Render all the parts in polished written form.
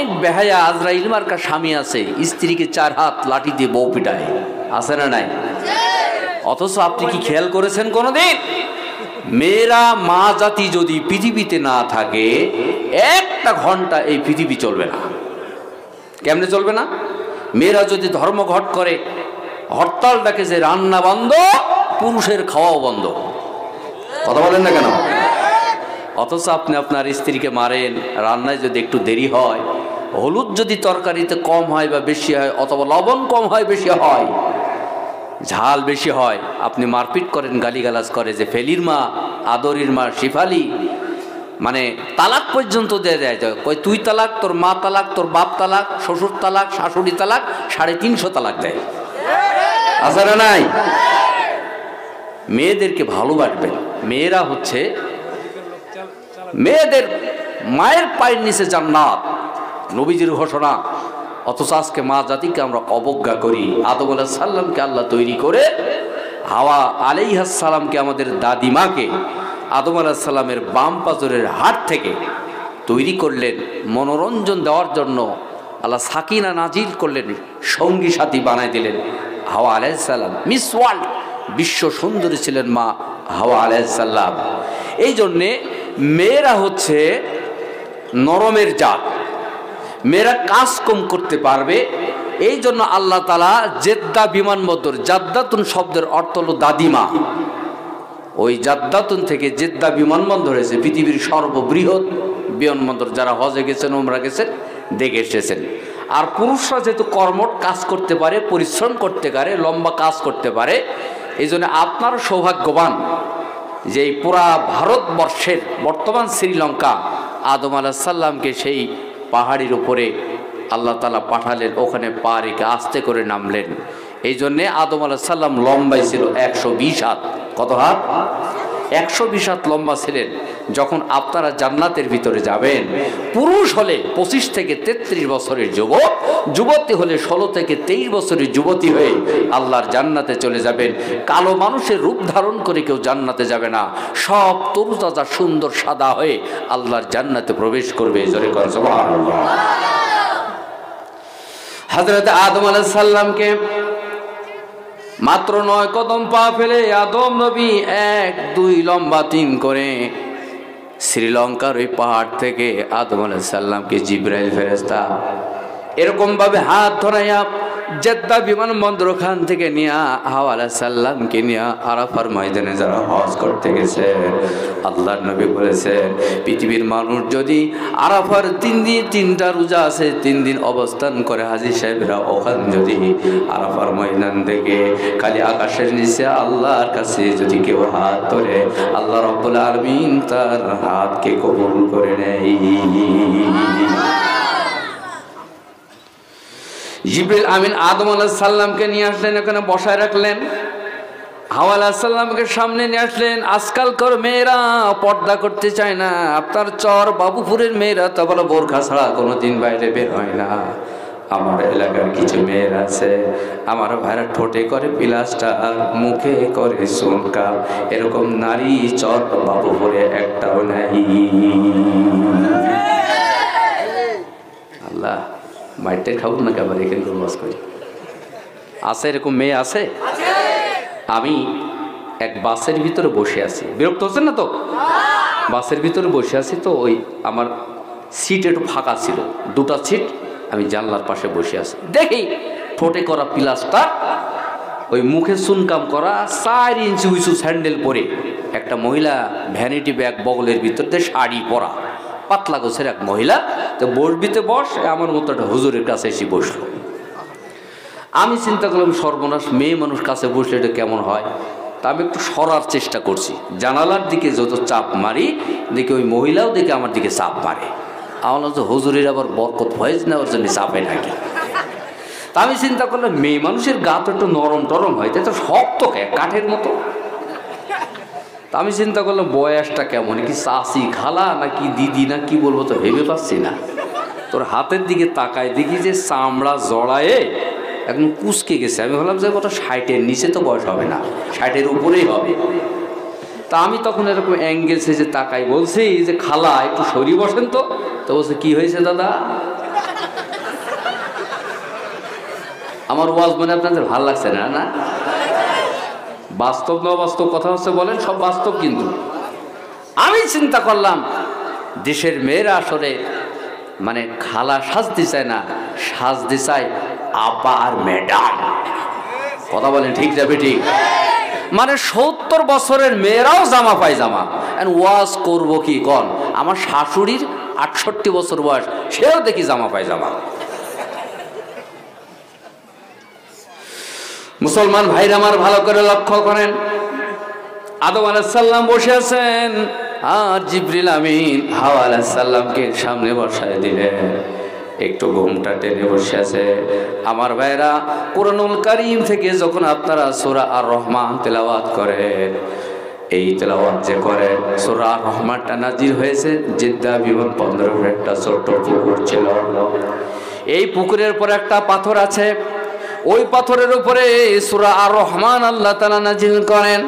অনেক বেহায়া আজরাইল মার্কা স্বামী আছে, স্ত্রীকে 4 হাত লাঠি দিয়ে বউ পিটায়, আছে না নাই? অথচ আপনি কি খেয়াল করেছেন কোনোদিন? মেয়েরা মা জাতি যদি পৃথিবীতে না থাকে, 1 ঘন্টা এই পৃথিবী চলবে না। কেমনে চলবে না? মেয়েরা যদি ধর্মঘট করে, হরতাল ডাকে যে রান্না বন্ধ, পুরুষের খাওয়াও বন্ধ, কথা বলেন না কেন? অথচ আপনি আপনার স্ত্রীকে মারেন, রান্নায় যদি একটু দেরি হয়, হলুদ যদি তরকারিতে কম হয় বা বেশি হয়, অথবা লবণ কম হয় বেশি হয়, ঝাল বেশি হয়, আপনি মারপিট করেন, গালিগালাজ করে যে ফেলির মা, আদরির মা, শিফালি, মানে তালাক পর্যন্ত দিয়ে দেয়। কই তুই তালাক, তোর মা তালাক, তোর বাপ তালাক, শ্বশুর তালাক, শাশুড়ি তালাক, 350 তালাক দেয়, আছে না নাই? মেয়েদেরকে ভালোবাসবেন। মেয়েরা হচ্ছে মেয়েদের মায়ের পায়ের নিচে জান্নাত, নবীজির ঘোষণা। অথচ আজকে মা জাতিকে আমরা অবজ্ঞা করি। আদম আলাইহিস সালামকে আল্লাহ তৈরি করে, হাওয়া আলাইহিস সালামকে, আমাদের দাদিমাকে আদম আলাইহিস সালামের বাম পাজরের হাড় থেকে তৈরি করলেন মনোরঞ্জন দেওয়ার জন্য। আল্লাহ সাকিনা নাজিল করলেন, সঙ্গী সাথী বানাই দিলেন। হাওয়া আলাইহিস সালাম মিস ওয়ার্ল্ড, বিশ্ব সুন্দরী ছিলেন মা হাওয়া আলাইহিস সালাম। এই জন্যে মেয়েরা হচ্ছে নরমের জাত, মেয়েরা কাজ কম করতে পারবে। এই জন্য আল্লাহ তাআলা জেদ্দা বিমানবন্দর, জাদ্দাতুন শব্দের অর্থ হলো দাদিমা, ওই জাদ্দাতুন থেকে জেদ্দা বিমানবন্দর হয়েছে পৃথিবীর সর্ববৃহৎ বিমানবন্দর। যারা হজে গেছেন, উমরা গেছেন, দেখে এসেছেন। আর পুরুষরা যেহেতু কর্মঠ কাজ করতে পারে, পরিশ্রম করতে পারে, লম্বা কাজ করতে পারে, এই জন্য আপনার সৌভাগ্যবান যে এই পুরা ভারতবর্ষের বর্তমান শ্রীলঙ্কা, আদম আলাইহিস সালামকে সেই পাহাড়ির উপরে আল্লাহ তাআলা পাঠালেন, ওখানে পা রেখে আস্তে করে নামলেন। এই জন্যে আদম আলাইহিস সালাম লম্বাই ছিল 120 হাত। কত হাত? 120 হাত লম্বা ছিলেন। যখন আপনারা জান্নাতের ভিতরে যাবেন, পুরুষ হলে 25 থেকে 33 বছরের যুবক, যুবতী হলে 16 থেকে 23 বছরের যুবতী হয়ে আল্লাহর জান্নাতে চলে যাবেন। কালো মানুষের রূপ ধারণ করে কেউ জান্নাতে যাবে না, সব তরুতাজা সুন্দর সাদা হয়ে আল্লাহর জান্নাতে প্রবেশ করবে। জোরে করে সুবহানাল্লাহ। হযরত আদম আলাইহিস সালামকে মাত্র 9 কদম পা ফেলে আদম নবী 1, 2 লম্বা 3 করে শ্রীলঙ্কার ওই পাহাড় থেকে আদম আলাইহিস সালামকে জিবরাইল ফেরেশতা এরকম ভাবে হাত ধরাইয়া জেদ্দা বিমানবন্দর খান থেকে নিয়ে হাওয়া আলাইহিস সালামকে নিয়ে আরাফার ময়দানে যারা হজ করতে গেছে, আল্লাহর নবী বলেছেন পৃথিবীর মানুষ যদি আরাফার 3 দিন 3টা রোজা আছে, 3 দিন অবস্থান করে, হাজী সাহেবরা ওখান যদি আরাফার ময়দান থেকে খালি আকাশের নিচে আল্লাহর কাছে যদি কেউ হাত ধরে, আল্লাহ রাব্বুল আলামিন তার হাতকে কবুল করে নেয়। জিবরিল আমিন আদম আলাইহিস সালামকে নিয়ে আসলেন, এখানে বসায় রাখলেন। হাওয়া আলাইহিস সালামকে সামনে নিয়ে আসলেন। আজকালকার মেয়েরা পর্দা করতে চায় না। আপনার চর বাবুপুরের মেয়েরা তো বলে বোরখা ছাড়া কোনোদিন বাইরে বের হয় না। আমার এলাকার কিছু মেয়েরা আছে, আমার ভাইরা ঠোঁটে করে প্লাস্টার, মুখে করে চুনকাম, এরকম নারী চর বাবুপুরে একটাও নাই। আল্লাহ মাইটে খাবো না কেবল এখানে লস করি। আছে এরকম মেয়ে আছে? আমি এক বাসের ভিতরে বসে আছি, বিরক্ত হচ্ছেন না তো? বাসের ভিতরে বসে আছি তো, ওই আমার সিট একটু ফাঁকা ছিল, 2টা সিট, আমি জানলার পাশে বসে আছি। দেখি ঠোঁটে করা প্লাস্টার, ওই মুখে চুনকাম করা, 4 ইঞ্চি উঁচু স্যান্ডেল পরে একটা মহিলা, ভ্যানিটি ব্যাগ বগলের ভিতর দিয়ে শাড়ি পরা, পাতলা গোছের এক মহিলা। তো বসবিতে বস, আমার মতো একটা হুজুরের কাছে এসে বসলো। আমি চিন্তা করলাম সর্বনাশ, মেয়ে মানুষ কাছে বসলে এটা কেমন হয়। তা আমি একটু সরার চেষ্টা করছি, জানালার দিকে যত চাপ মারি দেখি ওই মহিলাও দেখে আমার দিকে চাপ মারে। আমার হচ্ছে হুজুরের আবার বরকত ফয়েজ নেওয়ার জন্য চাপে নাকি। তা আমি চিন্তা করলাম মেয়ে মানুষের গা তো একটু নরম টরম হয়, তাই তো শক্ত কাঠের মতো। তা আমি চিন্তা করলাম বয়সটা কেমন, কি চাচি খালা নাকি দিদি না কি বলবো তো ভেবে পাচ্ছি না। তোর হাতের দিকে তাকায় দেখি যে চামড়া জড়ায়ে একদম কুচকে গেছে। আমি ভাবলাম যে ওটা 60-এর নিচে তো বয়স হবে না, 60-এর উপরেই হবে। তা আমি তখন এরকম অ্যাঙ্গেল সেজে তাকাই, বলছি যে খালা একটু সরিয়ে বসেন তো। তো বলছে কি হয়েছে দাদা? আমার ওয়াজ মানে আপনাদের ভালো লাগছে না? না, বাস্তব না অবাস্তব কথা হচ্ছে বলেন, সব বাস্তব। কিন্তু আমি চিন্তা করলাম দেশের মেয়েরা আসলে মানে খালা সাজতে চায় না, সাজতে চায় আপা আর ম্যাডাম। কথা বলেন ঠিক যাবে? ঠিক। মানে 70 বছরের মেয়েরাও জামা পায়জামা। ওয়াজ করব কি কন? আমার শাশুড়ির 68 বছর বয়স, সেও দেখি জামা পায়জামা। মুসলমান ভাইরা আমার ভালো করে লক্ষ্য করেন, আদম আলাইহিস সালাম বসে আছেন, আর জিবরিল আমিন হাওয়া আলাইহিস সালামকে সামনে বসায় দিলেন, একটু ঘুমটা টেনে বসে আছে। আমার ভাইরা, কুরআনুল কারীম থেকে যখন আপনারা সূরা আর রহমান তেলাওয়াত করেন, এই তেলাওয়াত যে করেন, সূরা আর রহমানটা নাজিল হয়েছে জেদ্দা বিমানবন্দরের একটা ছোট্ট পুকুর ছিল। এই পুকুরের পর একটা পাথর আছে, ওই পাথরের উপরে সূরা আর রহমান আল্লাহ তাআলা নাজিল করেন।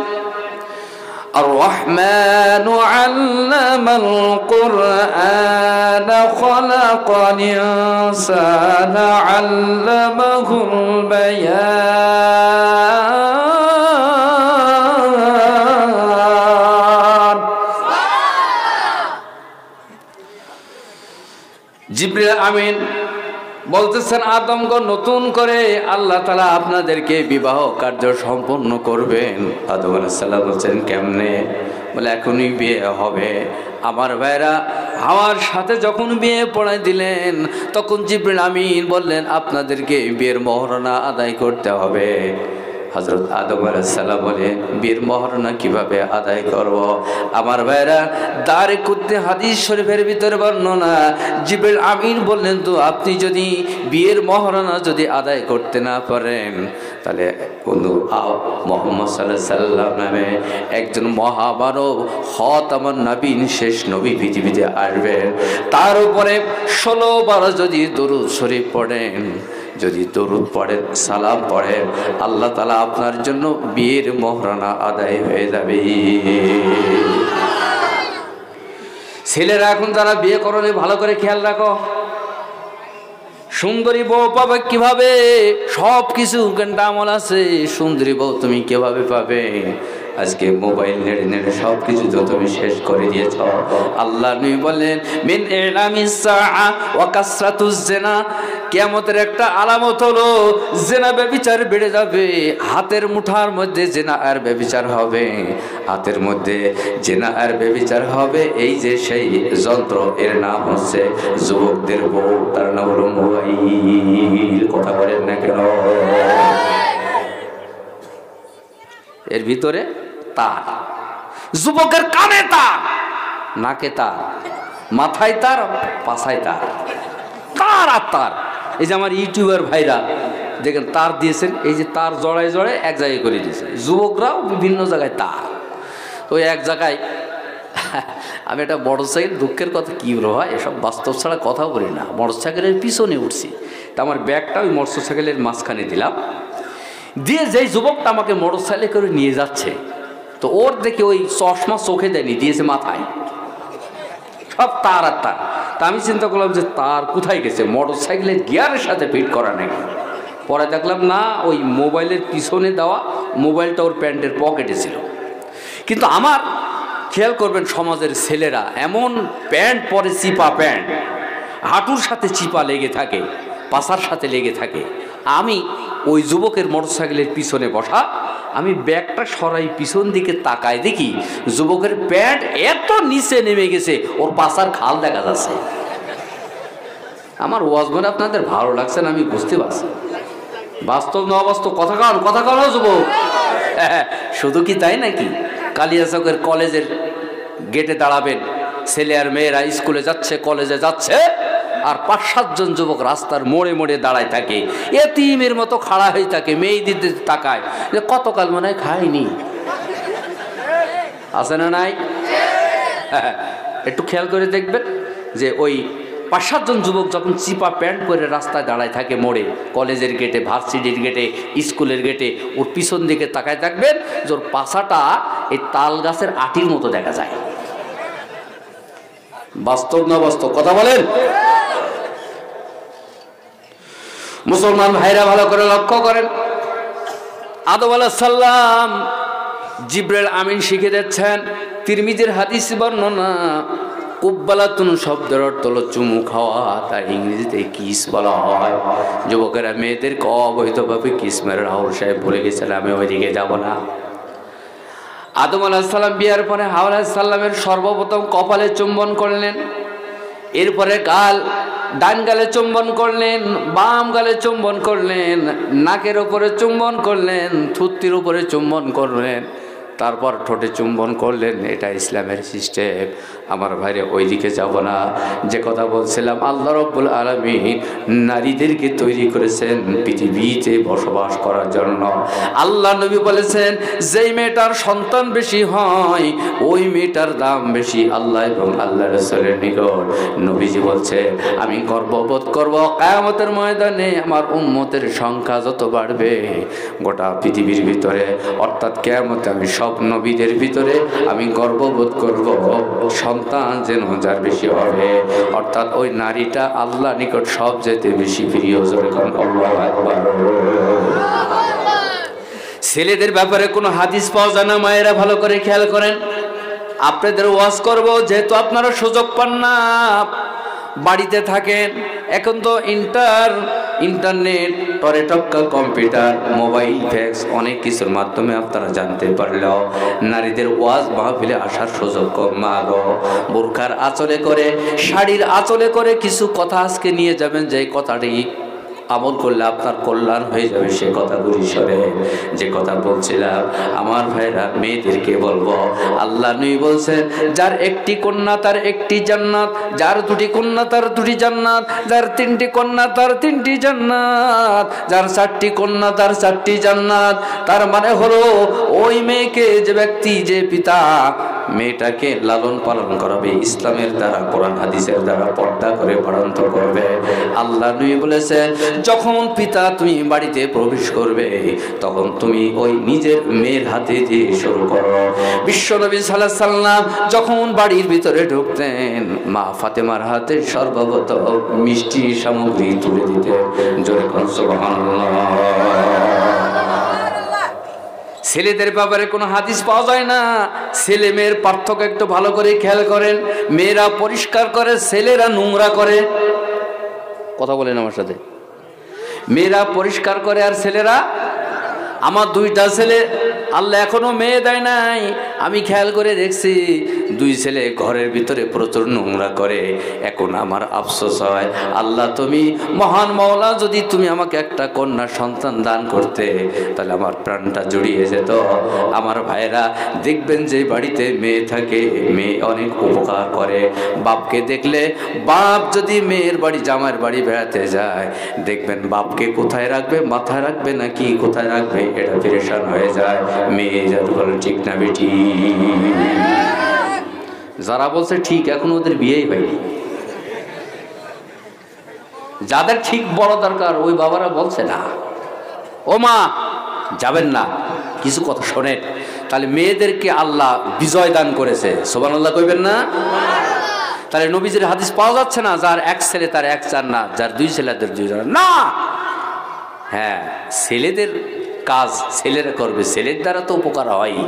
আর রহমানু আল্লামাল কুরআনা খালাকাল ইনসানা আল্লামাহুল বায়ান। জিবরিল আমিন বলতেছেন, আদমগণ নতুন করে আল্লাহ তাআলা আপনাদেরকে বিবাহ কার্য সম্পন্ন করবেন। আদম আলাইহিস সালাম বলছেন কেমনে? বলে এখনই বিয়ে হবে। আমার ভাইরা, হাওয়ার সাথে যখন বিয়ে পড়াই দিলেন, তখন জিবরিল আমিন বললেন আপনাদেরকে বিয়ের মহরনা আদায় করতে হবে। হযরত আদম আলাইহিস সালাম বলে বিয়ের মহরনা কিভাবে আদায় করব? আমার ভাইরা, দারে কুদ্দে হাদিস শরীফের ভিতরে বর্ণনা, জিবরিল আমিন বললেন তো আপনি যদি বিয়ের মহরনা যদি আদায় করতে না পারেন, তাহলে মুহাম্মদ সাল্লাল্লাহু আলাইহি সাল্লাম নামে একজন মহামানব খাতামুন নবীন শেষ নবী পৃথিবীতে আসবেন, তার উপরে 16 বার যদি দরুদ শরীফ পড়েন, যদি দরুদ পড়েন, সালাম পড়েন, আল্লাহ তাআলা আপনার জন্য বিয়ের মহরনা আদায় হয়ে যাবে। ছেলেরা এখন যারা বিয়ে করলে ভালো করে খেয়াল রাখো, সুন্দরী বউ পাবে কিভাবে? সব কিছু ঘন্টা আমল আছে, সুন্দরী বউ তুমি কিভাবে পাবে? আজকে মোবাইল নেড়ে নেড়ে সব কিছু তো তুমি শেষ করে দিয়েছ। আল্লাহ নবী বলেন মিন ইলামিস সাআ ওয়া কাসরাতুজ জিনা, কিয়ামতের একটা আলামত হলো জিনা ব্যভিচার বেড়ে যাবে। হাতের মুঠার মধ্যে জিনা আর ব্যভিচার হবে, হাতের মধ্যে জিনা আর ব্যভিচার হবে। এই যে সেই যন্ত্র, এর নাম হচ্ছে যুবকদের বউ, তার নাম হলো মোবাইল। কথা বলেন না কেন? এর ভিতরে তার, যুবকের কানে তার, নাকে তার, মাথায় তার, পাছায় তার, তার আর তার। এই যে আমার ইউটিউবার ভাইরা দেখেন তার দিয়েছেন, এই যে তার জড়ায় জড়ায় এক জায়গায় করে দিয়েছে। যুবকরাও বিভিন্ন জায়গায় তার, তো এক জায়গায় আমি একটা মোটরসাইকেল, দুঃখের কথা কী বলো হয়, এসব বাস্তব ছাড়া কথা বলি না, মোটরসাইকেলের পিছনে উঠছি, তা আমার ব্যাগটা ওই মোটরসাইকেলের মাঝখানে দিলাম, দিয়ে যেই যুবকটা আমাকে মোটরসাইকেলে করে নিয়ে যাচ্ছে, তো ওর দেখে ওই চশমা চোখে দেয়নি, দিয়েছে মাথায়, সব তার আর তার। তা আমি চিন্তা করলাম যে তার কোথায় গেছে, মোটরসাইকেলের গিয়ারের সাথে ফিট করা নেই। পরে দেখলাম না, ওই মোবাইলের পিছনে দেওয়া, মোবাইলটা ওর প্যান্টের পকেটে ছিল। কিন্তু আমার খেয়াল করবেন, সমাজের ছেলেরা এমন প্যান্ট পরে, চিপা প্যান্ট, হাঁটুর সাথে চিপা লেগে থাকে, পাছার সাথে লেগে থাকে। আমি ওই যুবকের মোটরসাইকেলের পিছনে বসা, আমি ব্যাগটা সরাই পিছন দিকে তাকায়, দেখি যুবকের প্যান্ট এত নিচে নেমে গেছে, ওর পাছার খাল দেখা যাচ্ছে। আমার ওয়াজ মনে আপনাদের ভালো লাগছে না, আমি বুঝতে পারছি। বাস্তব না অবাস্তব? কথা কন, কথা কন যুবক। শুধু কি তাই নাকি? কালিয়াচকের কলেজের গেটে দাঁড়াবেন, ছেলে আর মেয়েরা স্কুলে যাচ্ছে, কলেজে যাচ্ছে, আর 5-7 জন যুবক রাস্তার মোড়ে মোড়ে দাঁড়ায় থাকে, এতিমের মতো খাড়া হয়ে থাকে, মেয়েদের তাকায় যে কতকাল মনে হয় খায়নি, আছে না নাই? একটু খেয়াল করে দেখবেন যে ওই 5-7 জন যুবক যখন চিপা প্যান্ট করে রাস্তায় দাঁড়ায় থাকে মোড়ে, কলেজের গেটে, ভার্সিটির গেটে, স্কুলের গেটে, ওর পিছন দিকে তাকায় থাকবেন যে ওর পাছাটা এই তাল গাছের আটির মতো দেখা যায়। বাস্তব না বাস্তব? কথা বলেন। মুসলমান ভাইরা ভালো করে লক্ষ্য করেন, আদম আলাইহিস সালাম জিবরাইল আমিন শিখে দিচ্ছেন। তিরমিজির হাদিস বর্ণনা, কুব্বালাতুন শব্দের অর্থ হলো চুমু খাওয়া, তার ইংরেজিতে কিস বলা হয়। যুবকেরা মেয়েদেরকে অবৈধভাবে কিস মেরে রাহুল সাহেব বলে গেছেন, আমি ওইদিকে যাব না। আদম আলাইহিস সালাম বিয়ার পরে হাওয়া আলাইহিস সালামের সর্বপ্রথম কপালে চুম্বন করলেন, এরপরে ডান গালে চুম্বন করলেন, বাম গালে চুম্বন করলেন, নাকের উপরে চুম্বন করলেন, থুতনির উপরে চুম্বন করলেন, তারপর ঠোঁটে চুম্বন করলেন। এটা ইসলামের সিস্টেম। আমার ভাইরে ওইদিকে যাব না। যে কথা বলছিলাম, আল্লাহ রাব্বুল আলামিন নারীদেরকে তৈরি করেছেন পৃথিবীতে বসবাস করার জন্য। আল্লাহ নবী বলেছেন, যেই মেয়েটার সন্তান বেশি হয় ওই মেয়েটার দাম বেশি আল্লাহ এবং আল্লাহ রাসূলের নিকট। নবীজি বলছে, আমি গর্ববোধ করব কিয়ামতের ময়দানে আমার উম্মতের সংখ্যা যত বাড়বে গোটা পৃথিবীর ভিতরে, অর্থাৎ কিয়ামতে আমি সব নবীদের ভিতরে আমি গর্ববোধ করব সন্তান যেন যার বেশি হবে, অর্থাৎ ওই নারীটা আল্লাহ নিকট সবচেয়ে বেশি প্রিয়। আল্লাহু আকবার। ছেলেদের ব্যাপারে কোনো হাদিস পাওয়া যায় না। মায়েরা ভালো করে খেয়াল করেন, আপনাদের ওয়াজ করব, যেহেতু আপনারা সুযোগ পান না, বাড়িতে থাকেন, এখন তো ইন্টারনেট টরেটক্কা কম্পিউটার মোবাইল ফ্যাক্স অনেক কিছুর মাধ্যমে আপনারা জানতে পারলেও নারীদের ওয়াজ মাহফিলে আসার সুযোগ কম। মা গো, বোরখার আঁচলে করে, শাড়ির আঁচলে করে কিছু কথা আজকে নিয়ে যাবেন, যে কথাটি আমল করলে আপনার কল্যাণ হয়ে যাবে। সে কথাগুলি সরে যে কথা বলছিলাম, আমার ভাইরা মেয়েদেরকে বলবো, আল্লাহ নবী বলছেন, যার একটি কন্যা তার একটি জান্নাত, যার দুটি কন্যা তার দুটি জান্নাত, যার তিনটি কন্যা তার তিনটি জান্নাত, যার চারটি কন্যা তার চারটি জান্নাত। তার মানে হলো ওই মেয়েকে, যে ব্যক্তি, যে পিতা মেয়েটাকে লালন পালন করাবে ইসলামের দ্বারা, কোরআন হাদিসের দ্বারা, পর্দা করে বাড়ন্ত করবে। আল্লাহ নবী বলেছেন, যখন পিতা তুমি বাড়িতে প্রবেশ করবে তখন তুমি ওই নিজের মেয়ের হাতে দিয়ে শুরু করো। বিশ্বনবী সাল্লাল্লাহু আলাইহি সাল্লাম যখন বাড়ির ভিতরে ঢুকতেন, মা ফাতেমার হাতে সর্বপ্রথম মিষ্টি সামগ্রী তুলে দিতেন। জোরে কোন সুবহানাল্লাহ। ছেলেদের ব্যাপারে কোনো হাদিস পাওয়া যায় না। ছেলে মেয়ের পার্থক্য একটু ভালো করে খেয়াল করেন। মেয়েরা পরিষ্কার করে, ছেলেরা নোংরা করে। কথা বলেন আমার সাথে। মেয়েরা পরিষ্কার করে আর ছেলেরা, আমার দুইটা ছেলে, আল্লাহ এখনো মেয়ে দেয় নাই, আমি খেয়াল করে দেখছি দুই ছেলে ঘরের ভিতরে প্রচুর নোংরা করে। এখন আমার আফসোস হয়, আল্লাহ তুমি মহান মাওলা, যদি তুমি আমাকে একটা কন্যা সন্তান দান করতে তাহলে আমার প্রাণটা জড়িয়ে যেত। আমার ভাইরা দেখবেন, যে বাড়িতে মেয়ে থাকে মেয়ে অনেক উপকার করে। বাপকে দেখলে, বাপ যদি মেয়ের বাড়ি জামাইয়ের বাড়ি বেড়াতে যায়, দেখবেন বাপকে কোথায় রাখবে, মাথায় রাখবে নাকি কোথায় রাখবে এটা পেরেশান হয়ে যায়। মেয়ে যাতে বলেন ঠিক না বেটি? যারা বলছে ঠিক, এখন ওদের বিয়েই হয়নি। যাদের ঠিক বড় দরকার ওই বাবারা বলছে না, ও মা যাবেন না, কিছু কথা শোনেন। তাহলে মেয়েদেরকে আল্লাহ বিজয় দান করেছে, সুবহানাল্লাহ কইবেন না? তাহলে নবীজির হাদিস পাওয়া যাচ্ছে না, যার এক ছেলে তার এক জান্নাত, যার দুই ছেলে তার দুই জান্নাত না। হ্যাঁ, ছেলেদের কাজ ছেলেরা করবে, ছেলের দ্বারা তো উপকার হয়।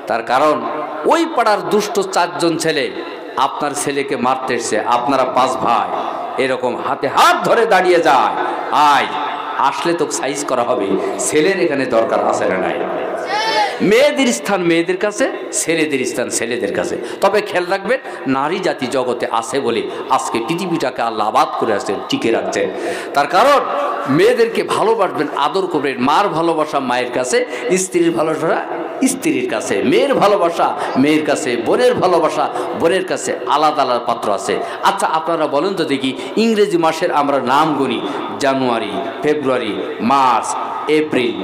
তার কারণ ওই পাড়ার দুষ্ট চারজন ছেলে আপনার ছেলেকে মারতে এসছে, আপনারা 5 ভাই এরকম হাতে হাত ধরে দাঁড়িয়ে যায়, আয় আসলে তো সাইজ করা হবে। ছেলের এখানে দরকার আছে না নাই? মেয়েদের স্থান মেয়েদের কাছে, ছেলেদের স্থান ছেলেদের কাছে। তবে খেয়াল রাখবেন, নারী জাতি জগতে আছে বলে আজকে পৃথিবীটাকে আল্লাহ আবাদ করে আসছেন, টিকে রাখছেন। তার কারণ মেয়েদেরকে ভালোবাসবেন, আদর করবেন। মার ভালোবাসা মায়ের কাছে, স্ত্রীর ভালোবাসা স্ত্রীর কাছে, মেয়ের ভালোবাসা মেয়ের কাছে, বোনের ভালোবাসা বোনের কাছে। আলাদা আলাদা পাত্র আছে। আচ্ছা আপনারা বলেন তো দেখি, ইংরেজি মাসের আমরা নাম গুনি, জানুয়ারি, ফেব্রুয়ারি, মার্চ, এপ্রিল,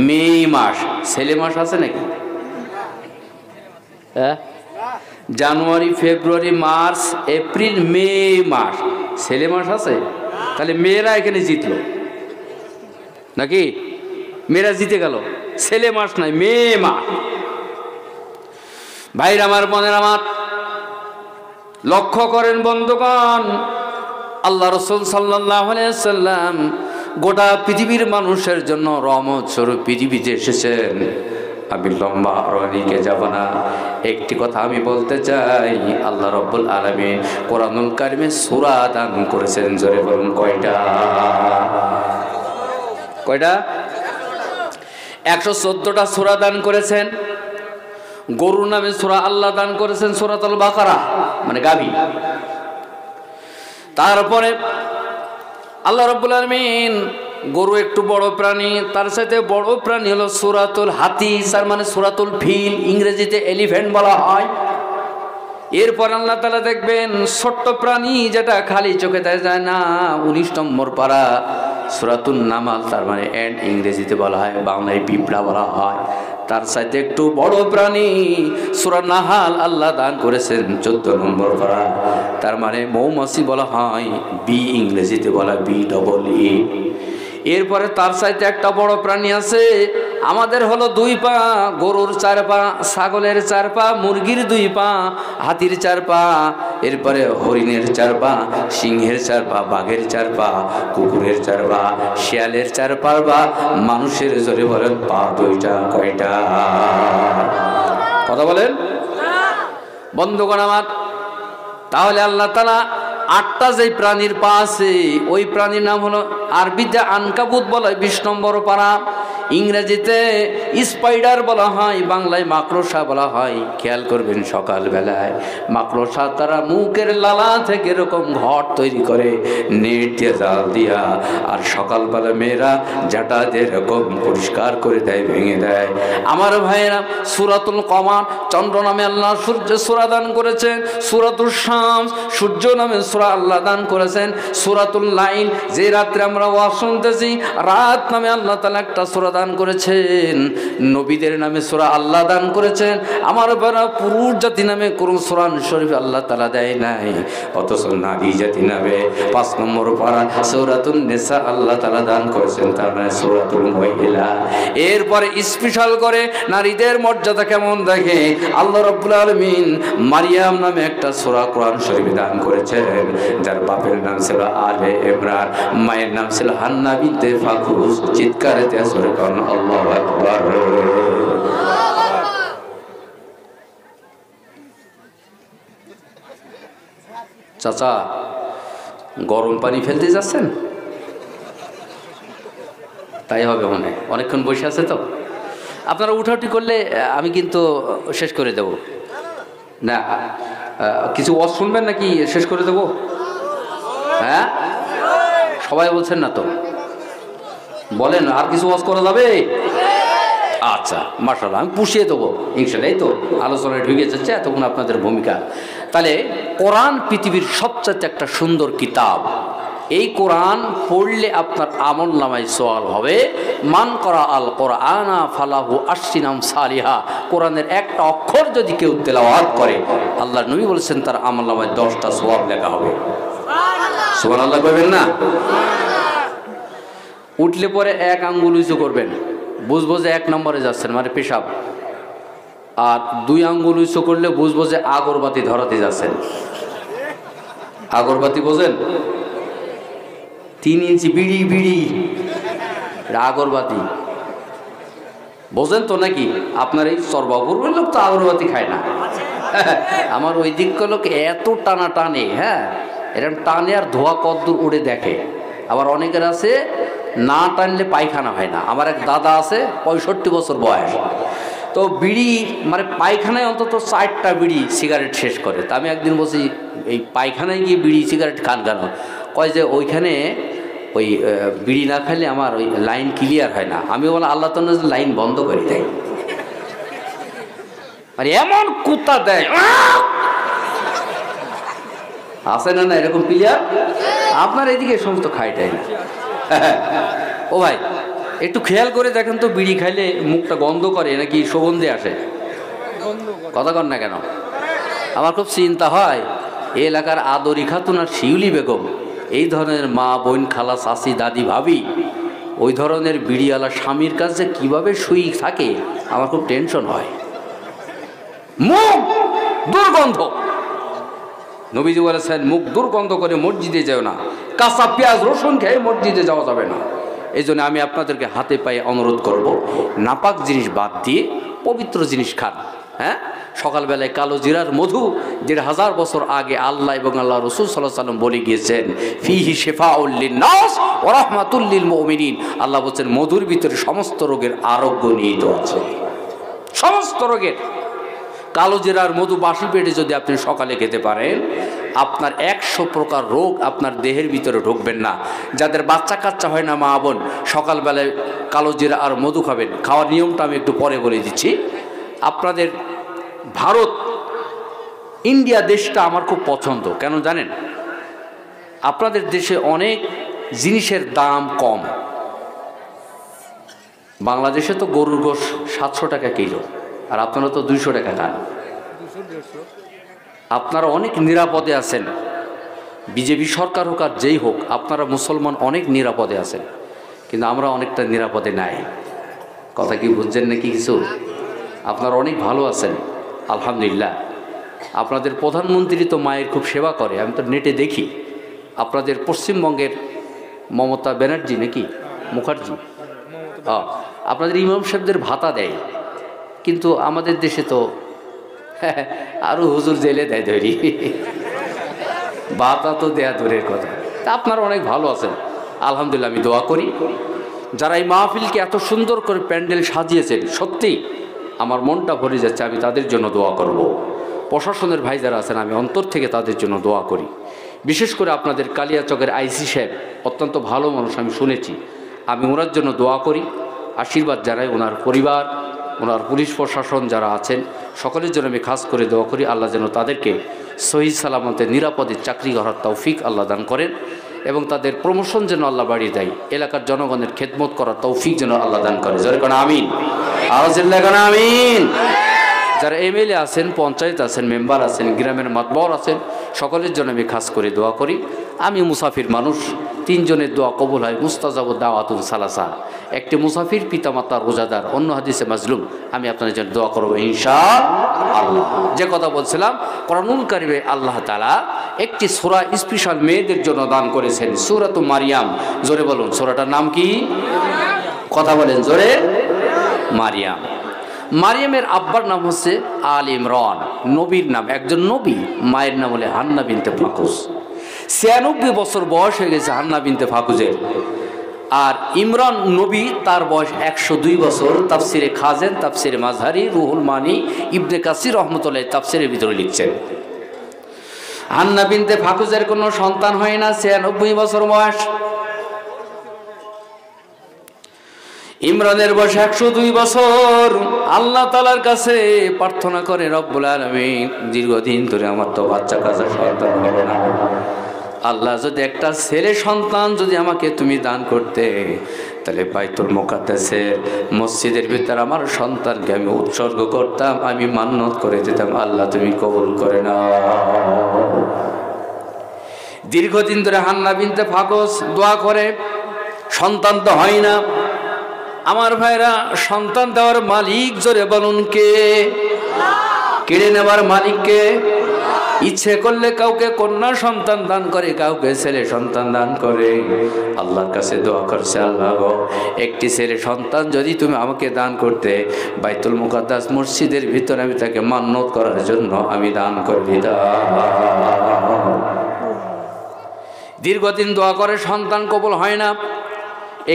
মে মাস, ছেলে মাস আছে নাকি? হ্যাঁ, জানুয়ারি, ফেব্রুয়ারি, মার্চ, এপ্রিল, মে মাস ছেলে মাস আছে। তাহলে মেয়েরা এখানে জিতলো নাকি? মেয়েরা জিতে গেল, ছেলে মাস নাই, মেয়ে মাস। ভাইরা আমার, বোনের আমার, লক্ষ্য করেন বন্ধুগণ, আল্লাহ রাসূল সাল্লাল্লাহু আলাইহি ওয়াসাল্লাম গোটা পৃথিবীর মানুষের জন্য রহমত স্বরূপ পৃথিবীতে এসেছেন। আমি লম্বা আরোহণীকে যাব না, একটি কথা আমি বলতে চাই। আল্লাহ রাব্বুল আলামিন কোরআনুল কারিমে সূরা দান করেছেন, জোরে বলুন কয়টা? কয়টা? 114টা সূরা দান করেছেন। গরুর নামে সূরা আল্লাহ দান করেছেন, সূরাতুল বাকারা, মানে গাভী। তারপরে আল্লাহ রাব্বুল আলামিন গরু একটু বড় প্রাণী, তার সাথে বড় প্রাণী হলো সূরাতুল হাতি, তার মানে সূরাতুল ফিল, ইংরেজিতে এলিফ্যান্ট বলা হয়। এরপর আল্লাহ তাআলা দেখবেন ছোট্ট প্রাণী যেটা খালি চোখে দেখা যায় না, 19 নম্বর পারা সূরাতুন নামাল, তার মানে এন্ড, ইংরেজিতে বলা হয়, বাংলায় পিঁপড়া বলা হয়। তার সাথে একটু বড় প্রাণী সূরা নাহাল আল্লাহ দান করেছেন 14 নম্বর পারা, তার মানে মৌমাছি বলা হয়, বি ইংরেজিতে বলা বি ডবল ই। এরপরে তার সাথে একটা বড় প্রাণী আছে, আমাদের হলো 2 পা, গরুর 4 পা, ছাগলের 4 পা, মুরগির 2 পা, হাতির 4 পা, এরপরে হরিণের 4 পা, সিংহের 4 পা, বাঘের 4 পা, কুকুরের 4 পা, শিয়ালের 4 পা, বা মানুষের জোরে বলেন পা 2টা। কয়টা? কথা বলেন বন্ধুগণ আমার। তাহলে আল্লাহ তাআলা 8টা যে প্রাণীর পা আছে, ওই প্রাণীর নাম হলো, আরবিতে আনকাবুত বলা হয় 20 নম্বর পারা, ইংরেজিতে স্পাইডার বলা হয়, বাংলায় মাকড়সা বলা হয়। খেয়াল করবেন সকালবেলায় মাকড়সা তারা মুখের লালা থেকে এরকম ঘর তৈরি করে নেট দিয়ে, জাল দিয়া, আর সকালবেলা মেয়েরা জাটা দিয়ে এরকম পরিষ্কার করে দেয়, ভেঙে দেয়। আমার ভাইয়েরা, সূরাতুল কমার, চন্দ্র নামে আল্লাহ সূরা দান করেছেন। সূরাতুল শামস, সূর্য নামে সূরা আল্লাহ দান করেছেন। সূরাতুল লাইল, যে রাত্রে আমরা ওয়াজ শুনতেছি, রাত নামে আল্লাহ তাআলা একটা সূরা দান করেছেন। নবীদের নামে সূরা আল্লাহ দান করেছেন। আমার বারা পুরুষ জাতি নামে কোন সূরা শরীফ আল্লাহ তাআলা দেয় নাই, অথচ নারী জাতি নামে 5 নম্বর পারা সূরাতুন নিসা আল্লাহ তাআলা দান করেছেন, তার মানে সূরাতুল মহিলা। এরপরে স্পেশাল করে নারীদের মর্যাদা কেমন দেখে আল্লাহ রাব্বুল আলামিন মারিয়াম নামে একটা সূরা কোরআন শরীফে দান করেছেন, যার বাপের নাম ছিল আলে ইমরান, মায়ের নাম ছিল হান্না বিনতে ফাকুস। চিৎকার দিয়ে সূরা কোরআন আল্লাহু আকবার। চাচা গরম পানি ফেলতে যাচ্ছেন? তাই হবে মনে, অনেকক্ষণ বসে আছে তো। আপনারা উঠাউঠি করলে আমি কিন্তু শেষ করে দেব না। কিছু ওয়াজ শুনবেন নাকি শেষ করে দেব? হ্যাঁ, সবাই বলছেন না তো, বলেন আর কিছু ওয়াজ করা যাবে? আচ্ছা, মাশাআল্লাহ, আমি পুষিয়ে দেবো ইনশাআল্লাহ। এই তো আলোচনায় ঢুকে যাচ্ছে, এতক্ষণ আপনাদের ভূমিকা। তাহলে কোরআন পৃথিবীর সবচেয়ে একটা সুন্দর কিতাব। এই কোরআন পড়লে আপনার আমল নামায় সওয়াল হবে। মান করা আল কোরআনা ফালাহু আশরিনাম সালিহা। কোরআনের একটা অক্ষর যদি কেউ তেলাওয়াত করে, আল্লাহর নবী বলেছেন তার আমল নামায় 10টা সওয়াব লেখা হবে। সুবহানাল্লাহ কইবেন না? উঠলে পরে 1 আঙ্গুল উঁচু করবেন, বুঝবো যে 1 নম্বরে যাচ্ছেন, মানে পেশাব। আর 2 আঙ্গুল উঁচু করলে বুঝবো যে আগরবাতি ধরাতে যাচ্ছেন। আগরবাতি বোঝেন? 3 ইঞ্চি বিড়ি, বিড়ি আগরবাতি বোঝেন তো নাকি? আপনার এই সর্বপুরের লোক তো আগরবাতি খায় না। আমার ওই দিক লোক এত টানা টানে, হ্যাঁ, এরকম টানে আর ধোয়া কদ্দূর উড়ে দেখে। আবার অনেকের আছে না টানলে পায়খানা হয় না। আমার এক দাদা আছে, 65 বছর বয়স, তো বিড়ি মানে পায়খানায় অন্তত 4টা বিড়ি সিগারেট শেষ করে। তা আমি একদিন বলছি, এই পায়খানায় গিয়ে বিড়ি সিগারেট খান কেন? কয় যে ওইখানে ওই বিড়ি না খাইলে আমার ওই লাইন ক্লিয়ার হয় না। আমি বললাম আল্লাহ তো লাইন বন্ধ করে দেয়, আর এমন কুত্তা দেয় আছে না, না এরকম ক্লিয়ার? আপনার এদিকে সমস্ত খাইটাই না। ও ভাই, একটু খেয়াল করে দেখেন তো, বিড়ি খাইলে মুখটা গন্ধ করে নাকি সুগন্ধি আসে? কথা কন না কেন? আমার খুব চিন্তা হয়, এই এলাকার আদরি খাতুন আর শিউলি বেগম, এই ধরনের মা, বোন, খালা, চাচি, দাদি, ভাবি, ওই ধরনের বিড়িওয়ালা স্বামীর কাছে কিভাবে শুই থাকে, আমার খুব টেনশন হয়। মুখ দুর্গন্ধ, নবীজি বলেছেন মুখ দুর্গন্ধ করে মসজিদে যেও না। কাঁচা পেঁয়াজ রসুন খেয়ে মসজিদে যাওয়া যাবে না। এই জন্য আমি আপনাদেরকে হাতে পায়ে অনুরোধ করব, নাপাক জিনিস বাদ দিয়ে পবিত্র জিনিস খান। হ্যাঁ, সকালবেলায় কালো জিরার মধু, যেটা 1000 বছর আগে আল্লাহ এবং আল্লাহ রসুল সাল্লাল্লাহু আলাইহি ওয়াসাল্লাম বলে গিয়েছেন, ফিহি শিফাউল লিন-নাস ওয়া রাহমাতুল লিল-মুমিনিন। আল্লাহ বলেন মধুর ভিতরে সমস্ত রোগের আরোগ্য নিহিত আছে, সমস্ত রোগের। কালো জিরার মধু বাসি পেটে যদি আপনি সকালে খেতে পারেন, আপনার 100 প্রকার রোগ আপনার দেহের ভিতরে ঢুকবেন না। যাদের বাচ্চা কাচ্চা হয় না, মা বোন সকালবেলায় কালো জিরা আর মধু খাবেন। খাওয়ার নিয়মটা আমি একটু পরে বলে দিচ্ছি। আপনাদের ভারত, ইন্ডিয়া দেশটা আমার খুব পছন্দ। কেন জানেন? আপনাদের দেশে অনেক জিনিসের দাম কম। বাংলাদেশে তো গরুর গোশ 700 টাকা কিলো, আর আপনারা তো 200 টাকা খান। আপনারা অনেক নিরাপদে আছেন, বিজেপি সরকার হোক আর যেই হোক, আপনারা মুসলমান অনেক নিরাপদে আছেন, কিন্তু আমরা অনেকটা নিরাপদে নাই। কথা কি বুঝছেন নাকি কিছু? আপনারা অনেক ভালো আছেন আলহামদুলিল্লাহ। আপনাদের প্রধানমন্ত্রী তো মায়ের খুব সেবা করে, আমি তো নেটে দেখি। আপনাদের পশ্চিমবঙ্গের মমতা ব্যানার্জি নাকি মুখার্জি, আপনাদের ইমাম সাহেবদের ভাতা দেয়, কিন্তু আমাদের দেশে তো আরো হুজুর জেলে দেয় ধরি, ভাতা তো দেয়া দূরের কথা। তা আপনারা অনেক ভালো আছেন আলহামদুলিল্লাহ। আমি দোয়া করি যারা এই মাহফিলকে এত সুন্দর করে প্যান্ডেল সাজিয়েছেন, সত্যি আমার মনটা ভরে যাচ্ছে। আমি তাদের জন্য দোয়া করব। প্রশাসনের ভাই যারা আছেন, আমি অন্তর থেকে তাদের জন্য দোয়া করি। বিশেষ করে আপনাদের কালিয়াচকের আইসি সাহেব অত্যন্ত ভালো মানুষ, আমি শুনেছি। আমি ওনার জন্য দোয়া করি, আশীর্বাদ জানাই। ওনার পরিবার, ওনার পুলিশ প্রশাসন যারা আছেন, সকলের জন্য আমি খাস করে দোয়া করি আল্লাহ যেন তাদেরকে সহি সালামতে নিরাপদে চাকরি করার তৌফিক আল্লাহ দান করেন, এবং তাদের প্রমোশন যেন আল্লাহ বাড়িয়ে দেয়। এলাকার জনগণের খেদমত করার তৌফিক যেন আল্লাহ দান করে। জোরে কোন আমিন, আওয়াজে কোন আমিন। যারা এমএলএ আছেন, পঞ্চায়েত আছেন, মেম্বার আছেন, গ্রামের মাতবর আছেন, সকলের জন্য আমি খাস করে দোয়া করি। আমি মুসাফির মানুষ, 3 জনের দোয়া কবুল হয়। মুস্তাজাবু দাওয়াতুন সালাসা, একটি মুসাফির, পিতামাতা রোজাদার, অন্য হাদিসে মাজলুম। আমি আপনাদের জন্য দোয়া করব ইনশাআল্লাহ। যে কথা বলছিলাম, কোরআনুল কারীমে আল্লাহ তাআলা একটি সূরা স্পেশাল মেয়েদের জন্য দান করেছেন, সূরাতু মারিয়াম। জোরে বলুন, সূরাটার নাম কি? কথা বলেন জোরে। মারিয়াম। মারিয়ামের আব্বার নাম হচ্ছে আল ইমরান, নবীর নাম, একজন নবী। মায়ের নাম হলে হান্না বিনতে ফাকুস। 96 বছর বয়স হয়ে গেছে হান্না বিনতে ফাকুজের। আর ইমরান নবী, তার বয়স 102 বছর। তাফসিরে খাজেন, তাফসিরে মাযহারি, রুহুল মানি, ইবনে কাসির রহমতুল্লাহ তাফসিরের ভিতরে লিখছেন, হান্না বিনতে ফাকুজের কোনো সন্তান হয় না, 96 বছর বয়স। ইমরানের বয়স 102 বছর। আল্লাহ তাআলার কাছে প্রার্থনা করে, রব্বুল আলামিন, দীর্ঘদিন ধরে আমার তো বাচ্চা কাচ্চা সন্তান হলো না। আল্লাহ, যদি একটা ছেলে সন্তান যদি আমাকে তুমি দান করতে, তাহলে বাইতুল মুকাদ্দাসের মসজিদের ভিতরে আমার সন্তানকে আমি উৎসর্গ করতাম, আমি মান্নত করে দিতাম। আল্লাহ তুমি কবুল করে নাও। দীর্ঘদিন ধরে হান্না বিনতে ফাকুস দোয়া করে, সন্তান তো হয় না। আমার ভাইরা, সন্তান দেওয়ার মালিক জোরে বলুন কে? কেড়ে নেওয়ার মালিক কে? ইচ্ছে করলে কাউকে কন্যা সন্তান দান করে, কাউকে ছেলে সন্তান দান করে। আল্লাহর কাছে দোয়া করছে, আল্লাহ গো, একটি ছেলে সন্তান যদি তুমি আমাকে দান করতে, বাইতুল মুকাদ্দাস মসজিদের ভিতরে আমি তাকে মান্নত করার জন্য আমি দান করে দিতাম। দীর্ঘদিন দোয়া করে, সন্তান কবুল হয় না।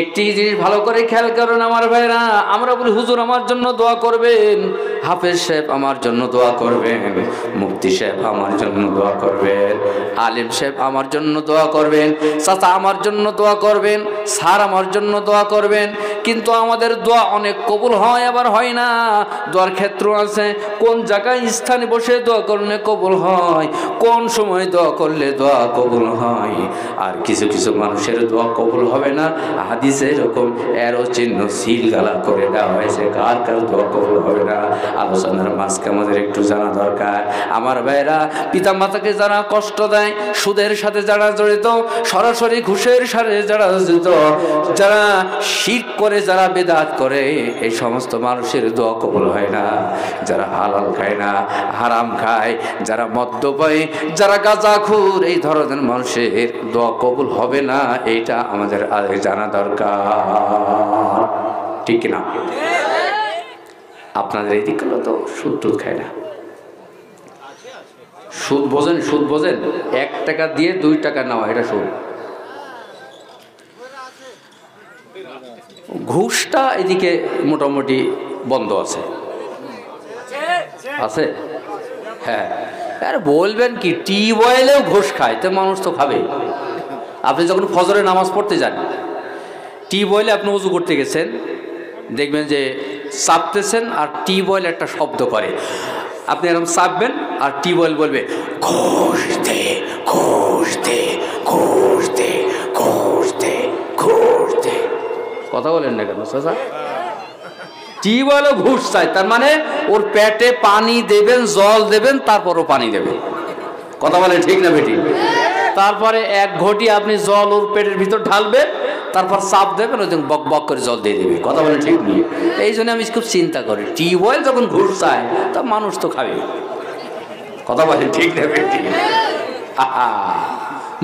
একটি জিনিস ভালো করে খেয়াল করুন আমার ভাইরা, আমরা বলি হুজুর আমার জন্য দোয়া করবেন, হাফেজ সাহেব আমার জন্য দোয়া করবেন, মুফতি সাহেব আমার জন্য দোয়া করবেন, আলিম সাহেব আমার জন্য দোয়া করবেন, চাচা আমার জন্য দোয়া করবেন, স্যার আমার জন্য দোয়া করবেন। কিন্তু আমাদের দোয়া অনেক কবুল হয়, আবার হয় না। দোয়ার ক্ষেত্র আছে, কোন জায়গায় স্থানে বসে দোয়া করলে কবুল হয়, কোন সময় দোয়া করলে দোয়া কবুল হয়। আর কিছু কিছু মানুষের দোয়া কবুল হবে না, হাদিসে এরকম এরো চিহ্ন সিল গালা করে দেওয়া হয়েছে, কার কার দোয়া কবুল হবে না। আলোচনার মাঝকে আমাদের একটু জানা দরকার। আমার ভাইরা, পিতা মাতাকে যারা কষ্ট দেয়, সুদের সাথে যারা জড়িত, সরাসরি ঘুষের সাথে যারা জড়িত, যারা শিরক করে যারা বেদাত করে এই সমস্ত মানুষের দোয়া কবুল হয় না। যারা হালাল খায় না, হারাম খায়, যারা মদ্যপায়ী, যারা গাঁজাখোর, এই ধরনের মানুষের দোয়া কবুল হবে না। এইটা আমাদের আগে জানা দরকার, ঠিক না? আপনাদের এই দিকগুলো তো সুদ টুদ খায় না। সুদ বোঝেন? সুদ বোঝেন? 1 টাকা দিয়ে 2 টাকা নেওয়া, এটা সুদ। ঘুষটা এদিকে মোটামুটি বন্ধ আছে, আছে? হ্যাঁ, আর বলবেন কি, টিউবওয়েলেও ঘুষ খায়, তো মানুষ তো খাবে। আপনি যখন ফজরে নামাজ পড়তে যান, টিউবওয়েলে আপনি উজু করতে গেছেন, দেখবেন যে চাপতেছেন আর টিউবওয়েল একটা শব্দ করে, আপনি এরকম চাপবেন আর টিউবওয়েল বলবে ঘুষ দে, ঘুষ দে, ঘুষ দে, ঘুষ দে, ঘুষ দে। কথা বলেন না কেন চাচা? টিউবওয়েলও ঘুষ চায়, তার মানে ওর পেটে পানি দেবেন, জল দেবেন, তারপরও পানি দেবেন। কথা বলেন ঠিক না বেটি? তারপরে 1 ঘটি আপনি জল ওর পেটের ভিতর ঢালবেন, তারপর চাপ দেবেন, ওই বক বক করে জল দিয়ে দেবে। কথা বলেন ঠিক নেই? এই জন্য আমি খুব চিন্তা করি, টিউবওয়েল যখন ঘুষ চায় তা মানুষ তো খাবে। কথা বলেন ঠিক না বেটি?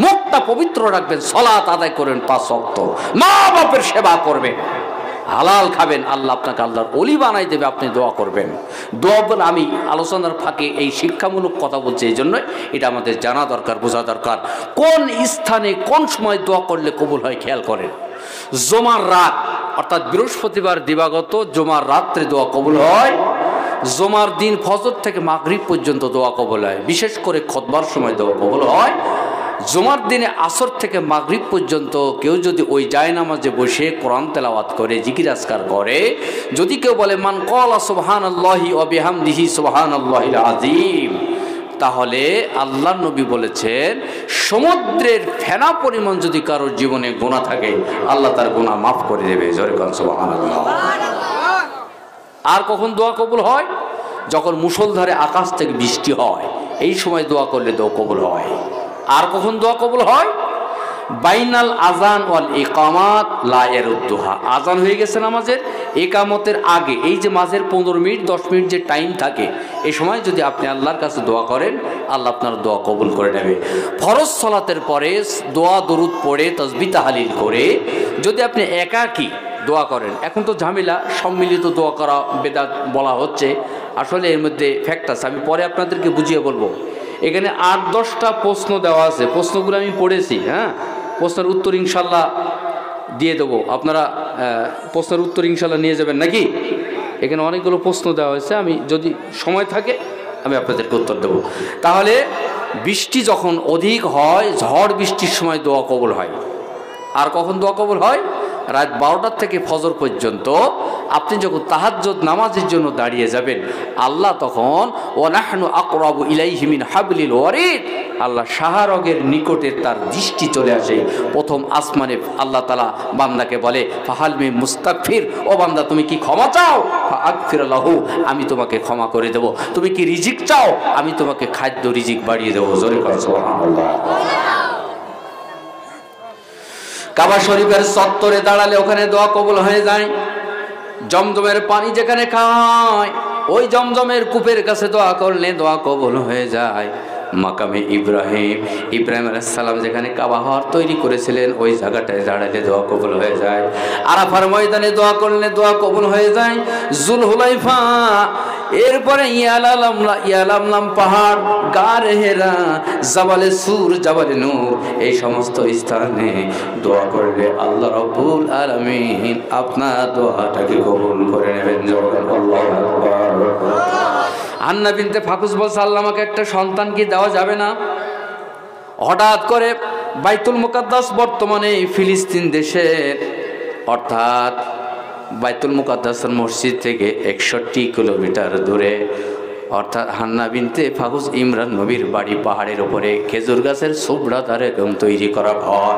মুখটা পবিত্র রাখবেন, সালাত আদায় করবেন 5 ওয়াক্ত, মা বাপের সেবা করবেন, হালাল খাবেন, আল্লাহ আপনাকে আল্লাহর ওলি বানাই দেবে। আপনি দোয়া করবেন। দোয়া বলে আমি আলোচনার ফাঁকে এই শিক্ষামূলক কথা বলছি, এই জন্য এটা আমাদের জানা দরকার, বোঝা দরকার। কোন স্থানে কোন সময় দোয়া করলে কবুল হয় খেয়াল করেন। জুমার রাত অর্থাৎ বৃহস্পতিবার দিবাগত জুমার রাত্রে দোয়া কবুল হয়। জুমার দিন ফজর থেকে মাগরিব পর্যন্ত দোয়া কবুল হয়। বিশেষ করে খুতবার সময় দোয়া কবুল হয়। জুমার দিনে আসর থেকে মাগরিব পর্যন্ত কেউ যদি ওই জায়নামাজে বসে কোরআন তেলাওয়াত করে, জিকির আজকার করে, যদি কেউ বলে মান ক্বালা সুবহানাল্লাহি ওয়া বিহামদিহি সুবহানাল্লাহিল আযীম, তাহলে আল্লাহর নবী বলেছেন সমুদ্রের ফেনা পরিমাণ যদি কারোর জীবনে গুনাহ থাকে, আল্লাহ তার গুনাহ মাফ করে দেবে। জোরে কোন সুবহানাল্লাহ। আর কখন দোয়া কবুল হয়? যখন মুষলধারে আকাশ থেকে বৃষ্টি হয়, এই সময় দোয়া করলে দোয়া কবুল হয়। আর কখন দোয়া কবুল হয়? বাইনাল আজান ওয়াল ইকামাত লা ইয়ারুদ্দুহা। আজান হয়ে গেছে নামাজের, ইকামতের আগে এই যে মাঝের 15 মিনিট 10 মিনিট যে টাইম থাকে, এই সময় যদি আপনি আল্লাহর কাছে দোয়া করেন, আল্লাহ আপনার দোয়া কবুল করে নেবে। ফরজ সালাতের পরে দোয়া দরুদ পড়ে তাসবিহ তাহলিল করে যদি আপনি একাকী দোয়া করেন, এখন তো ঝামেলা, সম্মিলিত দোয়া করা বেদাত বলা হচ্ছে, আসলে এর মধ্যে ফ্যাক্ট আছে, আমি পরে আপনাদেরকে বুঝিয়ে বলবো। এখানে 8-10টা প্রশ্ন দেওয়া আছে, প্রশ্নগুলো আমি পড়েছি। হ্যাঁ, প্রশ্নের উত্তর ইনশাল্লাহ দিয়ে দেবো, আপনারা প্রশ্নের উত্তর ইনশাল্লাহ নিয়ে যাবেন নাকি? এখানে অনেকগুলো প্রশ্ন দেওয়া হয়েছে, আমি যদি সময় থাকে আমি আপনাদেরকে উত্তর দেবো। তাহলে বৃষ্টি যখন অধিক হয়, ঝড় বৃষ্টির সময় দোয়া কবুল হয়। আর কখন দোয়া কবুল হয়? রাত 12টা থেকে ফজর পর্যন্ত আপনি যখন তাহাজ্জুদ নামাজের জন্য দাঁড়িয়ে যাবেন, আল্লাহ তখন ওয়া নাহনু আকরাবু ইলাইহি মিন হাবলিল ওয়ারিদ, আল্লাহ শাহরগের নিকটে তার দৃষ্টি চলে আসে। প্রথম আসমানে আল্লাহ তাআলা বান্দাকে বলে ফাহাল মিন মুস্তাগফির, ও বান্দা তুমি কি ক্ষমা চাও? ফাআগফির লাহু, আমি তোমাকে ক্ষমা করে দেব। তুমি কি রিজিক চাও? আমি তোমাকে খাদ্য রিজিক বাড়িয়ে দেবো। জোরে করে সুবহানাল্লাহ। কাবা শরীফের চত্বরে দাঁড়ালে ওখানে দোয়া কবুল হয়ে যায়। জমজমের পানি যেখানে খায়, ওই জমজমের কূপের কাছে দোয়া করলে দোয়া কবুল হয়ে যায়। মাকামে ইব্রাহিম, ইব্রাহিম আলাইহিস সালাম যেখানে কাবা ঘর তৈরি করেছিলেন, ওই জায়গাটায় দাঁড়ালে দোয়া কবুল হয়ে যায়। আরাফার ময়দানে দোয়া করলে দোয়া কবুল হয়ে যায়। জুলহুলাইফা, এরপরে ইয়ালামলাম পাহাড়, গারে হেরা, জাবালে সুর, জাবালে নূর, এই সমস্ত স্থানে দোয়া করলে আল্লাহ রাব্বুল আলামিন আপনার দোয়াটাকে কবুল করে নেবেন। আল্লাহু আকবার। হান্না বিনতে ফাকুস বলছে, আল্লাহ আমাকে একটা সন্তান কি দেওয়া যাবে না? হঠাৎ করে বাইতুল মুকাদ্দাস বর্তমানে ফিলিস্তিন দেশের, অর্থাৎ বাইতুল মুকাদ্দাসের মসজিদ থেকে 61 কিলোমিটার দূরে, অর্থাৎ হান্না বিনতে ফাকুস ইমরান নবীর বাড়ি পাহাড়ের উপরে, খেজুর গাছের সুবড়া তার এরকম তৈরি করা ঘর।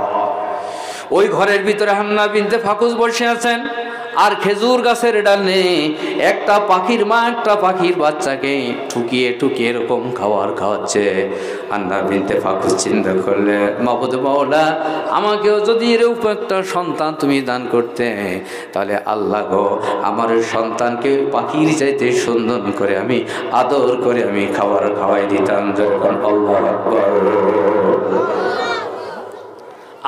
ওই ঘরের ভিতরে হান্না বিনতে ফাকুস বসে আছেন। আর খেজুর গাছের ডালে একটা পাখির মা একটা পাখির বাচ্চাকে ঠুকিয়ে ঠুকিয়ে এরকম খাওয়াচ্ছে। হান্না বিনতে ফাকুস চিন্তা করলে, মাবুদ মাওলা, আমাকেও যদি এরকম একটা সন্তান তুমি দান করতে, তাহলে আল্লাহ গো, আমার সন্তানকে পাখির চাইতে সুন্দর করে আমি আদর করে আমি খাওয়াই দিতাম। যখন আল্লাহু আকবার,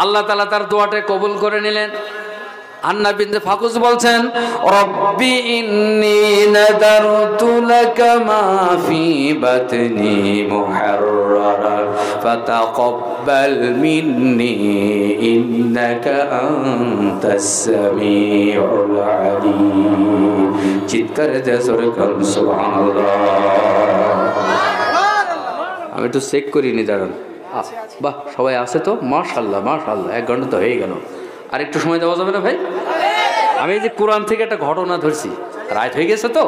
আল্লাহ তাআলা তার দোয়াটা কবুল করে নিলেন। হান্না বিনতে ফাকুস বলছেন, রব্বি ইন্নী নাদারতু লাকা মা ফি বাতনি মুহাররারা ফাতাকাব্বাল মিন্নী ইন্নাকা আনতাস সামিউল আলিম। চিৎকার দিয়ে জোরে বলুন সুবহানাল্লাহ। আমি একটু চেক করিনি, দাঁড়ান। বাহ, সবাই আছে তো? মাশাআল্লাহ মাশাআল্লাহ, 1 ঘন্টা তো হয়ে গেল। আর একটু সময় দেওয়া যাবে না ভাই? আমি এই যে কোরআন থেকে একটা ঘটনা ধরছি, রাত হয়ে গেছে তো,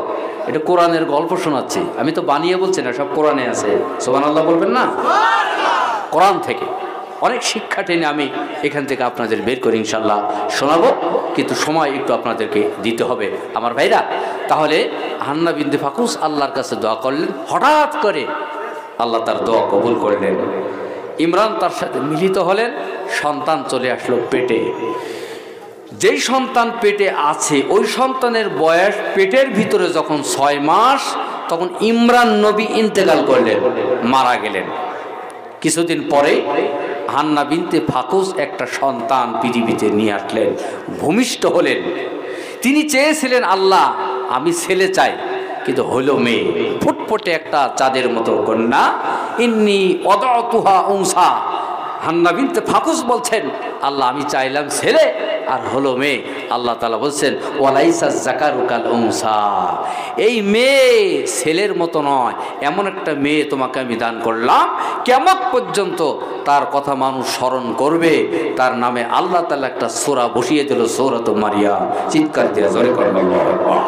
এটা কোরআনের গল্প শোনাচ্ছি। আমি তো বানিয়ে বলছি না, সব কোরআনে আছে। সুবহানাল্লাহ বলবেন না? কোরআন থেকে অনেক শিক্ষা টেনে আমি এখান থেকে আপনাদের বের করে ইনশাল্লাহ শোনাবো, কিন্তু সময় একটু আপনাদেরকে দিতে হবে আমার ভাইরা। তাহলে হান্না বিনতে ফাকুস আল্লাহর কাছে দোয়া করলেন। হঠাৎ করে আল্লাহ তার দোয়া কবুল করলেন। ইমরান তার সাথে মিলিত হলেন, সন্তান চলে আসলো পেটে। যেই সন্তান পেটে আছে ওই সন্তানের বয়স পেটের ভিতরে যখন 6 মাস, তখন ইমরান নবী ইন্তেকাল করলেন, মারা গেলেন। কিছুদিন পরে হান্না বিনতে ফাকুস একটা সন্তান পৃথিবীতে নিয়ে আসলেন, ভূমিষ্ঠ হলেন। তিনি চেয়েছিলেন, আল্লাহ আমি ছেলে চাই, কিন্তু হলো মেয়ে, ফুটফুটে একটা চাঁদের মতো কন্যা। ইন্নী ওয়াদাতুহা উনসা। হান্না বিনতে ফাকুস বলছেন, আল্লাহ আমি চাইলাম ছেলে, আর হলো মেয়ে। আল্লাহ তাআলা বলছেন, ওয়ালাইসা যাকারু কাল উনসা, এই মেয়ে ছেলের মতো নয়, এমন একটা মেয়ে তোমাকে আমি দান করলাম, কিয়ামত পর্যন্ত তার কথা মানুষ স্মরণ করবে। তার নামে আল্লাহ তাআলা একটা সূরা বসিয়ে দিল, সূরাতুল মারিয়াম। চিৎকার দিয়ে জোরে করুন আল্লাহু আকবার।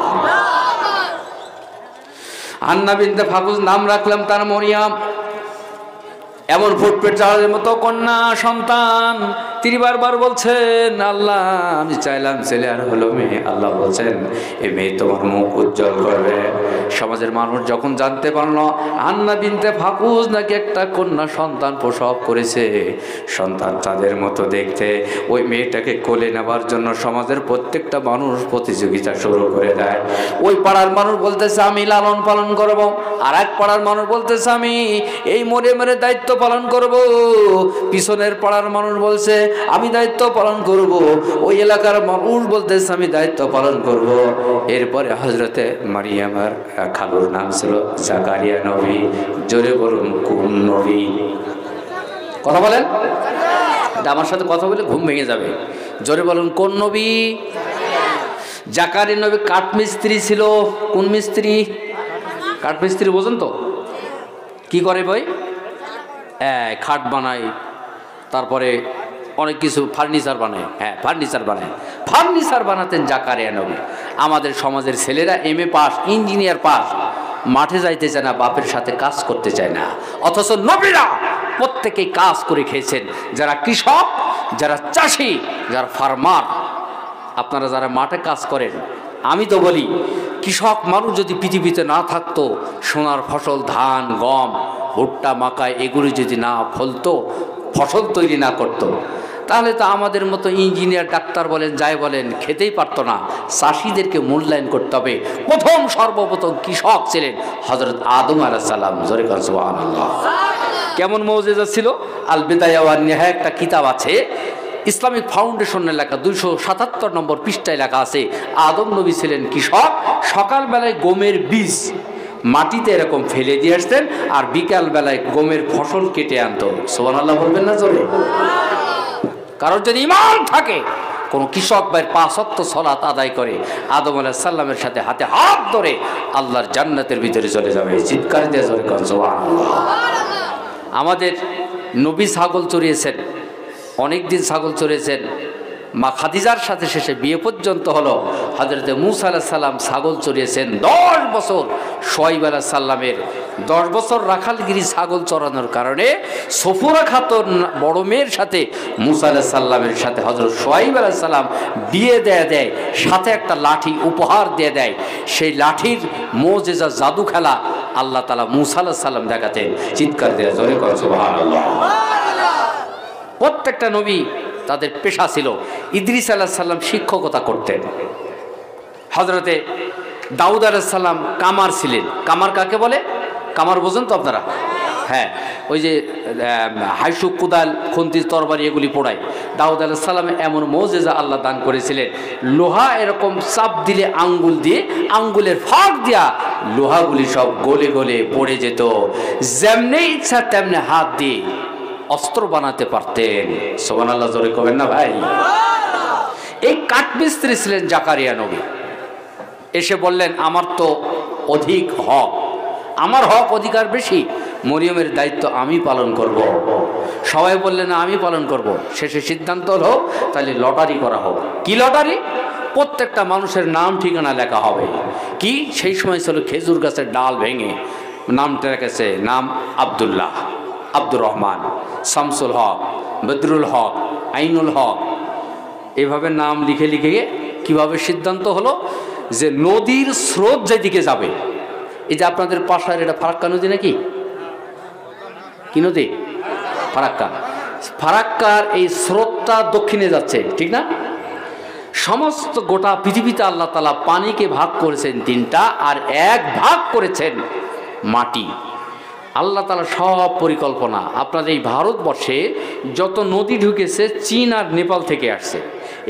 হান্না বিনতে ফাকুস নাম রাখলাম তার মরিয়াম। এমন ফুটপেট চাঁদের মতো কন্যা সন্তান। তিনি বারবার বলছেন, আল্লাহ আমি চাইলাম ছেলে, আর হলো মেয়ে। আল্লাহ বলছেন, এই মেয়ে তোমার মুখ উজ্জ্বল করবে। সমাজের মানুষ যখন জানতে পারলো হান্না বিনতে ফাকুস নাকি একটা কন্যা সন্তান প্রসব করেছে, সন্তান চাঁদের মতো দেখতে, ওই মেয়েটাকে কোলে নেবার জন্য সমাজের প্রত্যেকটা মানুষ প্রতিযোগিতা শুরু করে দেয়। ওই পাড়ার মানুষ বলতেছে আমি লালন পালন করব, আর এক পাড়ার মানুষ বলতেছে আমি এই মরে মরে দায়িত্ব পালন করব। পিছনের পাড়ার মানুষ বলছে আমি দায়িত্ব পালন করব, ওই এলাকার মানুষ বলতেছে আমি দায়িত্ব পালন করব। এরপরে হযরতে মারিয়ামের খালুর নাম ছিল জাকারিয়া নবী। জোরে বলুন কোন নবী? কথা বলেন, আমার সাথে কথা বলে ঘুম ভেঙে যাবে। জোরে বলুন কোন নবী? জাকারিয়া নবী কাঠমিস্ত্রি ছিল। কোন মিস্ত্রি? কাঠমিস্ত্রি বোঝেন তো? কি করে ভাই? খাট বানায়, তারপরে অনেক কিছু ফার্নিচার বানায়। হ্যাঁ, ফার্নিচার বানাতেন জাকারিয়া নবী। আমাদের সমাজের ছেলেরা MA পাস, ইঞ্জিনিয়ার পাস, মাঠে যাইতে চায় না, বাপের সাথে কাজ করতে চায় না। অথচ নবীরা প্রত্যেকেই কাজ করে খেয়েছেন। যারা কৃষক, যারা চাষি, যারা ফার্মার, আপনারা যারা মাঠে কাজ করেন, আমি তো বলি কৃষক মানুষ যদি পৃথিবীতে না থাকতো, সোনার ফসল ধান গম ভুট্টা মাকাই এগুলি যদি না ফলতো, ফসল তৈরি না করতো, তাহলে তো আমাদের মতো ইঞ্জিনিয়ার ডাক্তার বলেন যাই বলেন খেতেই পারতো না। চাষিদেরকে মূল্যায়ন করতে হবে। প্রথম সর্বপ্রথম কৃষক ছিলেন হযরত আদম আলাইহিস সালাম। জোরে বলুন সুবহানাল্লাহ। কেমন মুজিজা ছিল! আল বিদায়া ওয়ান নিহায়া একটা কিতাব আছে, ইসলামিক ফাউন্ডেশনের লেখা, 277 নম্বর পৃষ্ঠায় লেখা আছে, আদম নবী ছিলেন কৃষক। সকালবেলায় গমের বীজ মাটিতে এরকম ফেলে দিয়ে আসতেন, আর বিকাল বেলায় গমের ফসল কেটে আনতো। সুবহানাল্লাহ বলবেন না জোরে? কারণ যদি ঈমান থাকে, কোন কৃষক ভাই 5 ওয়াক্ত সালাত আদায় করে, আদম আলাইহিস সালামের সাথে হাতে হাত ধরে আল্লাহর জান্নাতের ভিতরে চলে যাবে। চিৎকার দিয়ে জোরে কোন সুবহানাল্লাহ। আমাদের নবী ছাগল চড়িয়েছেন, অনেক দিন ছাগল চড়িয়েছেন। মা খাদিজার সাথে শেষে বিয়ে পর্যন্ত হলো। হযরতে মূসা আলাইহিস সালাম ছাগল চড়িয়েছেন 10 বছর। শুআয়ব আলাইহিস সালামের 10 বছর রাখালগিরি ছাগল চড়ানোর কারণে সফুরা খাতুন বড় মেয়ের সাথে মুসা আলাইহিস সালামের সাথে হযরত শুআয়ব আলাইহিস সালাম বিয়ে দেয়, সাথে একটা লাঠি উপহার দিয়ে দেয়। সেই লাঠির মুজিজা জাদু খেলা আল্লাহ তাআলা মুসা আলাইহিস সালাম দেখাতেন। চিৎকার দিয়ে জোরে করে সুবহানাল্লাহ। প্রত্যেকটা নবী তাদের পেশা ছিল। ইদ্রিস আলাইহিস সালাম শিক্ষকতা করতেন। হযরতে দাউদ আলাইহিস সালাম কামার ছিলেন। কামার কাকে বলে? কামার বোঝেন তো আপনারা? হ্যাঁ, ওই যে হাইসুক, কুদাল, খুন্তি, তরবারি এগুলি পোড়ায়। দাউদ আলাইহিস সালাম এমন মুজিজা আল্লাহ দান করেছিলেন, লোহা এরকম চাপ দিলে আঙ্গুল দিয়ে, আঙ্গুলের ফাঁক দিয়া লোহাগুলি সব গলে গলে পড়ে যেত। যেমনি ইচ্ছা তেমনি হাত দিয়ে অস্ত্র বানাতে পারতেন। সুবহানাল্লাহ, জোরে কবেন না ভাই? এই কাঠমিস্ত্রি ছিলেন জাকারিয়া নবী। এসে বললেন, আমার তো অধিক হক, আমার হক অধিকার বেশি, মরিয়মের দায়িত্ব আমি পালন করব। সবাই বললেন আমি পালন করব। শেষে সিদ্ধান্ত হলো তাহলে লটারি করা হোক। কি লটারি? প্রত্যেকটা মানুষের নাম ঠিকানা লেখা হবে। কি সেই সময় ছিল খেজুর গাছের ডাল ভেঙে নামটা রেখেছে, নাম আব্দুল্লাহ, আব্দুর রহমান, শামসুল হক, বদরুল হক, আইনুল হক, এভাবে নাম লিখে লিখে কিভাবে সিদ্ধান্ত হলো যে নদীর স্রোত যেদিকে যাবে, এই যে আপনাদের পাশার এটা ফারাক্কা নদী নাকি? কি নদী? ফারাক্কা। ফারাক্কার এই স্রোতটা দক্ষিণে যাচ্ছে, ঠিক না? সমস্ত গোটা পৃথিবীতে আল্লাহ তাআলা পানিকে ভাগ করেছেন 3টা, আর এক ভাগ করেছেন মাটি। আল্লাহ তাআলা সব পরিকল্পনা। আপনাদের এই ভারতবর্ষে যত নদী ঢুকেছে চীন আর নেপাল থেকে আসছে,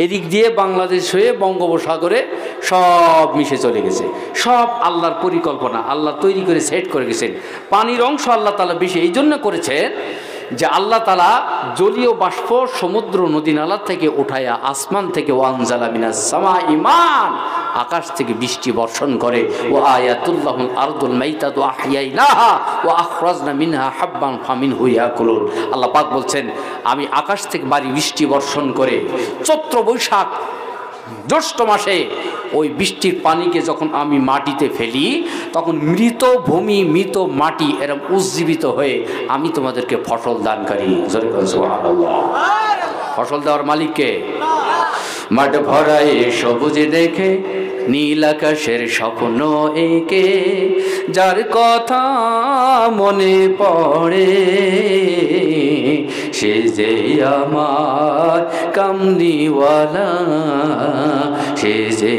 এদিক দিয়ে বাংলাদেশ হয়ে বঙ্গোপসাগরে সব মিশে চলে গেছে। সব আল্লাহর পরিকল্পনা, আল্লাহ তৈরি করে সেট করে গেছেন। পানির অংশ আল্লাহ তাআলা বেশি এই জন্য করেছেন যে আল্লাহ তাআলা জলীয় বাষ্প সমুদ্র নদী নালা থেকে উঠায়া আসমান থেকে ওয়ানজালা মিনাস সামাই মান, আকাশ থেকে বৃষ্টি বর্ষণ করে। ও আয়াতুল্লাহুল আরদুল মাইতাতু আহইয়াইনাহা ওয়া আখরাজনা মিনহা হাব্বান ফামিনহু ইয়াকুলুন। আল্লাহ পাক বলছেন, আমি আকাশ থেকে ভারী বৃষ্টি বর্ষণ করে চৈত্র বৈশাখ জ্যৈষ্ঠ মাসে ওই বৃষ্টির পানিকে যখন আমি মাটিতে ফেলি, তখন মৃত ভূমি, মৃত মাটি এরকম উজ্জীবিত হয়ে আমি তোমাদেরকে ফসল দানকারী। সুবহানাল্লাহ। ফসল দেওয়ার মালিককে? মাঠ ভরায় সবুজ দেখে নীল আকাশের স্বপ্ন এঁকে, যার কথা মনে পড়ে সে যে আমার কামলিওয়ালা, সে যে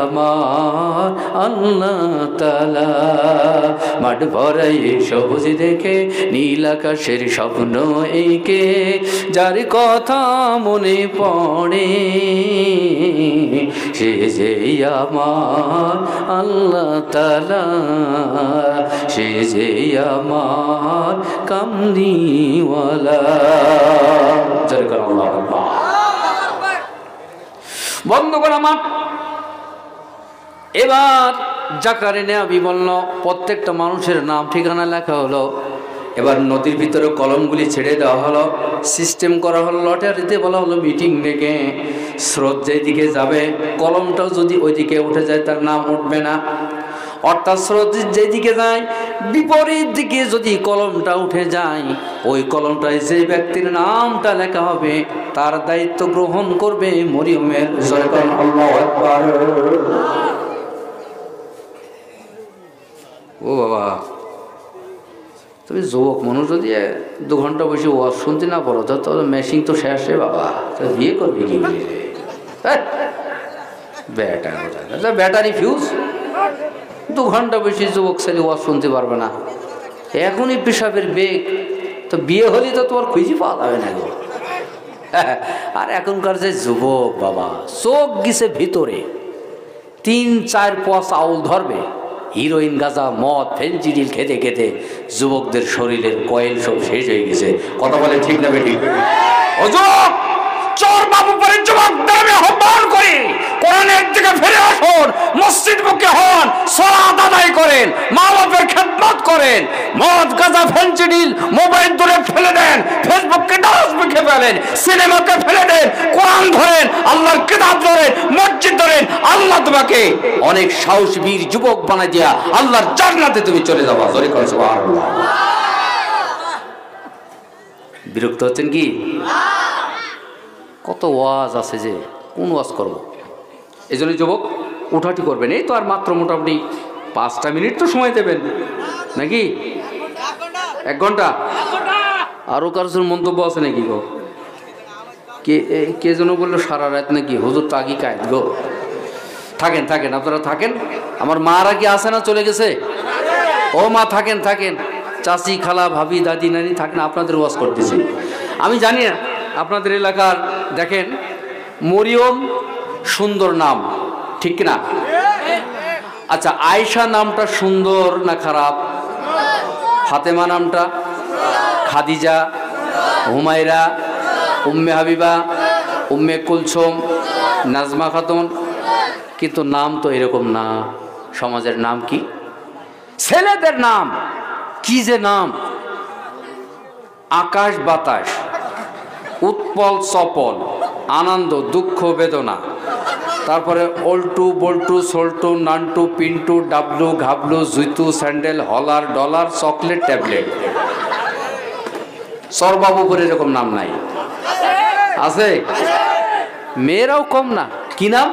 আমার আল্লাহ তাআলা। মাঠ ভরাই সবুজ দেখে নীল আকাশের স্বপ্ন এঁকে, যার কথা মনে পড়ে সে যে আমার আল্লাহ তাআলা, সে যে আমার কামলিওয়ালা। বন্ধুগণ আমার, এবার জাকারিয়া নবী বলল, প্রত্যেকটা মানুষের নাম ঠিকানা লেখা হলো। এবার নদীর ভিতরে কলমগুলি ছেড়ে দেওয়া হলো, সিস্টেম করা হলো, লটারিতে বলা হলো মিটিং ডেকে স্রোত যেদিকে যাবে কলমটাও যদি ওইদিকে উঠে যায় তার নাম উঠবে না। অর্থাৎ স্রোত যেদিকে যায় বিপরীত দিকে যদি কলমটা উঠে যায়, ওই কলমটায় যে ব্যক্তির নামটা লেখা হবে তার দায়িত্ব গ্রহণ করবে মরিয়মের। আল্লাহু আকবার। ও বাবা, তুমি যুবক মানুষ যদি 2 ঘন্টা বসে ওয়াজ শুনতে না পারো তো মেশিন তো শেষ রে বাবা, বিয়ে করবি কি? Battery fuse. 2 ঘন্টা বসে যুবক ছেলে ওয়াজ শুনতে পারবে না। এখনই পেশাবের বেগ, তো বিয়ে হলে তো তোমার খুঁজে পাওয়া যাবে না গো। আর এখনকার যে যুবক বাবা, চোখ গেছে ভিতরে 3-4 পোয়া চাউল ধরবে, হিরোইন, গাঁজা, মদ, ফেনজিডিল খেতে খেতে যুবকদের শরীরের কয়েল সব শেষ হয়ে গেছে। কথা বলে ঠিক না বেঠিক? হুজুর, চোর বাবু পরে যুবকদের আমি আহ্বান করি, কোরআনের দিকে ফিরে আসুন, মসজিদ মুখে হন, সালাত আদায় করেন, মা বাপের খেদমত করেন, মদ, গাঁজা, ফেনজিডিল, মোবাইল দূরে ফেলে দেন, ফেসবুককে ডাস্টবিনে ফেলেন, সিনেমাকে ফেলে দেন, কোরআন ধরেন, আল্লাহর কিতাব ধরেন, মসজিদ ধরেন, আল্লাহ তোমাকে অনেক সাহসী বীর যুবক বানাই দিয়া আল্লাহর জান্নাতে তুমি চলে যাবা। জোরে করে সুবহানাল্লাহ। বিরক্ত হচ্ছেন কি? কত ওয়াজ আছে যে কোন ওয়াজ করবো? এই জন্য যুবক উঠাটি করবেন। এই তো আর মাত্র মোটামুটি 5টা মিনিট তো সময় দেবেন নাকি? 1 ঘন্টা? আরো কারোর মন্তব্য আছে নাকি গো? কে যেন বললো সারা রাত নাকি? হুজুর তো আগে কায়দ গো। থাকেন থাকেন, আপনারা থাকেন। আমার মারা কি আছে না চলে গেছে? ও মা থাকেন থাকেন, চাচি খালা ভাবি দাদি নানি থাকেন, আপনাদের ওয়াজ করতেছি। আমি জানি না আপনাদের এলাকার, দেখেন মরিয়ম সুন্দর নাম, ঠিক না? আচ্ছা, আয়েশা নামটা সুন্দর না খারাপ? ফাতেমা নামটা, খাদিজা, হুমায়রা, উম্মে হাবিবা, উম্মে কুলসুম, নাজমা খাতুন, কিন্তু নাম তো এরকম না। সমাজের নাম কি? ছেলেদের নাম কি যে নাম! আকাশ বাতাস, উৎপল চপল, আনন্দ দুঃখ বেদনা, তারপরে অল্টু বল্টু সল্টু নান্টু পিন্টু ডাবলু ঘাবলু জুতু স্যান্ডেল হলার ডলার চকলেট ট্যাবলেট। সরবাবুপুর এরকম নাম নাই? আছে? মেয়েরাও কম না। কি নাম?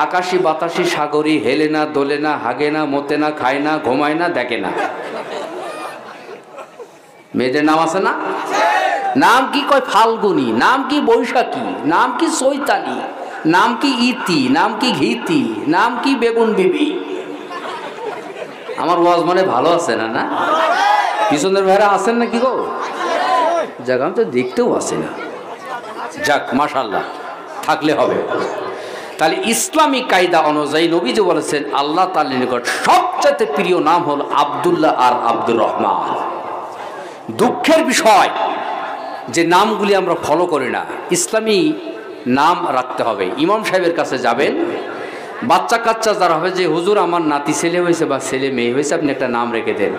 আকাশী বাতাসি সাগরী, হেলে না দোলে না হাগে না মোতে না খায় না ঘুমায় না দেখে না। মেয়েদের নাম আছে না? নাম কি? কয় ফাল্গুনি, নাম কি বৈশাখী, নাম কি চৈতালি, নাম কি ইতি, নাম কি ঘিতি, নাম কি বেগুন বিবি। আমার ওয়াজ মনে ভালো আছে না? না পিছনের ভাইরা আছেন না কি গো? যাক, আমি তো দেখতেও আসি না। যাক মাশাআল্লাহ, থাকলে হবে। তাহলে ইসলামিক কায়দা অনুযায়ী নবীজি বলেছেন আল্লাহ তাআলার নিকট সবচেয়ে প্রিয় নাম হল আব্দুল্লাহ আর আব্দুর রহমান। দুঃখের বিষয় যে নামগুলি আমরা ফলো করি না। ইসলামী নাম রাখতে হবে। ইমাম সাহেবের কাছে যাবেন, বাচ্চা কাচ্চা যারা হবে যে হুজুর আমার নাতি ছেলে হয়েছে বা ছেলে মেয়ে হয়েছে, আপনি একটা নাম রেখে দেন।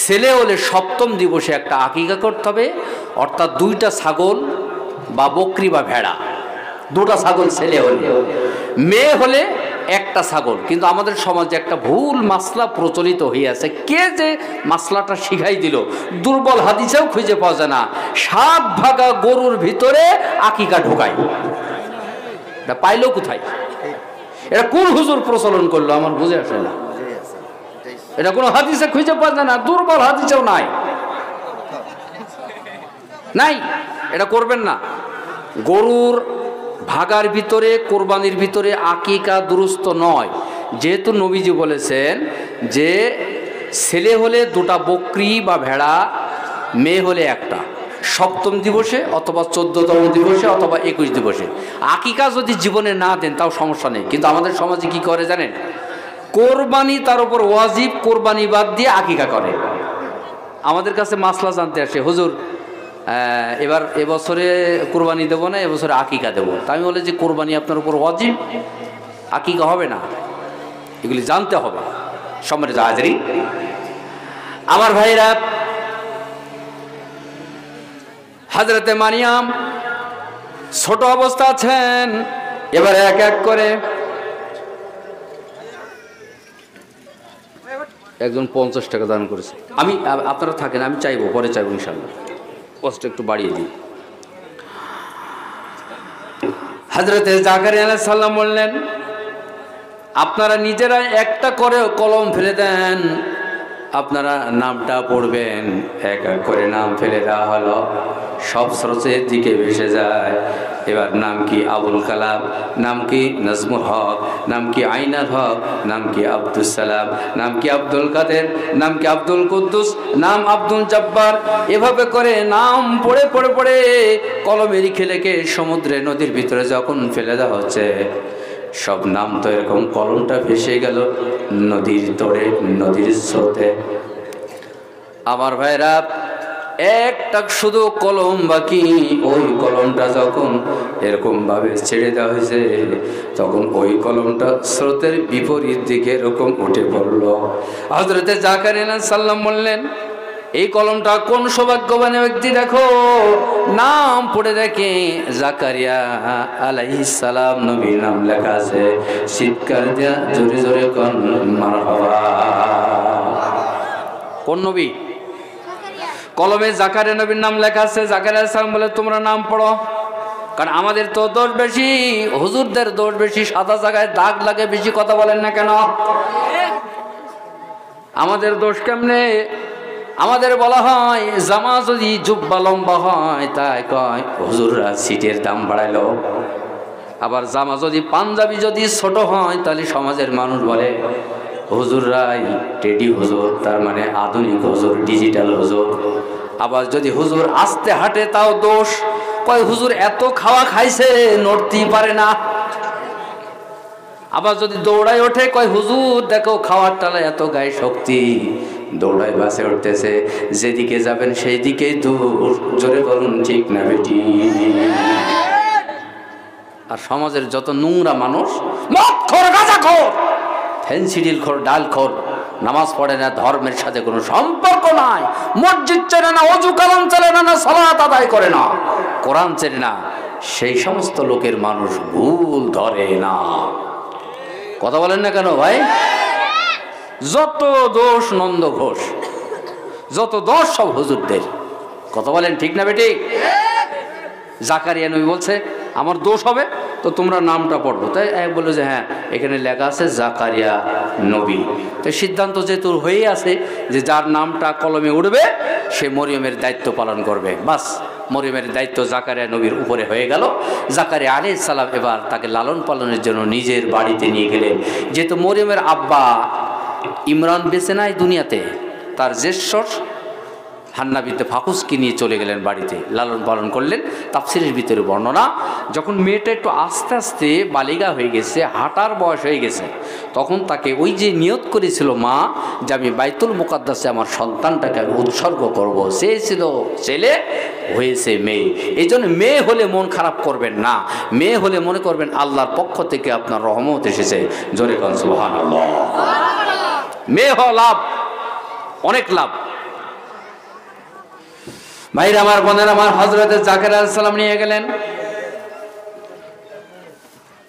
ছেলে হলে 7ম দিবসে একটা আকিকা করতে হবে, অর্থাৎ 2টা ছাগল বা বকরি বা ভেড়া, 2টা ছাগল ছেলে হলে। মেয়ে হলে 1টা ছাগল। কিন্তু আমাদের সমাজে একটা ভুল মাসলা প্রচলিত হয়ে আছে। কে যে মাসলাটা শিখাই দিল, দুর্বল হাদিসেও খুঁজে পাওয়া যায় না। 7 ভাগা গরুর ভিতরে আকিকা ঢোকায়, এটা পাইলো কোথায়? এটা কোন হুজুর প্রচলন করলো আমার বুঝে আসে না। এটা কোনো হাদিসে খুঁজে পাওয়া যায় না, দুর্বল হাদিসেও নাই। নাই, এটা করবেন না। গরুর ভাগার ভিতরে কোরবানির ভিতরে আকিকা দুরুস্ত নয়। যেহেতু নবীজি বলেছেন যে ছেলে হলে 2টা বকরি বা ভেড়া, মেয়ে হলে 1টা, 7ম দিবসে অথবা 14তম দিবসে অথবা 21 দিবসে। আকিকা যদি জীবনে না দেন তাও সমস্যা নেই। কিন্তু আমাদের সমাজে কি করে জানেন? কোরবানি তার উপর ওয়াজিব, কোরবানি বাদ দিয়ে আকিকা করে। আমাদের কাছে মাসলা জানতে আসে, হুজুর এবার এবছরে কোরবানি দেবো না, এবছরে আকিকা দেবো। তা আমি বলে যে কোরবানি আপনার উপর ওয়াজিব, আকিকা হবে না। এগুলি জানতে হবে। সম্মানিত হাজিরিন, আমার ভাইরা, হযরতে মারিয়াম ছোট অবস্থা আছেন। এবার এক এক করে একজন 50 টাকা দান করেছে। আমি, আপনারা থাকেন, আমি চাইবো, পরে চাইবো ইনশাল্লাহ। কষ্ট একটু বাড়িয়ে দিই। হযরতে জাকারিয়া আলাইহিস সালাম বললেন, আপনারা নিজেরা একটা করে কলম ফেলে দেন, আপনারা নামটা পড়বেন। এক এক করে নাম ফেলে দেওয়া হলো, সব স্রোতের দিকে ভেসে যায়। এবার নাম কি আবুল কালাম, নাম কি নাজমুল হক, নাম কি আইনাল হক, নাম কি আব্দুল সালাম, নাম কি আব্দুল কাদের, নাম কি আব্দুল কুদ্দুস, নাম আব্দুল জব্বার। এভাবে করে নাম পড়ে পড়ে পড়ে কলমে লিখে লিখে সমুদ্রে নদীর ভিতরে যখন ফেলে দেওয়া হচ্ছে, সব নাম তো এরকম কলমটা ভেসে গেল নদীর তোড়ে, নদীর স্রোতে। আমার ভাইরা, একটা শুধু কলম বাকি। ওই কলমটা যখন এরকম ভাবে ছেড়ে দেওয়া হয়েছে, তখন ওই কলমটা স্রোতের বিপরীত দিকে এরকম উঠে পড়লো। হযরতে জাকারিয়া আলাইহিস সালাম বললেন, এই কলমটা কোন সৌভাগ্যবান ব্যক্তি দেখো, নাম পড়ে দেখে জাকারিয়া আলাইহিস সালাম নবীর নাম লেখা আছে। চিৎকার দিয়া জোরে জোরে কোন মারহাবা। কোন নবী? কলমে জাকারিয়া নবীর নাম লেখা আছে। জাকারিয়া আলাইহিস সালাম বলে তোমরা নাম পড়ো, কারণ আমাদের তো দোষ বেশি, হুজুরদের দোষ বেশি, সাদা জায়গায় দাগ লাগে বেশি। কথা বলেন না কেন? আমাদের দোষ কেমনে? আমাদের বলা হয় জামা যদি জুব্বা লম্বা হয় তাই কয় হুজুররা সিটের দাম বাড়াইলো। আবার জামা যদি পাঞ্জাবি যদি ছোট হয় তাহলে সমাজের মানুষ বলে হুজুররাই টেডি হুজুর, তার মানে আধুনিক হুজুর, ডিজিটাল হুজুর। আবার যদি হুজুর আস্তে হাঁটে তাও দোষ, কয় হুজুর এত খাওয়া খাইছে নড়তেই পারে না। আবার যদি দৌড়ায় ওঠে কয় হুজুর দেখো খাওয়ার টালায় এত গায়ে শক্তি, দৌড়ায় বাসে উঠতেছে, যেদিকে যাবেন সেই দিকেই দূর। জোরে বলুন ঠিক না বেটি? আর সমাজের যত নোংরা মানুষ, মদখোর, গাঁজাখোর, ফেন্সিডিলখোর, ডালখোর, নামাজ পড়ে না, ধর্মের সাথে কোনো সম্পর্ক নাই, মসজিদ চেনে না, অজু কালাম চলে না, সালাত আদায় করে না, কোরআন চেনে না, সেই সমস্ত লোকের মানুষ ভুল ধরে না। কথা বলেন না কেন ভাই? যত দোষ নন্দ ঘোষ, যত দোষ সব হুজুরদের। কথা বলেন ঠিক না বেটি? জাকারিয়া নবী বলছে আমার দোষ হবে তো তোমরা নামটা পড়বো। তাই এক বললো যে হ্যাঁ এখানে লেখা আছে জাকারিয়া নবী। তো সিদ্ধান্ত যেহেতু হয়েই আছে যে যার নামটা কলমে উঠবে সে মরিয়মের দায়িত্ব পালন করবে। বাস, মরিয়মের দায়িত্ব জাকারিয়া নবীর উপরে হয়ে গেল। জাকারিয়া আলাইহিস সালাম এবার তাকে লালন পালনের জন্য নিজের বাড়িতে নিয়ে গেলেন। যেহেতু মরিয়মের আব্বা ইমরান বেঁচে নাই দুনিয়াতে, তার জ্যেষ্ঠর হান্না বিনতে ফাকুসকে নিয়ে চলে গেলেন বাড়িতে, লালন পালন করলেন। তাফসিরের ভিতরে বর্ণনা, যখন মেয়েটা একটু আস্তে আস্তে বালিগা হয়ে গেছে, হাঁটার বয়স হয়ে গেছে, তখন তাকে ওই যে নিয়ত করেছিল মা যে আমি বাইতুল মুকাদ্দাসে আমার সন্তানটাকে আমি উৎসর্গ করব, সে ছিল ছেলে, হয়েছে মেয়ে। এই জন্য মেয়ে হলে মন খারাপ করবেন না, মেয়ে হলে মনে করবেন আল্লাহর পক্ষ থেকে আপনার রহমত এসেছে। জোরে কোন সুবহানাল্লাহ। মেয়ে হওয়া লাভ, অনেক লাভ। ভাইরা আমার, বোনেরা আমার, হযরতে জাকারিয়া আলাইহিস সালাম নিয়ে গেলেন।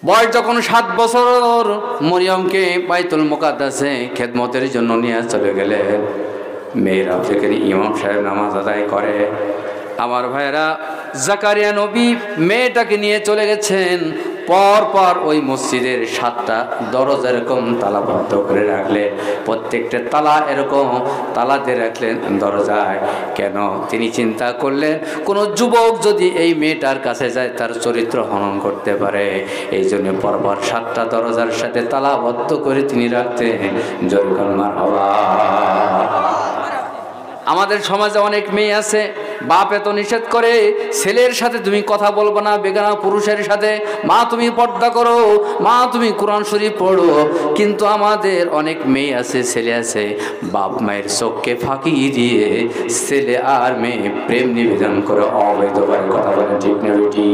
বয়স যখন 7 বছর, মরিয়মকে বাইতুল মুকাদ্দাসে খেদমতের জন্য নিয়ে চলে গেলেন। মেয়েরা যেখানে ইমাম সাহেব নামাজ আদায় করে, আমার ভাইরা জাকারিয়া নবী মেয়েটাকে নিয়ে চলে গেছেন। পর পর ওই মসজিদের 7টা দরজা এরকম তালাবদ্ধ করে রাখলেন, প্রত্যেকটা তালা এরকম তালা দিয়ে রাখলেন দরজায়। কেন? তিনি চিন্তা করলেন কোনো যুবক যদি এই মেয়েটার কাছে যায় তার চরিত্র হনন করতে পারে, এই জন্য পরপর 7টা দরজার সাথে তালাবদ্ধ করে তিনি রাখতেন। জোরে বলুন মারহাবা। আমাদের সমাজে অনেক মেয়ে আছে, বাপ এত নিষেধ করে ছেলের সাথে তুমি কথা বলবো না, বেগানা পুরুষের সাথে, মা তুমি পর্দা করো, মা তুমি কোরআন শরীফ পড়ো। কিন্তু আমাদের অনেক মেয়ে আছে, ছেলে আছে, বাপ মায়ের চোখকে ফাঁকি দিয়ে ছেলে আর মেয়ে প্রেম নিবেদন করে অবৈধভাবে। কথা বলে ঠিক না বেটি?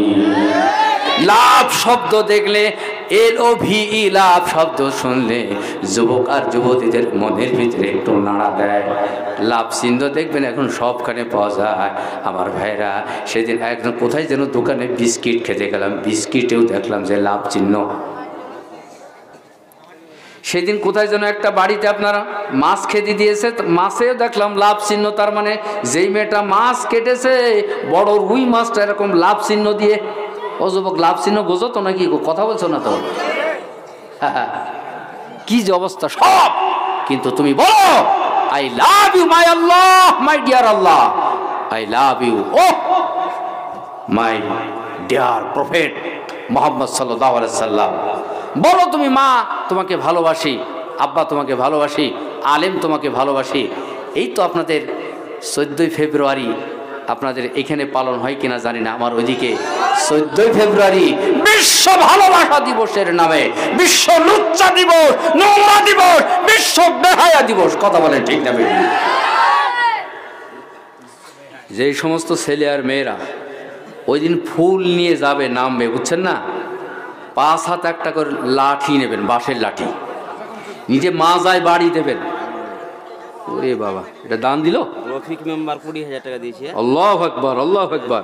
লাভ শব্দ দেখলে, LOVE লাভ শব্দ শুনলে যুবক আর যুবতীদের মনের ভিতরে একটু নাড়া দেয়। লাভ চিহ্ন দেখবেন এখন সবখানে পাওয়া যায়। আমার ভাইরা, সেদিন একদম কোথায় যেন দোকানে বিস্কিট খেতে গেলাম, বিস্কিটেও দেখলাম যে লাভ চিহ্ন। সেদিন কোথায় যেন একটা বাড়িতে আপনারা মাছ খেতে দিয়েছে, মাছেও দেখলাম লাভ চিহ্ন। তার মানে যেই মেয়েটা মাছ কেটেছে বড় রুই মাছটা এরকম লাভ চিহ্ন দিয়ে। ও যুবক, লাভ চিহ্ন বোঝো তো নাকি? কথা বলছো না তো? কি যে অবস্থা সব। কিন্তু তুমি বলো I love you my Allah, my dear Allah, I love you oh my dear prophet Muhammad সাল্লাল্লাহু আলাইহি সাল্লাম। বলো তুমি মা তোমাকে ভালোবাসি, আব্বা তোমাকে ভালোবাসি, আলেম তোমাকে ভালোবাসি। এই তো আপনাদের 14ই ফেব্রুয়ারি আপনাদের এখানে পালন হয় কিনা জানি না, আমার ওইদিকে 14ই ফেব্রুয়ারি বিশ্ব ভালোবাসা দিবসের নামে বিশ্ব লুচ্চা দিবস, নোংরা দিবস, বিশ্ব বেহায়া দিবস। কথা বলেন ঠিক না বেটি? যেই সমস্ত ছেলে আর মেয়েরা ওই দিন ফুল নিয়ে যাবে, নামবে, বুঝছেন না, 5 হাত একটা করে লাঠি নেবেন, বাঁশের লাঠি, নিজে মা যায় বাড়ি দেবেন, ওরে বাবা, এটা দান দিল। রফিক মেম্বার 20,000 টাকা দিয়েছে। আল্লাহু আকবার, আল্লাহু আকবার।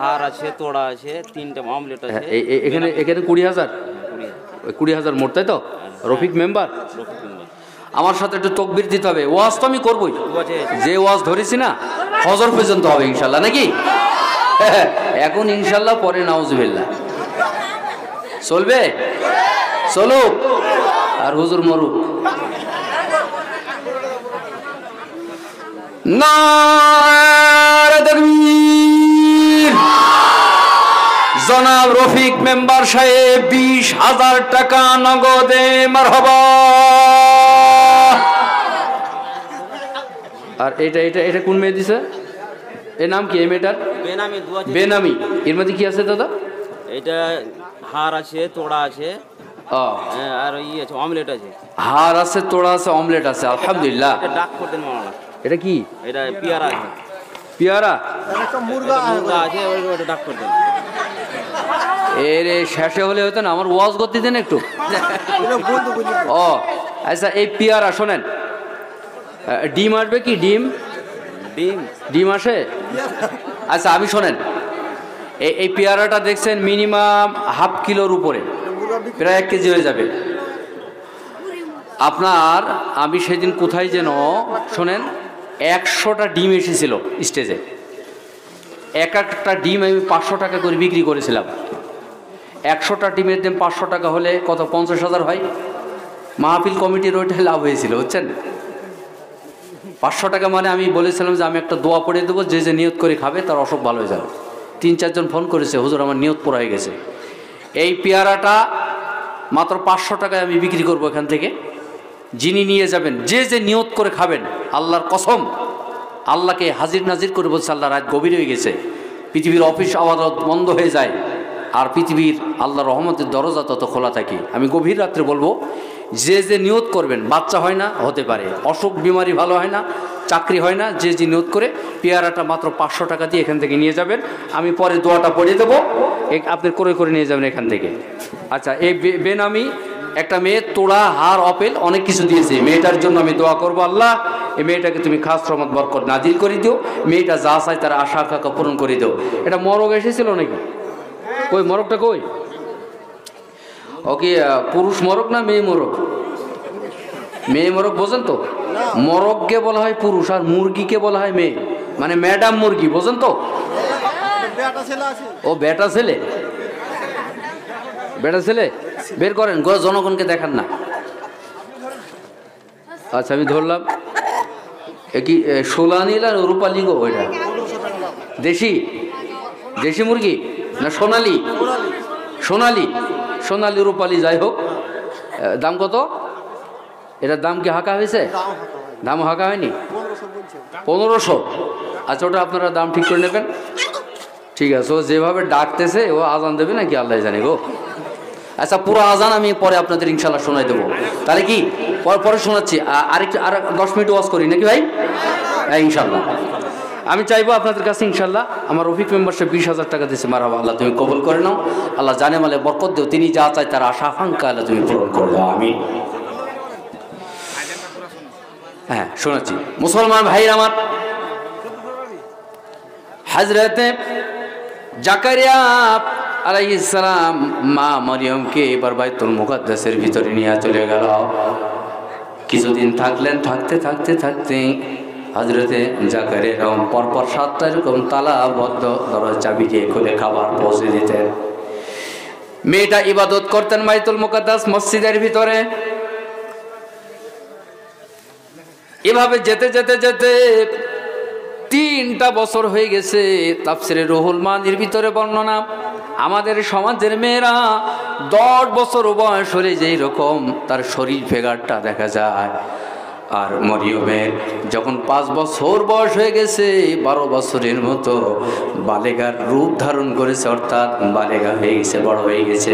হার আছে, তোড়া আছে, 3টা অমলেট আছে। এখানে 20,000, 20,000 মোট, তাই তো? রফিক মেম্বার। আমার সাথে একটু তকবির দিতে হবে। ওয়াজ তো আমি করবই, যে ওয়াজ ধরেছি না ফজর পর্যন্ত হবে ইনশাল্লাহ, নাকি? এখন ইনশাল্লাহ, পরে নাউজুবিল্লাহ। চলবে? চলুক আর হুজুর মরুক। নারে তাকবীর। জনাব রফিক মেম্বার সাহেব 20,000 টাকা নগদে মারহাবা। আর এটা এটা এটা কোন মেয়ে দিছে? এর নাম কি? এই মেয়েটার বেনামি। এর মধ্যে কি আছে দাদা? এটা হার আছে, তোড়া আছে, আর আছে অমলেট আছে। হার আছে, তোড়া আছে, অমলেট আছে, আলহামদুলিল্লাহ। ডাক করতেন মাওলানা। এটা কি? এটা পিয়ারা আছে। পিয়ারা মুরগা আছে, ওটা ডাক করতেন। এরে শেষে হলে হতো না, আমার ওয়াজ করতে দেন একটু। ও আচ্ছা, এই পিয়ারা শোনেন, ডিম আসবে কি? ডিম ডিম ডিম আসে? আচ্ছা আমি শোনেন, এই পেয়ারাটা দেখছেন মিনিমাম ½ কিলোর উপরে, প্রায় 1 কেজি হয়ে যাবে আপনার। আমি সেদিন কোথায় যেন শোনেন 100টা ডিম এসেছিল স্টেজে। একটা ডিম আমি 500 টাকা করে বিক্রি করেছিলাম। 100টা ডিমের দাম 500 টাকা হলে কত? 50,000 হয়। মাহফিল কমিটির ওইটাই লাভ হয়েছিল, বুঝছেন? 500 টাকা মানে আমি বলেছিলাম যে আমি একটা দোয়া পড়ে দেবো, যে যে নিয়ত করে খাবে তার অসুখ ভালো হয়ে যাবে। 3-4 জন ফোন করেছে, হুজুর আমার নিয়ত পড়া হয়ে গেছে। এই পেয়ারাটা মাত্র 500 টাকায় আমি বিক্রি করবো এখান থেকে। যিনি নিয়ে যাবেন, যে যে নিয়ত করে খাবেন, আল্লাহর কসম, আল্লাহকে হাজির নাজির করে বলছে, আল্লাহ রাত গভীর হয়ে গেছে, পৃথিবীর অফিস আদালত বন্ধ হয়ে যায়, আর পৃথিবীর আল্লাহ রহমতের দরজা তত খোলা থাকে। আমি গভীর রাত্রে বলবো, যে যে নিয়ত করবেন, বাচ্চা হয় না, হতে পারে, অসুখ বিমারি ভালো হয় না, চাকরি হয় না, যে যে নিয়ত করে পেয়ারাটা মাত্র 500 টাকা দিয়ে এখান থেকে নিয়ে যাবেন। আমি পরে দোয়াটা পড়ে দেবো, আপনি করে নিয়ে যাবেন এখান থেকে। আচ্ছা, এই বেনামি একটা মেয়ে তোড়া, হার, অপেল অনেক কিছু দিয়েছে। মেয়েটার জন্য আমি দোয়া করবো, আল্লাহ এই মেয়েটাকে তুমি খাস রহমত বরকত নাজিল করে দিও, মেয়েটা যা চায় তার আশা আকাঙ্ক্ষা পূরণ করে দিও। এটা মরগ এসেছিল নাকি? কই মরগটা কই? ওকে, পুরুষ মরগ না মেয়ে মরগ? মেয়ে মরগ বোঝেন তো? মরগকে বলা হয় পুরুষ, আর মুরগিকে বলা হয় মেয়ে, মানে ম্যাডাম মুরগি, বোঝেন তো? ও বেটা ছেলে, বেটা ছেলে বের করেন, জনগণকে দেখান না। আচ্ছা আমি ধরলাম, কি সোলানি আর রূপালি গো? ওইটা দেশি দেশি মুরগি না সোনালি? সোনালি, সোনালি রূপালি, যাই হোক। দাম কত? এটার দাম কি হাঁকা হয়েছে? দাম হাঁকা হয়নি? 1500। আচ্ছা, ওটা আপনারা দাম ঠিক করে নেবেন। ঠিক আছে, ও যেভাবে ডাকতেছে ও আজান দেবে নাকি আল্লাহ জানে গো। আচ্ছা, পুরো আজান আমি পরে আপনাদের ইনশাল্লাহ শোনাই দেবো। তাহলে কি পরে শোনাচ্ছি, আর 10 মিনিট ওয়াজ করি নাকি ভাই? হ্যাঁ ইনশাল্লাহ। আমি চাইবো আপনাদের কাছে ইনশাল্লাহ, আমার রফিক মেম্বারশিপ 20,000 টাকা দিয়েছে, মারহাবা, আল্লাহ তুমি কবুল করে নাও, আল্লাহ জানে মালে বরকত দেও, তিনি যা চায় তার আশা আকাঙ্ক্ষা আল্লাহ তুমি পূরণ করে দাও, আমিন। হ্যাঁ শোনাচ্ছি, মুসলমান ভাইরা আমার, হযরতে জাকারিয়া আলাইহিস সালাম মা মরিয়মকে এবার বাইতুল মুকাদ্দাসের ভিতরে নিয়ে চলে গেল। কিছুদিন থাকলেন, থাকতে হযরতে জাকারিয়া পরপর 7টা এরকম তালাবদ্ধ দরজা চাবি দিয়ে খুলে খাবার পৌঁছে দিতেন। মেয়েটা ইবাদত করতেন বাইতুল মুকাদ্দাস মসজিদের ভিতরে। এভাবে যেতে 3টা বছর হয়ে গেছে। তাফসিরে রুহুল মানির ভিতরে বর্ণনা, আমাদের সমাজের মেয়েরা 10 বছর বয়স হলে যেই রকম তার শরীর ফেগারটা দেখা যায়, আর মরিয়মের যখন 5 বছর বয়স হয়ে গেছে, 12 বছরের মতো বালেগার রূপ ধারণ করেছে, অর্থাৎ বালেগা হয়ে গেছে, বড় হয়ে গেছে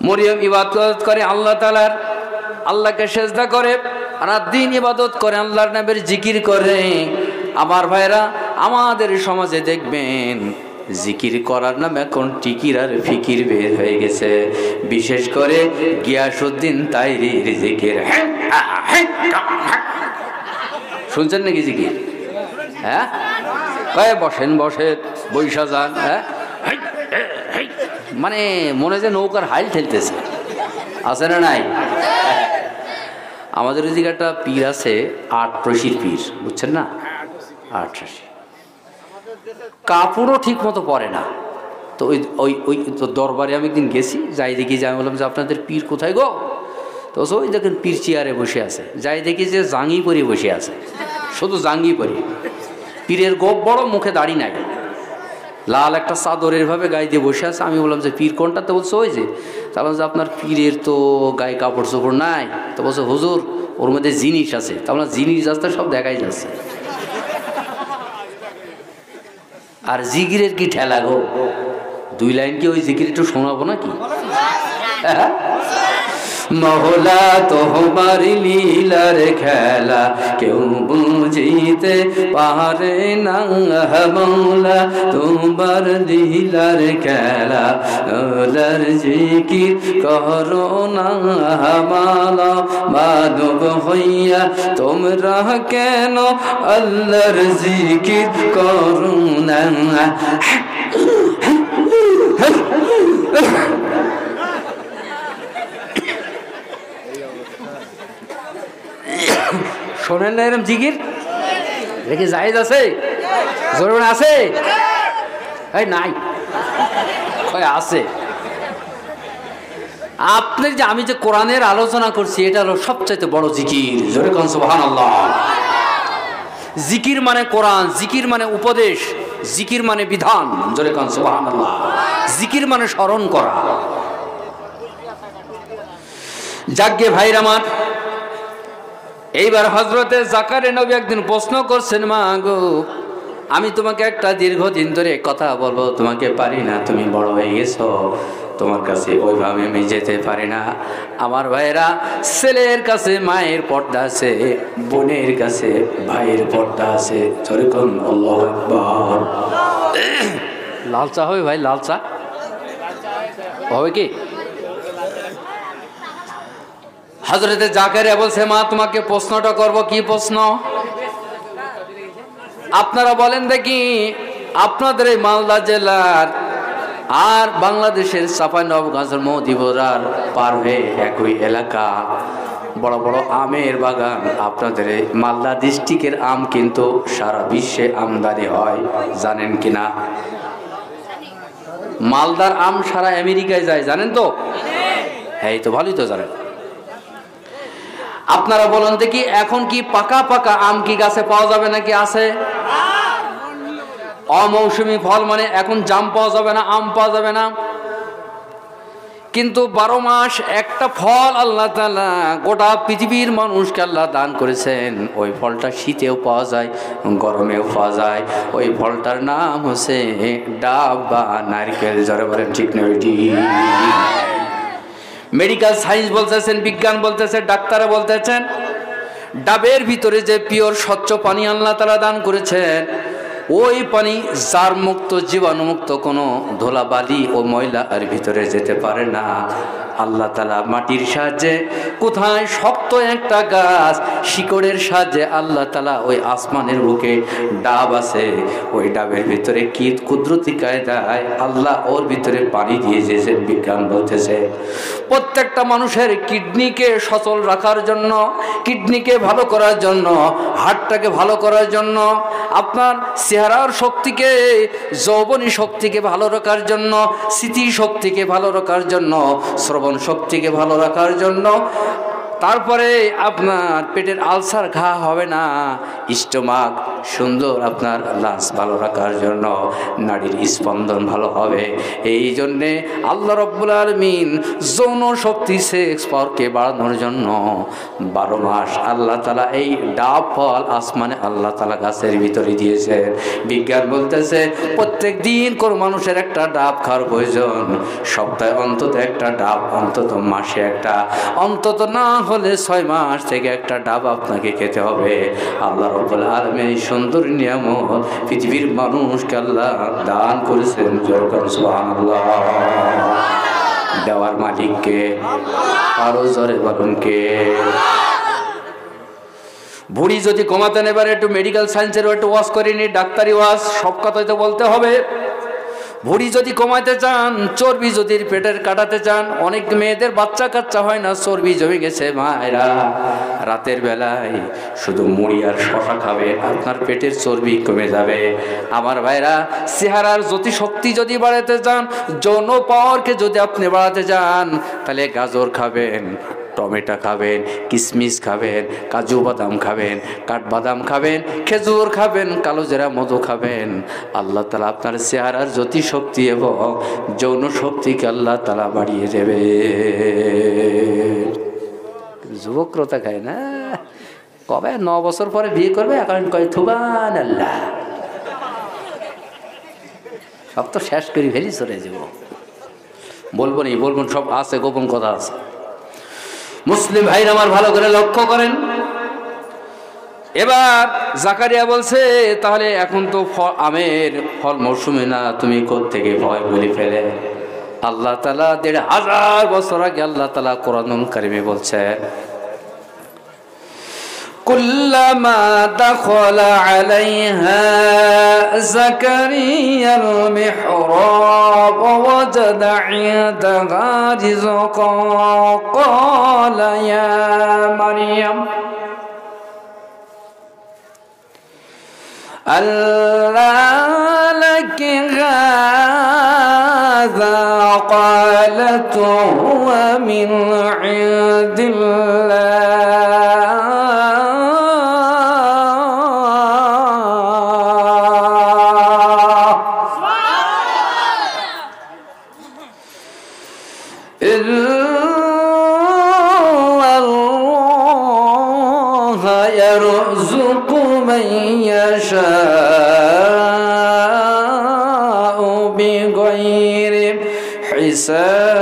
মরিয়ম ইবাদত করে আল্লাহ তাআলার, আল্লাহকে সেজদা করে, রাত দিন ইবাদত করে, আল্লাহর নামের জিকির করে। আমার ভাইরা, আমাদের সমাজে দেখবেন জিকির করার নাম এখন টিকির আর ফিকির বের হয়ে গেছে, বিশেষ করে গিয়াসউদ্দিন তাইরির জিকির। শুনছেন নাকি জিকির? হ্যাঁ, কয়ে বসেন বসেন, বৈশা যান। হ্যাঁ, মানে মনে যে নৌকার হাইল ঠেলতেছে, আছে না নাই? আমাদের ওইদিকে একটা পীর আছে, ৮৮ পীর, বুঝছেন না? ৮৮ কাপড়ও ঠিক মতো পরে না। তো ওই ওই ওই তো দরবারে আমি একদিন গেছি, যাই দেখি যে আমি বললাম যে আপনাদের পীর কোথায় গো? তো ওই দেখেন পীর চেয়ারে বসে আছে। যাই দেখি যে জাঙ্গি পরে বসে আছে, শুধু জাঙ্গি পরে। পীরের গোপ বড়, মুখে দাড়ি নাই, লাল একটা চাদরের ভাবে গায়ে দিয়ে বসে আছে। আমি বললাম যে পীর কোনটা? তো বলছে ওই যে। তাহলে যে আপনার পীরের তো গায়ে কাপড় চোপড় নাই। তো বলছে হুজুর ওর মধ্যে জিনিস আছে। তাহলে জিনিস আসতে সব দেখাই যাচ্ছে, আর জিকিরের কি ঠেলা গো? 2 লাইন কি ওই জিকির একটু শোনাবো নাকি? মহলা তোমার লীলার খেলা কেউ বুঝিতে পারে না, মৌলা তোমার লীলার খেলা, আল্লাহর জিকির করো না মালা, মানব হইয়া তোমরা কেন আল্লাহর জিকির করো না। শোনেন না এরম জিকির? দেখি জায়েজ আছে, জরুরি আছে? এই নাই, আছে। আপনি যে আমি যে কোরআনের আলোচনা করছি, এটা হলো সবচাইতে বড় জিকির। জোরে কোন সুবহানাল্লাহ। জিকির মানে কোরআন, জিকির মানে উপদেশ, জিকির মানে বিধান। জোরে কোন সুবহানাল্লাহ। জিকির মানে স্মরণ করা। যাজ্ঞে ভাইর আমার, এইবার হযরতে জাকারিয়া নবী একদিন প্রশ্ন করছেন, মা গো আমি তোমাকে একটা দীর্ঘদিন ধরে কথা বলবো, তোমাকে পারি না, তুমি বড় হয়ে গেছো, তোমার কাছে ওইভাবে আমি যেতে পারি না। আমার ভাইয়েরা, ছেলের কাছে মায়ের পর্দা আছে, বোনের কাছে ভাইয়ের পর্দা আছে। যেরকম আল্লাহু আকবার। লাল চা হবে ভাই? লাল চা হবে কি? হযরতে জাকারিয়া বলছে, মা তোমাকে প্রশ্নটা করব। কি প্রশ্ন? আপনারা বলেন দেখি, আপনাদের এই মালদা জেলার আর বাংলাদেশের চাঁপাইনবাবগঞ্জের মৌদিবরার পার হয়ে একই এলাকা, বড় বড় আমের বাগান। আপনাদের এই মালদা ডিস্ট্রিক্টের আম কিন্তু সারা বিশ্বে আমদানি হয়, জানেন কিনা? মালদার আম সারা আমেরিকায় যায়, জানেন তো? হ্যাঁ, এই তো ভালোই তো জানেন। আপনারা বলেন দেখি, এখন কি পাকা পাকা আম কি গাছে পাওয়া যাবে নাকি আছে? অমৌসুমী ফল মানে এখন জাম পাওয়া যাবে না, আম পাওয়া যাবে না। কিন্তু 12 মাস একটা ফল আল্লাহ তাআলা গোটা পৃথিবীর মানুষকে আল্লাহ দান করেছেন। ওই ফলটা শীতেও পাওয়া যায়, গরমেও পাওয়া যায়। ওই ফলটার নাম হচ্ছে ডাব বা নারকেল। জোরে বলেন ঠিক না? মেডিকেল সায়েন্স বলতেছেন, বিজ্ঞান বলতেছে, ডাক্তাররা বলতেছেন, ডাবের ভিতরে যে পিওর স্বচ্ছ পানি আল্লাহ তাআলা দান করেছেন, ওই পানি জার মুক্ত, জীবাণুমুক্ত, কোনো ধুলাবালি ও ময়লা আর ভিতরে যেতে পারে না। আল্লাহ তাআলা মাটির সাহায্যে, কোথায় শক্ত একটা গাছ শিকড়ের সাহায্যে আল্লাহ তাআলা ওই আসমানের বুকে ডাব আছে, ওই ডাবের ভিতরে কি কুদরতি কায়দায় আল্লাহ ওর ভিতরে পানি দিয়ে দিয়েছেন। বিজ্ঞান বলতেছে প্রত্যেকটা মানুষের কিডনিকে সচল রাখার জন্য, কিডনিকে ভালো করার জন্য, হার্টটাকে ভালো করার জন্য, আপনার চেহারার শক্তিকে, যৌবনী শক্তিকে ভালো রাখার জন্য, স্মৃতি শক্তিকে ভালো রাখার জন্য, শ্রবণ শক্তিকে ভালো রাখার জন্য, তারপরে আপনার পেটের আলসার ঘা হবে না, স্টোমাক সুন্দর, আপনার লাঞ্চ ভালো রাখার জন্য, নাড়ির স্পন্দন ভালো হবে। এই জন্যে আল্লাহ রব্বুল আলামিন যৌন শক্তি, সেক্স পাওয়ারকে বাড়ানোর জন্য 12 মাস আল্লাহ তাআলা এই ডাব ফল আসমানে আল্লাহ তাআলা গাছের ভিতরে দিয়েছেন। বিজ্ঞান বলতেছে প্রত্যেক দিন কোন মানুষের একটা ডাব খাওয়ার প্রয়োজন, সপ্তাহে অন্তত একটা ডাব, অন্তত মাসে একটা, অন্তত না হলে 6 মাস থেকে একটা ডাব আপনাকে খেতে হবে। আল্লাহ রব্বুল আলামিন এই সুন্দর নিয়ামত পৃথিবীর মানুষকে আল্লাহ দান করেছেন। সুবহানাল্লাহ। দেওয়ার মালিককে, আরো জোরে বলুন কে? ভুঁড়ি যদি কমাতে নেবার একটু মেডিকেল সায়েন্সের একটু ওয়াশ করিনি, ডাক্তারি ওয়াশ, সব কথাই তো বলতে হবে। ভুঁড়ি যদি কমাতে চান, চর্বি যদি পেটের কাটাতে চান, অনেক মেয়েদের বাচ্চা কাচ্চা হয় না, চর্বি জমে গেছে। মায়েরা রাতের বেলায় শুধু মুড়ি আর শশা খাবে, আপনার পেটের চর্বি কমে যাবে। আমার ভাইরা চেহারার জ্যোতি শক্তি যদি বাড়াতে চান, যৌন পাওয়ারকে যদি আপনি বাড়াতে চান, তাহলে গাজর খাবেন, টমেটো খাবেন, কিশমিশ খাবেন, কাজু বাদাম খাবেন, কাঠবাদাম খাবেন, খেজুর খাবেন, কালো জিরা মধু খাবেন। আল্লাহ তাআলা আপনার চেহারার জ্যোতি শক্তি এবং যৌন শক্তিকে আল্লাহ তাআলা বাড়িয়ে দেবে। যুবকরা খায় না, কবে 9 বছর পরে বিয়ে করবে, এখন কয় সুবহানাল্লাহ। সব তো শেষ করে ফেলি, চলে যাব। বলবো নি, বলবো, সব আছে, গোপন কথা আছে। মুসলিম ভাইরা আমার ভালো করে লক্ষ্য করেন। এবার জাকারিয়া বলছে, তাহলে এখন তো আমের ফল মৌসুমে না, তুমি কোত্থেকে ভয় বলে ফেলে? আল্লাহ তাআলা 1500 বছর আগে আল্লাহ তাআলা কোরআনুল কারীমে বলছে, কুল্লামা দাখালা আলাইহা জাকারিয়াল মিহরাব ওয়াজাদা ইনদাহা রিজকান ক্বালা ইয়া মারইয়াম আল্লা লাকি হাযা ক্বালাত হুয়া মিন ইনদিল্লাহ يرزق من يشاء بغير حساب।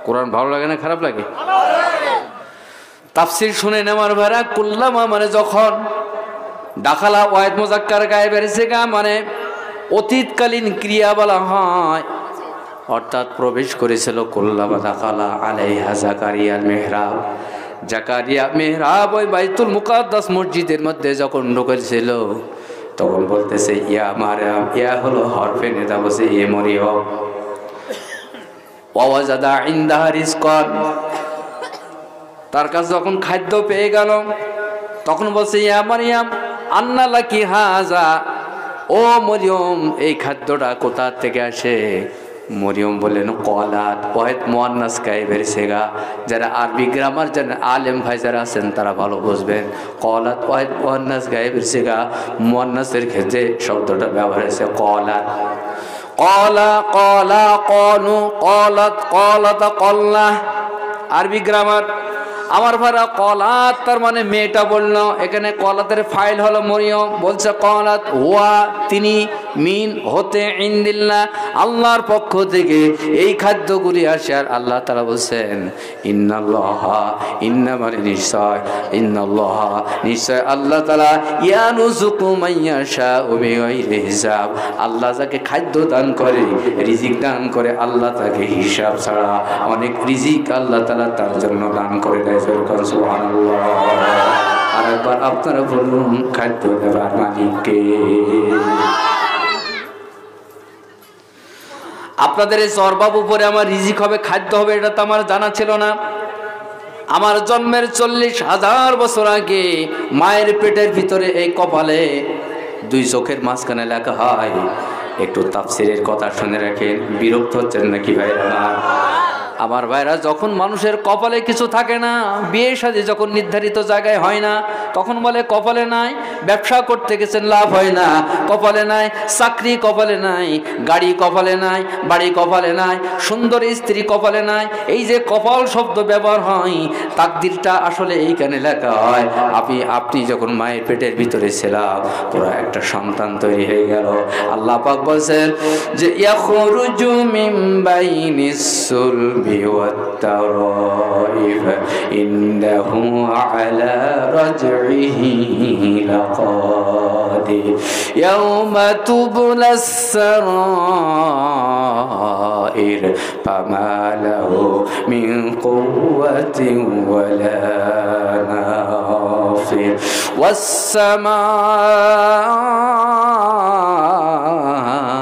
কোরআন ভালো লাগে না খারাপ লাগে? তাফসীর শুনেন আমার ভাইরা। কুল্লামা মানে যখন, দাখালা ওয়াহিদ মুজাক্কার গায়েবের সিগা মানে অতীতকালীন ক্রিয়া বলা হয়, অর্থাৎ প্রবেশ করেছিল। কুল্লামা দাখালা আলাইহা জাকারিয়াল মিহরাব, জাকারিয়া মিহরাব ওই বাইতুল মুকাদ্দাস মসজিদের মধ্যে যখন ঢুকেছিল, তখন বলতেছে ইয়া মারয়াম, ইয়া হলো হরফে নেদা, বসে এ মরিয়ম। ওয়াজাদা ইনদাহা রিজকান, তার কাছে যখন খাদ্য পেয়ে গেল, তখন বলছে ইয়া মারয়াম আন্না লাকি হাযা, ও মরিয়ম এই খাদ্যটা কোথা থেকে আসে? মরিয়ম বললেন কলাত, ওয়াহিদ মুয়ান্নাস গায়েবের সিগা। যারা আরবি গ্রামার জানেন, আলেম ভাই যারা আছেন তারা ভালো বুঝবেন। কলাত ওয়াহিদ মুয়ান্নাস গায়েবের সিগা, মুয়ান্নাসের ক্ষেত্রে শব্দটা ব্যবহার হয়েছে কলাত। কলা, কলা, কনু, কলাত, কলাতা, কল্লা, আরবি গ্রামার। আমার ভাইরা কলাত তার মানে মেয়েটা বললো, এখানে কলাতের ফাইল হলো মরিয়ম। বলছে কলাত হুয়া তিনি, মিন হতে, ইনদিল্লাহ আল্লাহর পক্ষ থেকে এই খাদ্যগুলি আসে। আর আল্লাহ তাআলা বলছেন ইন্নাল্লাহা, ইন্না মানে নিশ্চয়, ইন্নাল্লাহা নিশ্চয় আল্লাহ তাআলা ইয়ারযুকু মান ইয়াশাউ বিগাইরি হিসাব, আল্লাহ যাকে খাদ্য দান করে, রিজিক দান করে, আল্লাহ তাকে হিসাব ছাড়া অনেক রিজিক আল্লাহ তাআলা তার জন্য দান করে দেয়। সুবহানাল্লাহ। আর একবার আপনারা বলুন, খাদ্য দেবার মালিককে? আপনাদের এই চরবাব উপরে আমার রিজিক হবে, খাদ্য হবে, এটা তো আমার জানা ছিল না। আমার জন্মের 40,000 বছর আগে মায়ের পেটের ভিতরে এই কপালে 2 চোখের মাঝখানে লেখা হয়। একটু তাফসীরের কথা শুনে রাখেন, বিরক্ত হচ্ছেন নাকি ভাইরা? আমার ভাইরা, যখন মানুষের কপালে কিছু থাকে না, বিয়ে শাদী যখন নির্ধারিত জায়গায় হয় না, তখন বলে কপালে নাই। ব্যবসা করতে গেছেন, লাভ হয় না, কপালে নাই। চাকরি কপালে নাই, গাড়ি কপালে নাই, বাড়ি কপালে নাই, সুন্দর স্ত্রী কপালে নাই। এই যে কপাল শব্দ ব্যবহার হয়, তাকদিরটা আসলে এইখানে লেখা হয়। আপনি যখন মায়ের পেটের ভিতরে ছিলাম, পুরো একটা সন্তান তৈরি হয়ে গেল। আল্লাহ পাক বলছেন যে ইয়াখরুজু মিন বাইনিস সুলবি ওয়াত তারাইব ইন্নাহু আলা রাজইহি লাকাদির ইয়াওমা তুবলাস সারাইর ফামা লাহু মিন কুওয়াতিন ওয়ালা নাসির ওয়াস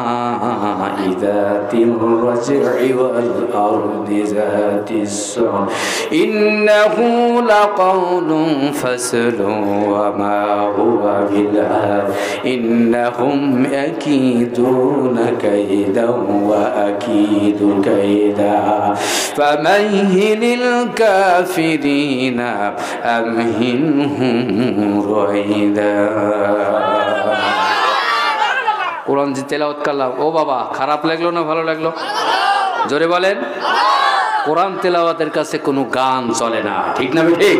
সামাই যাতির রাজই ওয়াল আরদি যাতিস সাম ইন্নাহু লাকাওলুন ফাসলুন ওয়া মা হুয়া বিলহায ইন্নাহুম ইয়াকিদুনা কাইদান ওয়া আকিদু কাইদা ফামাহহিলিল কাফিরিনা আমহিলহুম রয়দা। কোরআন যে তেলাওয়াত করলাম, ও বাবা, খারাপ লাগলো না ভালো লাগলো? জোরে বলেন। কোরআন তেলাওয়াতের কাছে কোনো গান চলে না, ঠিক না? ঠিক।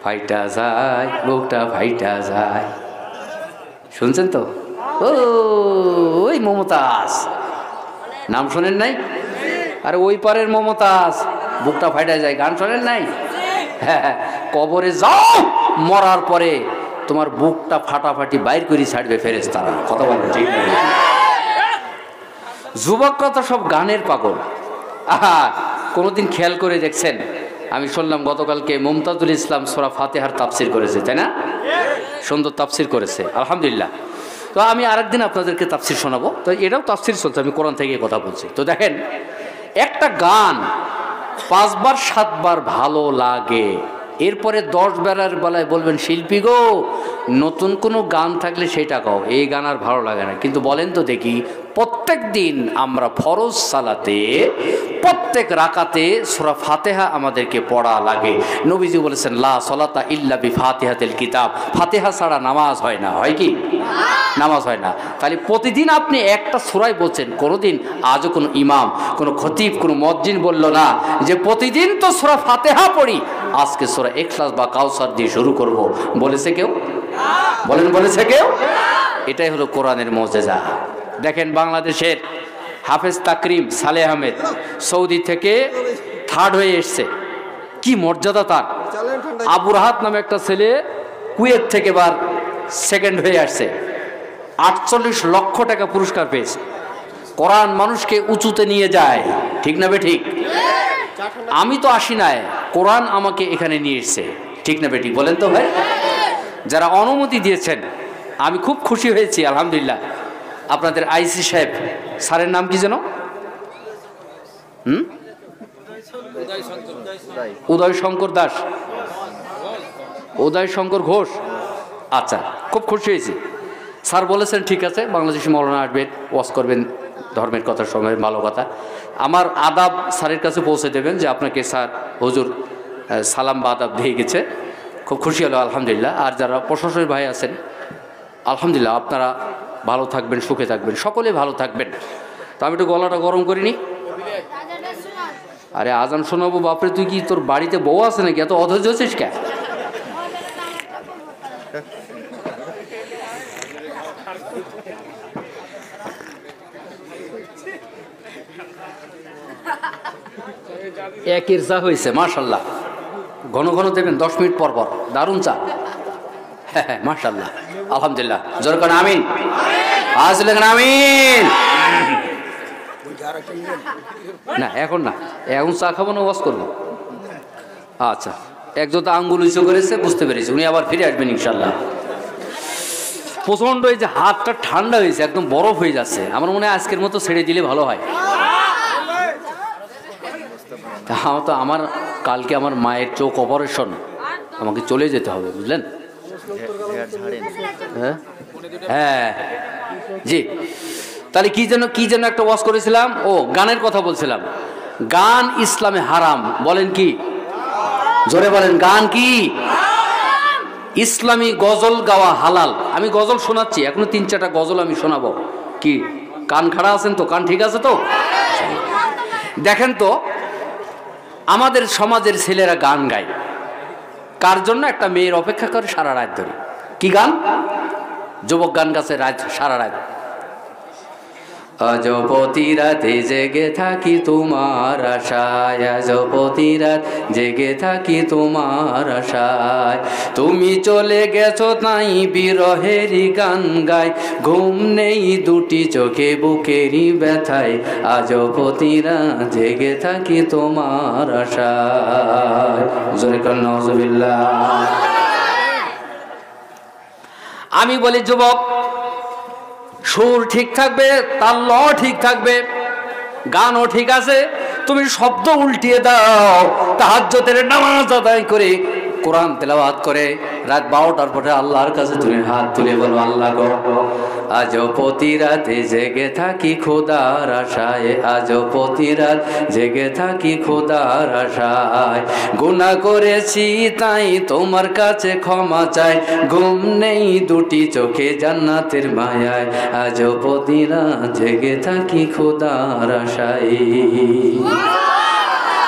ফাইটা যায়, বুকটা ফাইটা যায়। শুনছেন তো? ওই মমতাজ, নাম শোনেন নাই? আরে ওই পারের মমতাজ, বুকটা ফাইটা যায়, গান শোনেন নাই? হ্যাঁ, কবরে যাও, মরার পরে তোমার বুকটা ফাটাফাটি বাইর করে ছাড়বে ফেরেশতারা। কথা বলেন, ঠিক না? যুবক কথা সব গানের পাগল। কোনোদিন খেয়াল করে দেখছেন? আমি শুনলাম গতকালকে মুমতাজুল ইসলাম সূরা ফাতিহার তাফসির করেছে, তাই না? সুন্দর তাফসির করেছে, আলহামদুলিল্লাহ। তো আমি আরেকদিন আপনাদেরকে তাফসির শোনাবো। তো এটাও তাফসির চলছে, আমি কোরআন থেকে কথা বলছি। তো দেখেন, একটা গান 5 বার 7 বার ভালো লাগে, এরপরে 10 বেলার বেলায় বলবেন শিল্পী গো নতুন কোনো গান থাকলে সেটা গাও, এই গান আর ভালো লাগে না। কিন্তু বলেন তো দেখি, প্রত্যেক দিন আমরা ফরজ সালাতে প্রত্যেক রাকাতে সূরা ফাতিহা আমাদেরকে পড়া লাগে। নবীজি বলেছেন লা সালাতা ইল্লা বিফাতিহাতিল কিতাব, ফাতিহা ছাড়া নামাজ হয় না। হয় কি? নামাজ হয় না। তাহলে প্রতিদিন আপনি একটা সূরাই বলছেন, কোনোদিন আজও কোনো ইমাম, কোনো খতিব, কোনো মুয়াজ্জিন বলল না যে প্রতিদিন তো সূরা ফাতিহা পড়ি, আজকে সূরা ইখলাস বা কাউসার দিয়ে শুরু করব। বলেছে কেউ? বলেন, বলেছে কেউ? এটাই হলো কোরআনের মুজিজা। দেখেন, বাংলাদেশের হাফেজ তাকরিম সালেহ আহমেদ সৌদি থেকে 3rd হয়ে এসছে, কি মর্যাদা তার। আবু রাহাত নামে একটা ছেলে কুয়েত থেকে 2nd হয়ে আসছে, 48 লক্ষ টাকা পুরস্কার পেয়েছে। কোরআন মানুষকে উঁচুতে নিয়ে যায়, ঠিক না? ঠিক। আমি তো আসি নাই, কোরআন আমাকে এখানে নিয়ে এসছে, ঠিক না? ঠিক বলেন তো ভাই। যারা অনুমতি দিয়েছেন আমি খুব খুশি হয়েছি, আলহামদুলিল্লাহ। আপনাদের আইসি সাহেব, স্যারের নাম কি যেন? উদয় শঙ্কর দাস, উদয় শঙ্কর ঘোষ। আচ্ছা, খুব খুশি হয়েছি। স্যার বলেছেন ঠিক আছে, বাংলাদেশি মৌলানা আসবেন, ওয়াজ করবেন, ধর্মের কথা, সময়ের ভালো কথা। আমার আদাব স্যারের কাছে পৌঁছে দেবেন যে আপনাকে স্যার হুজুর সালাম বা আদাব দিয়ে গেছে। খুব খুশি হলো, আলহামদুলিল্লাহ। আর যারা প্রশাসনের ভাই আছেন, আলহামদুলিল্লাহ, আপনারা ভালো থাকবেন, সুখে থাকবেন, সকলে ভালো থাকবেন। তো আমি একটু গলাটা গরম করিনি। আরে আজান শোনাবো? বাপরে, তুই কি তোর বাড়িতে বউ আছে নাকি? এত অধৈর্য হচ্ছিস কে? একের চা হয়েছে, মাশাল্লাহ। ঘন ঘন দেবেন, 10 মিনিট পর পর। দারুণ চা। হ্যাঁ হ্যাঁ, মাশাল্লাহ, আলহামদুলিল্লাহ। জোর করে আমিন। আজ লেখেন আমিন। না এখন না, এখন চা খাবো না, ওয়াজ করবো। আচ্ছা, একজন আঙ্গুল উঁচু করেছে, বুঝতে পেরেছি, উনি আবার ফিরে আসবেন ইনশাল্লাহ। প্রচন্ড এই যে হাতটা ঠান্ডা হয়েছে, একদম বরফ হয়ে যাচ্ছে। আমার মনে হয় আজকের মতো ছেড়ে দিলে ভালো হয়। তো আমার কালকে আমার মায়ের চোখ অপারেশন, আমাকে চলে যেতে হবে, বুঝলেন? হ্যাঁ হ্যাঁ জি। তাহলে কি যেন একটা ওয়াজ করেছিলাম, ও গানের কথা বলছিলাম। গান ইসলামে হারাম, বলেন কি? জোরে বলেন, গান কি? ইসলামী গজল গাওয়া হালাল। আমি গজল শোনাচ্ছি, এখনো 3-4টা গজল আমি শোনাবো। কি কান খাড়া আছেন তো? কান ঠিক আছে তো? দেখেন তো, আমাদের সমাজের ছেলেরা গান গায় কার জন্য? একটা মেয়ের অপেক্ষা করে সারা রাত ধরে। কি গান? যুবক গান গাছে রাত সারা রাত। আজ প্রতি রাতে জেগে থাকি তোমার আশায়, আজ প্রতি রাত জেগে থাকি তোমার আশায়, তুমি চলে গেছো তাই বিরহেরই গান গায়, ঘুম নেই দুটি চোখে বুকেরই ব্যথায়, আজ প্রতি রাত জেগে থাকি তোমার আশায়। জোরে কর নাউজুবিল্লাহ। আমি বলি যুবক, সুর ঠিক থাকবে, তাল ঠিক থাকবে, গানও ঠিক আছে, তুমি শব্দ উল্টিয়ে দাও। তাহাজ্জুদের নামাজ আদায় করে, কোরআন তেলাওয়াত করে রাত 12টার পরে আল্লাহর কাছে তুমি হাত তুলে বলো, আল্লাহ গো আজ প্রতি রাতে জেগে থাকি খোদার আশায়, আজ প্রতি রাত জেগে থাকি খোদার আশায়, গুনাহ করেছি তাই তোমার কাছে ক্ষমা চাই, ঘুম নেই দুটি চোখে জান্নাতের মায়ায়, আজ প্রতি রাত জেগে থাকি খোদার আশায়।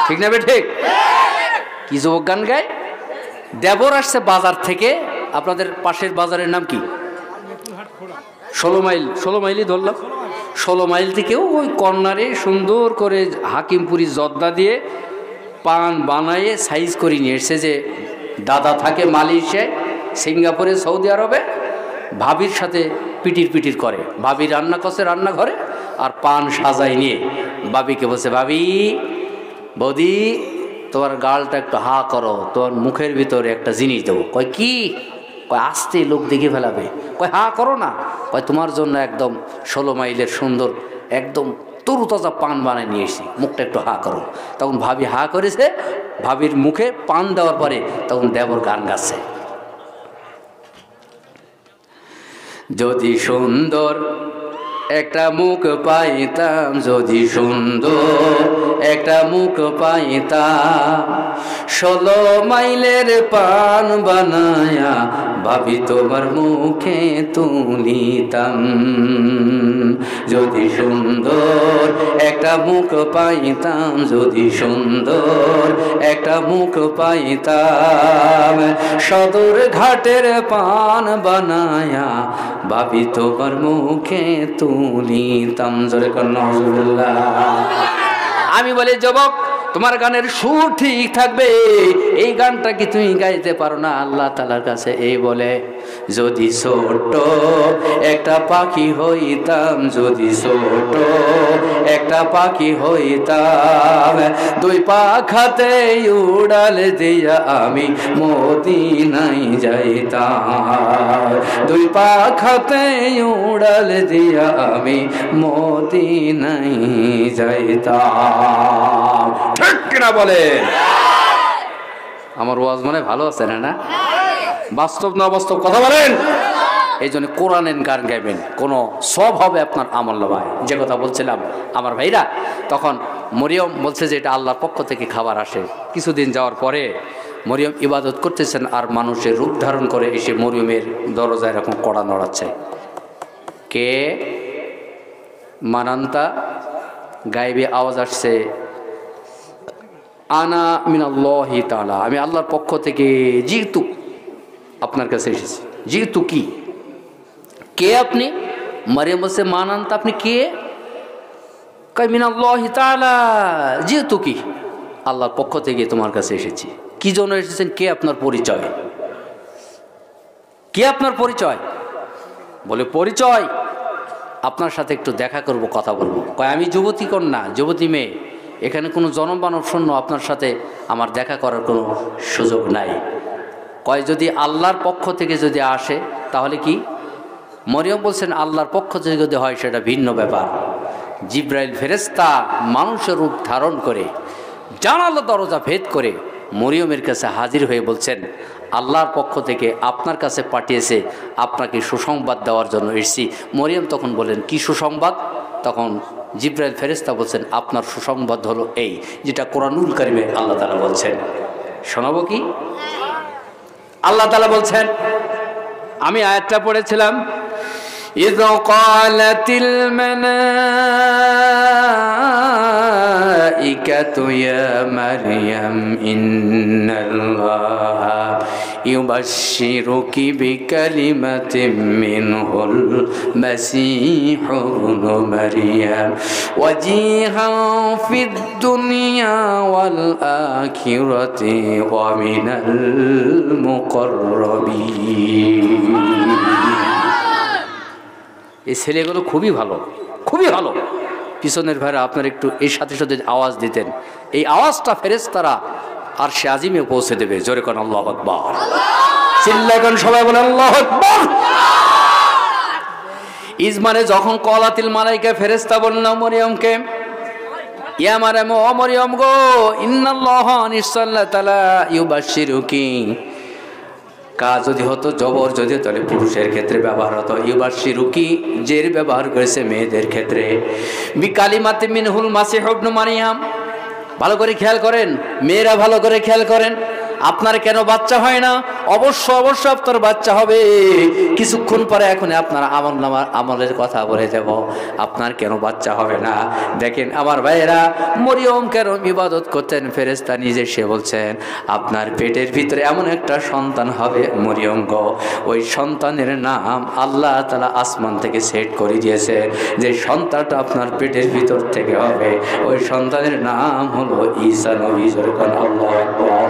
ঠিক না বে ঠিক? কি যুবক গান গায়? দেবর আসছে বাজার থেকে, আপনাদের পাশের বাজারের নাম কি? 16 মাইল। 16 মাইলই ধরলাম। 16 মাইল থেকেও ওই কর্নারে সুন্দর করে হাকিমপুরি জর্দা দিয়ে পান বানায়ে সাইজ করে নিয়ে এসছে। যে দাদা থাকে মালয়েশিয়ায়, সিঙ্গাপুরে, সৌদি আরবে, ভাবির সাথে পিটির করে। ভাবি রান্না করছে রান্নাঘরে, আর পান সাজাই নিয়ে ভাবিকে বলছে, ভাবি বৌদি তোমার গালটা একটু হা করো, তোমার মুখের ভিতরে একটা জিনিস দেবো। কয় কি? কয় আস্তে, লোক দেখে ফেলাবে। কয় হা করো না। কয় তোমার জন্য একদম 16 মাইলের সুন্দর একদম তরুতাজা পান বানায় নিয়ে এসেছি, মুখটা একটু হা করো। তখন ভাবি হা করেছে, ভাবির মুখে পান দেওয়ার পরে তখন দেবর গান গাচ্ছে। যদি সুন্দর একটা মুখ পাইতাম, যদি সুন্দর একটা মুখ পাইতাম, 16 মাইলের পান বানায়া ভাবি তোমার মুখে তুলিতাম। যদি সুন্দর একটা মুখ পাইতাম, যদি সুন্দর একটা মুখ পাইতাম, সদর ঘাটের পান বানায়া ভাবি তোমার মুখে তুলিতাম। জোরে কর নাউজুবিল্লাহ। আমি বলি যুবক, তোমার গানের সুর ঠিক থাকবে, এই গানটা কি তুমি গাইতে পারো না? আল্লাহ তাআলার কাছে এই বলে, যদি ছোট একটা পাখি হইতাম, যদি ছোট একটা পাখি হইতাম, 2 পাখাতে উড়াল দিয়া আমি মদিনায় যাইতাম, 2 পাখাতে উড়াল দিয়া আমি মদিনায় যাইতাম। ঠিক কিনা বলে? আমার ওয়াজ মানে ভালো আছে না? বাস্তব না বাস্তব কথা বলেন। এই জন্য কোরআনের গান গাইবেন, কোনো সব হবে আপনার আমল নামায়। যে কথা বলছিলাম আমার ভাইরা, তখন মরিয়ম বলছে যে এটা আল্লাহর পক্ষ থেকে খাবার আসে। কিছুদিন যাওয়ার পরে মরিয়ম ইবাদত করতেছেন, আর মানুষের রূপ ধারণ করে এসে মরিয়মের দরজায় এরকম কড়া নড়াচ্ছে। কে? মানান্তা গাইবে আওয়াজ আসছে, আনা মিনাল্লাহি তাআলা, আমি আল্লাহর পক্ষ থেকে জিতু আপনার কাছে এসেছি। জিতু কি? কে আপনি? মারিয়াম বলছে, মানান্তা আপনি কে? কয় মিনাল্লাহি তাআলা, জিতু কি? আল্লাহর পক্ষ থেকে তোমার কাছে এসেছি। কি জন্য এসেছেন? কে আপনার পরিচয়? কে আপনার পরিচয়? বলে পরিচয় আপনার সাথে একটু দেখা করব, কথা বলবো। কয় আমি যুবতী কন্যা, যুবতী মেয়ে, এখানে কোনো জনমানব শূন্য, আপনার সাথে আমার দেখা করার কোনো সুযোগ নাই। কয় যদি আল্লাহর পক্ষ থেকে যদি আসে তাহলে কি? মরিয়ম বলছেন আল্লাহর পক্ষ থেকে যদি হয় সেটা ভিন্ন ব্যাপার। জিব্রাইল ফেরেশতা মানুষের রূপ ধারণ করে জানালা দরজা ভেদ করে মরিয়মের কাছে হাজির হয়ে বলছেন, আল্লাহর পক্ষ থেকে আপনার কাছে পাঠিয়েছে, আপনাকে সুসংবাদ দেওয়ার জন্য এসেছি। মরিয়ম তখন বলেন, কি সুসংবাদ? তখন জিবরাইল ফেরেশতা বলছেন, আপনার সুসংবাদ হলো এই, যেটা কোরআনুল কারীমে আল্লাহ তাআলা বলছেন। শোনাবো কি? আল্লাহ তাআলা বলছেন, আমি আয়াতটা পড়েছিলাম, إذ قالت الملائكة يا مريم إن الله يبشرك بكلمة منه المسيح ابن مريم وجيها في الدنيا والآخرة ومن المقربين। এই ছেলেগুলো খুবই ভালো, খুবই ভালো। পিছনের ভাইরা আপনার একটু এই সাথে সাথে আওয়াজ দিতেন, এই আওয়াজটা ফেরেশতারা আরশে আজিমে পৌঁছে দেবে। জোরে কোন আল্লাহু আকবার, চিল্লায় কোন সবাই বলে আল্লাহু আকবার। ইজমানে যখন কলাতিল মালাইকা ফেরেশতা বলল মরিয়মকে, ইয়া মারয়াম, ও মরিয়ম গো, ইন্নাল্লাহ নিশ্চয় তাআলা ইউবাশশিরুকি, কাজ যদি হতো জবর, যদি তাহলে পুরুষের ক্ষেত্রে ব্যবহার হতো। ইউবাশশিরুকি জের ব্যবহার করেছে মেয়েদের ক্ষেত্রে। বিকালিমাতিন মিনহুল মাসিহ ইবনে মারইয়াম। ভালো করে খেয়াল করেন মেয়েরা, ভালো করে খেয়াল করেন, আপনার কেন বাচ্চা হয় না? অবশ্য অবশ্য আপনার বাচ্চা হবে কিছুক্ষণ পরে। এখন আপনার আমলের কথা বলে দেব, আপনার কেন বাচ্চা হবে না। দেখেন আমার ভাইয়েরা, মরিয়ম কেন ইবাদত করতেন? ফেরেশতা নিজে সে বলছেন, আপনার পেটের ভিতরে এমন একটা সন্তান হবে মরিয়ম গো, ওই সন্তানের নাম আল্লাহ তাআলা আসমান থেকে সেট করে দিয়েছে, যে সন্তানটা আপনার পেটের ভিতর থেকে হবে, ওই সন্তানের নাম হলো ঈসা নবী। আল্লাহু আকবার।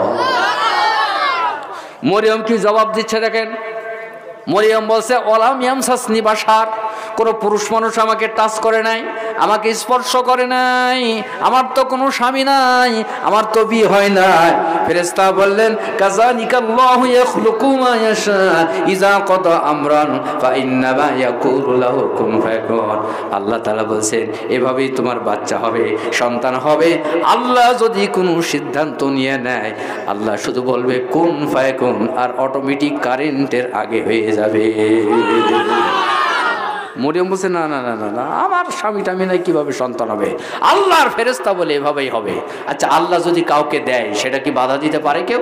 মরিয়ম কি জবাব দিচ্ছে দেখেন। মরিয়ম বলছে, ওলাম ইয়ামসাসনি বাশার, কোনো পুরুষ মানুষ আমাকে টাচ করে নাই, আমাকে স্পর্শ করে নাই, আমার তো কোনো স্বামী নাই, আমার তো বিয়ে হয় নাই। ফেরেশতা বললেন, কাযালিকাল্লাহু ইয়াখলুকু মা ইয়াশা ইযা কাদা আমরান ফাইন্নামা ইয়াকুলু লাহু কুন ফায়াকুন। আল্লাহ তাআলা বলছেন, এভাবেই তোমার বাচ্চা হবে, সন্তান হবে। আল্লাহ যদি কোনো সিদ্ধান্ত নিয়ে নেয়, আল্লাহ শুধু বলবে কুন ফায়াকুন, আর অটোমেটিক কারেন্টের আগে হয়ে যাবে। মরিয়ম বলছে, না না না না না, আমার স্বামী টামি নাই, কিভাবে সন্তান হবে? আল্লাহর ফেরেশতা বলে এভাবেই হবে। আচ্ছা, আল্লাহ যদি কাউকে দেয়, সেটা কি বাধা দিতে পারে কেউ?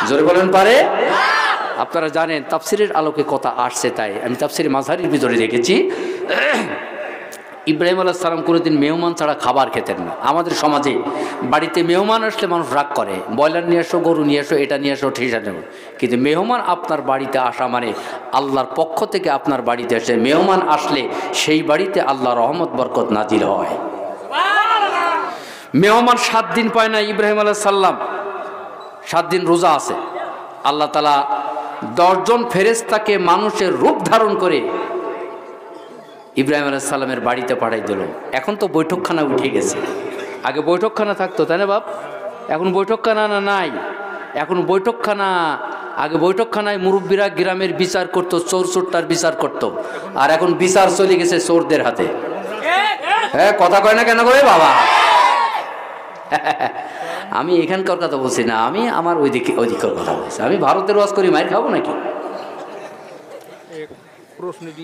জোরে বলেন, পারে? আপনারা জানেন তাফসিরের আলোকে কথা আসছে, তাই আমি তাফসিরে মাযহারির ভিতরে দেখেছি, ইব্রাহিম আলাইহিস সালাম কোনোদিন মেহমান ছাড়া খাবার খেতেন না। আমাদের সমাজে বাড়িতে মেহমান আসলে মানুষ রাগ করে, ব্রয়লার নিয়ে আসো, গরু নিয়ে আসো, এটা নিয়ে আসো, ঠিক আছে। কিন্তু মেহমান আপনার বাড়িতে আসা মানে আল্লাহর পক্ষ থেকে আপনার বাড়িতে আসে। মেহমান আসলে সেই বাড়িতে আল্লাহর রহমত বরকত নাজিল হয়। মেহমান 7 দিন পায় না। ইব্রাহিম আলাইহিস সালাম 7 দিন রোজা আছে। আল্লাহ তাআলা 10 জন ফেরেশতাকে মানুষের রূপ ধারণ করে ইব্রাহিম আলাইহিস সালামের বাড়িতে পাঠাই দিল। এখন তো বৈঠকখানা উঠে গেছে, আগে বৈঠকখানা থাকতো, তাই না বাপ? এখন বৈঠকখানা না নাই, এখন বৈঠকখানা, আগে বৈঠকখানায় মুরব্বীরা গ্রামের বিচার করতো, চোর চোরটার বিচার করতো, আর এখন বিচার চলে গেছে চোরদের হাতে। হ্যাঁ, কথা কয় না কেন করে বাবা? আমি এখানকার কথা বলছি না, আমি আমার ওইদিকের কথা বলছি। আমি ভারতের ওয়াজ করি, মাইর খাবো নাকি?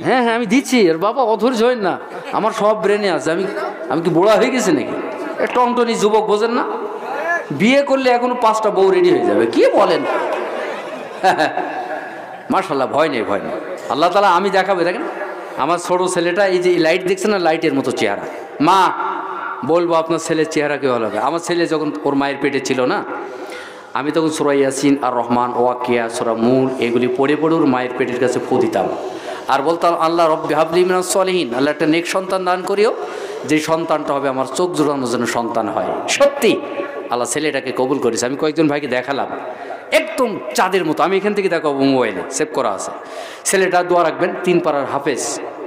হ্যাঁ হ্যাঁ, আমি দিচ্ছি। আর বাবা অধৈর্য হই না, আমার সব ব্রেনে আছে। আমি কি বুড়া হয়ে গেছি নাকি? টংটনি যুবক, বোঝেন না? বিয়ে করলে এখনো 5টা বউ রেডি হয়ে যাবে, কি বলেন? মাশাআল্লাহ, ভয় নেই, ভয় নেই। আল্লাহ তাআলা আমি দেখাবো। দেখেন আমার ছোট ছেলেটা, এই যে লাইট দেখছেন না, লাইটের মতো চেহারা। মা বলবো আপনার ছেলের চেহারা কি ভালো হবে? আমার ছেলে যখন ওর মায়ের পেটে ছিল না, আমি তখন সূরা ইয়াসিন, আর রহমান, ওয়াকিয়া, সূরা মূল এগুলি পড়ে পড়ে ওর মায়ের পেটের কাছে ফু দিতাম, আর বলতাম, আল্লাহ রব্বি হাবলি মিনাস সলিহিন, আল্লাহ একটা নেক সন্তান দান করিও, যে সন্তানটা হবে আমার চোখ জোড়ানোর জন্য সন্তান হয়। সত্যি আল্লাহ ছেলেটাকে কবুল করেছে। আমি কয়েকজন ভাইকে দেখালাম, একদম চাঁদের মতো। আমি এখান থেকে দেখাবো, মোবাইলে সেভ করা আছে। ছেলেটা দোয়া রাখবেন, 3 পারার হাফেজ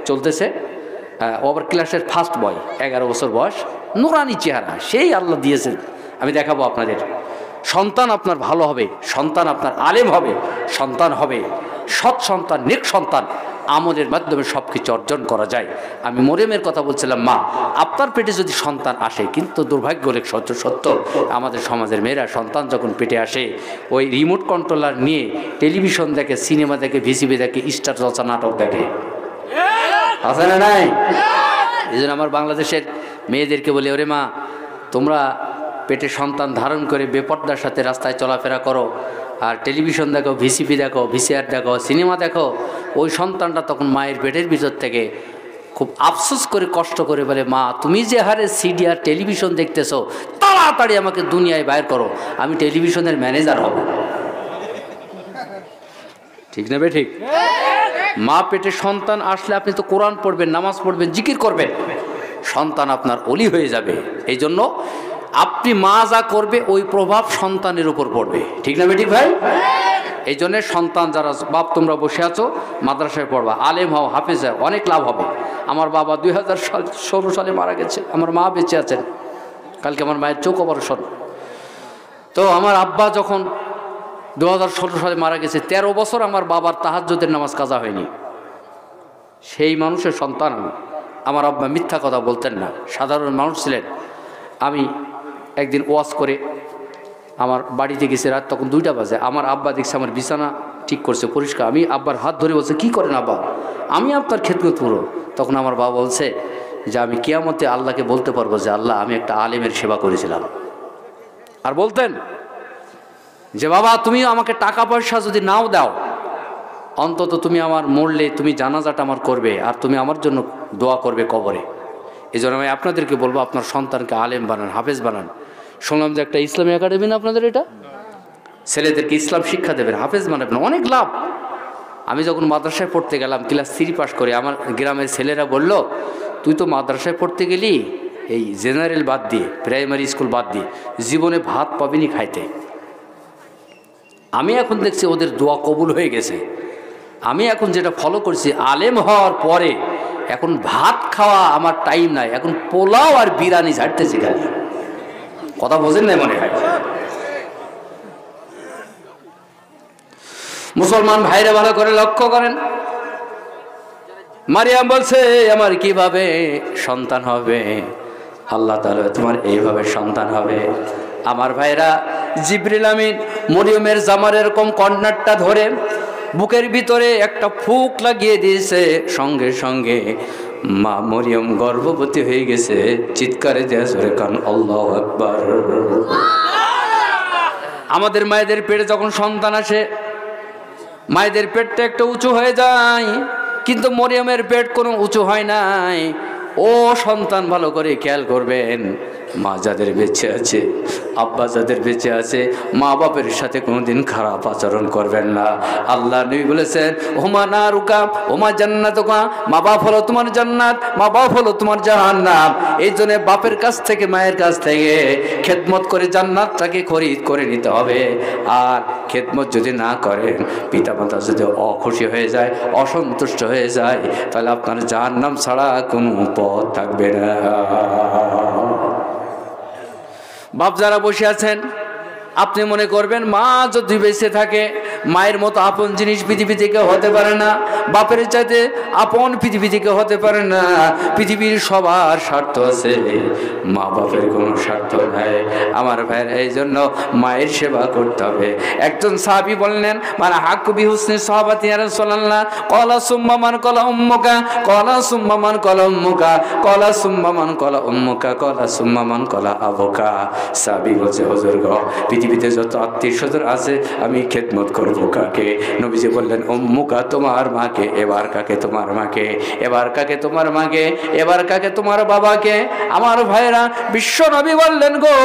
চলতেছে, ও আবার ক্লাসের ফার্স্ট বয়, 11 বছর বয়স, নুরানি চেহারা, সেই আল্লাহ দিয়েছেন। আমি দেখাবো আপনাদের। সন্তান আপনার ভালো হবে, সন্তান আপনার আলেম হবে, সন্তান হবে সৎ সন্তান, নেক সন্তান। আমলের মাধ্যমে সব কিছু অর্জন করা যায়। আমি মরিয়মের কথা বলছিলাম, মা আপনার পেটে যদি সন্তান আসে, কিন্তু দুর্ভাগ্য হলে সত্য আমাদের সমাজের মেয়েরা সন্তান যখন পেটে আসে ওই রিমোট কন্ট্রোলার নিয়ে টেলিভিশন দেখে, সিনেমা দেখে, ভিসিবি দেখে, স্টার জলসা নাটক দেখে, আছে না নাই? এই জন্য আমার বাংলাদেশের মেয়েদেরকে বলি, ওরে মা তোমরা পেটে সন্তান ধারণ করে বেপর্দার সাথে রাস্তায় চলাফেরা করো, আর টেলিভিশন দেখো, ভিসিপি দেখো, ভিসিআর দেখো, সিনেমা দেখো, ওই সন্তানটা তখন মায়ের পেটের ভিতর থেকে খুব আফসোস করে কষ্ট করে বলে, মা তুমি যে হারে সিডি আর টেলিভিশন দেখতেছো, তাড়াতাড়ি আমাকে দুনিয়ায় বাইর করো, আমি টেলিভিশনের ম্যানেজার হব। ঠিক না বে ঠিক? মা পেটে সন্তান আসলে আপনি তো কোরআন পড়বেন, নামাজ পড়বেন, জিকির করবেন, সন্তান আপনার ওলি হয়ে যাবে। এই জন্য আপনি মা যা করবে ওই প্রভাব সন্তানের উপর পড়বে। ঠিক না বেঠিক ভাই? এই জন্য সন্তান যারা বাপ তোমরা বসে আছো, মাদ্রাসায় পড়বা, আলেম হও, হাফেজ হও, অনেক লাভ হবে। আমার বাবা 2016 সালে মারা গেছে, আমার মা বেঁচে আছেন, কালকে আমার মায়ের চোখ অপারেশন। তো আমার আব্বা যখন 2016 সালে মারা গেছে, 13 বছর আমার বাবার তাহাজ্জুদের নামাজ কাজা হয়নি। সেই মানুষের সন্তান আমি। আমার আব্বা মিথ্যা কথা বলতেন না, সাধারণ মানুষ ছিলেন। আমি একদিন ওয়াজ করে আমার বাড়িতে গেছি, রাত তখন 2টা বাজে। আমার আব্বা দেখছে আমার বিছানা ঠিক করছে, পরিষ্কার। আমি আব্বার হাত ধরে বলছে, কি করেন আব্বা? আমি আপনার খেদমত পুরো। তখন আমার বাবা বলছে যে আমি কিয়ামতে আল্লাহকে বলতে পারবো যে আল্লাহ আমি একটা আলেমের সেবা করেছিলাম। আর বলতেন যে বাবা তুমি আমাকে টাকা পয়সা যদি নাও দাও, অন্তত তুমি আমার মরলে তুমি জানাজাটা আমার করবে, আর তুমি আমার জন্য দোয়া করবে কবরে। এই জন্য আমি আপনাদেরকে বলবো আপনার সন্তানকে আলেম বানান, হাফেজ বানান। শুনলাম যে একটা ইসলামী একাডেমি না আপনাদের, এটা ছেলেদেরকে ইসলাম শিক্ষা দেবেন, হাফেজ বানাবেন, অনেক লাভ। আমি যখন মাদ্রাসায় পড়তে গেলাম ক্লাস 3 পাস করে, আমার গ্রামের ছেলেরা বলল তুই তো মাদ্রাসায় পড়তে গেলি এই জেনারেল বাদ দিয়ে, প্রাইমারি স্কুল বাদ দিয়ে, জীবনে ভাত পাবিনি খাইতে। আমি এখন দেখছি ওদের দোয়া কবুল হয়ে গেছে। আমি এখন যেটা ফলো করছি, আলেম হওয়ার পরে এখন ভাত খাওয়া আমার টাইম নাই, এখন পোলাও আর বিরিয়ানি ঝাড়তেছি খালি। কথা বোঝেন না মনে হয়? মুসলমান ভাইরা ভালো করে লক্ষ্য করেন। মারিয়াম বলছে আমার কিভাবে সন্তান হবে? আল্লাহ তাআলা তোমার এইভাবে সন্তান হবে। আমার ভাইরা, জিবরিল আমিন মরিয়মের জামার এরকম কর্নারটা ধরে বুকের ভিতরে একটা ফুক লাগিয়ে দিয়েছে, সঙ্গে সঙ্গে মা মরিয়ম গর্ভবতী হয়ে গেছে। চিৎকারে দেয়া জোরে কান আল্লাহু আকবার। আমাদের মায়েদের পেটে যখন সন্তান আসে, মায়েদের পেটটা একটু উঁচু হয়ে যায়, কিন্তু মরিয়মের পেট কোনো উঁচু হয় নাই। ও সন্তান ভালো করে খেয়াল করবেন, মা যাদের বেঁচে আছে, আব্বা যাদের বেঁচে আছে, মা বাপের সাথে কোনোদিন খারাপ আচরণ করবেন না। আল্লাহ নবী বলেছেন ওমা নারুকা ওমা জান্নাতুকা, মা বাপ হলো তোমার জান্নাত, মা বাপ হলো তোমার জাহান্নাম। এই জন্য বাপের কাছ থেকে, মায়ের কাছ থেকে খেদমত করে জান্নাতটাকে খরিদ করে নিতে হবে। আর খেদমত যদি না করেন, পিতামাতা যদি অখুশি হয়ে যায়, অসন্তুষ্ট হয়ে যায়, তাহলে আপনার জাহান্নাম ছাড়া কোনো পথ থাকবে না। বাপ যারা বসে আছেন, আপনি মনে করবেন মা যদি বেঁচে থাকে, মায়ের মতো আপন জিনিস পৃথিবী থেকে হতে পারে না, বাপের চাইতে আপন পৃথিবী থেকে হতে পারে না। পৃথিবীর সবার স্বার্থ আছে, মা বাপের কোনো স্বার্থ নাই। আমার ভাইয়ের, এই জন্য মায়ের সেবা করতে হবে। একজন সাহাবী বললেন মানে হাক্কু বিহুসনি সাহাবাতি ইয়া রাসূলুল্লাহ, ক্বালা সুম্মা মান ক্বালা উম্মুকা, ক্বালা সুম্মা মান ক্বালা উম্মুকা, ক্বালা সুম্মা মান ক্বালা উম্মুকা, ক্বালা সুম্মা মান ক্বালা আবুকা। সাহাবী বলছে হুজুর গো, পৃথিবীতে যত আত্মীয় স্বজন আছে আমি খেদমত করবো কাকে? নবীজি বললেন উম্মুকা, তোমার মাকে। এবার কাকে? তোমার মাকে। এবার কাকে? তোমার মাকে। এবার কাকে? তোমার বাবাকে। আমার ভাইরা, বিশ্ব নবী বললেন গো,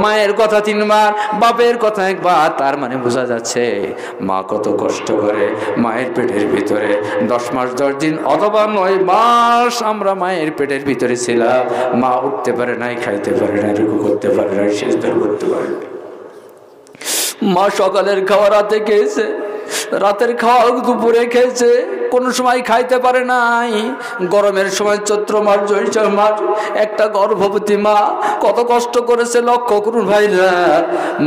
মায়ের কথা 3 বার, বাপের কথা 1 বার। তার মানে বোঝা যাচ্ছে মা কত কষ্ট করে মায়ের পেটের ভিতরে 10 মাস 10 দিন অথবা 9 মাস আমরা মায়ের পেটের ভিতরে ছিলাম। মা উঠতে পারে নাই, খাইতে পারে না, রুকু করতে পারে না, সিজদা করতে পারে না। মা সকালের খাওয়া রাতে খেয়েছে, রাতের খাওয়া দুপুরে খেয়েছে, কোনো সময় খাইতে পারে নাই। গরমের সময় চৈত্র মাস, জ্যৈষ্ঠ মাস, একটা গর্ভবতী মা কত কষ্ট করেছে লক্ষ্য করুন ভাইরা।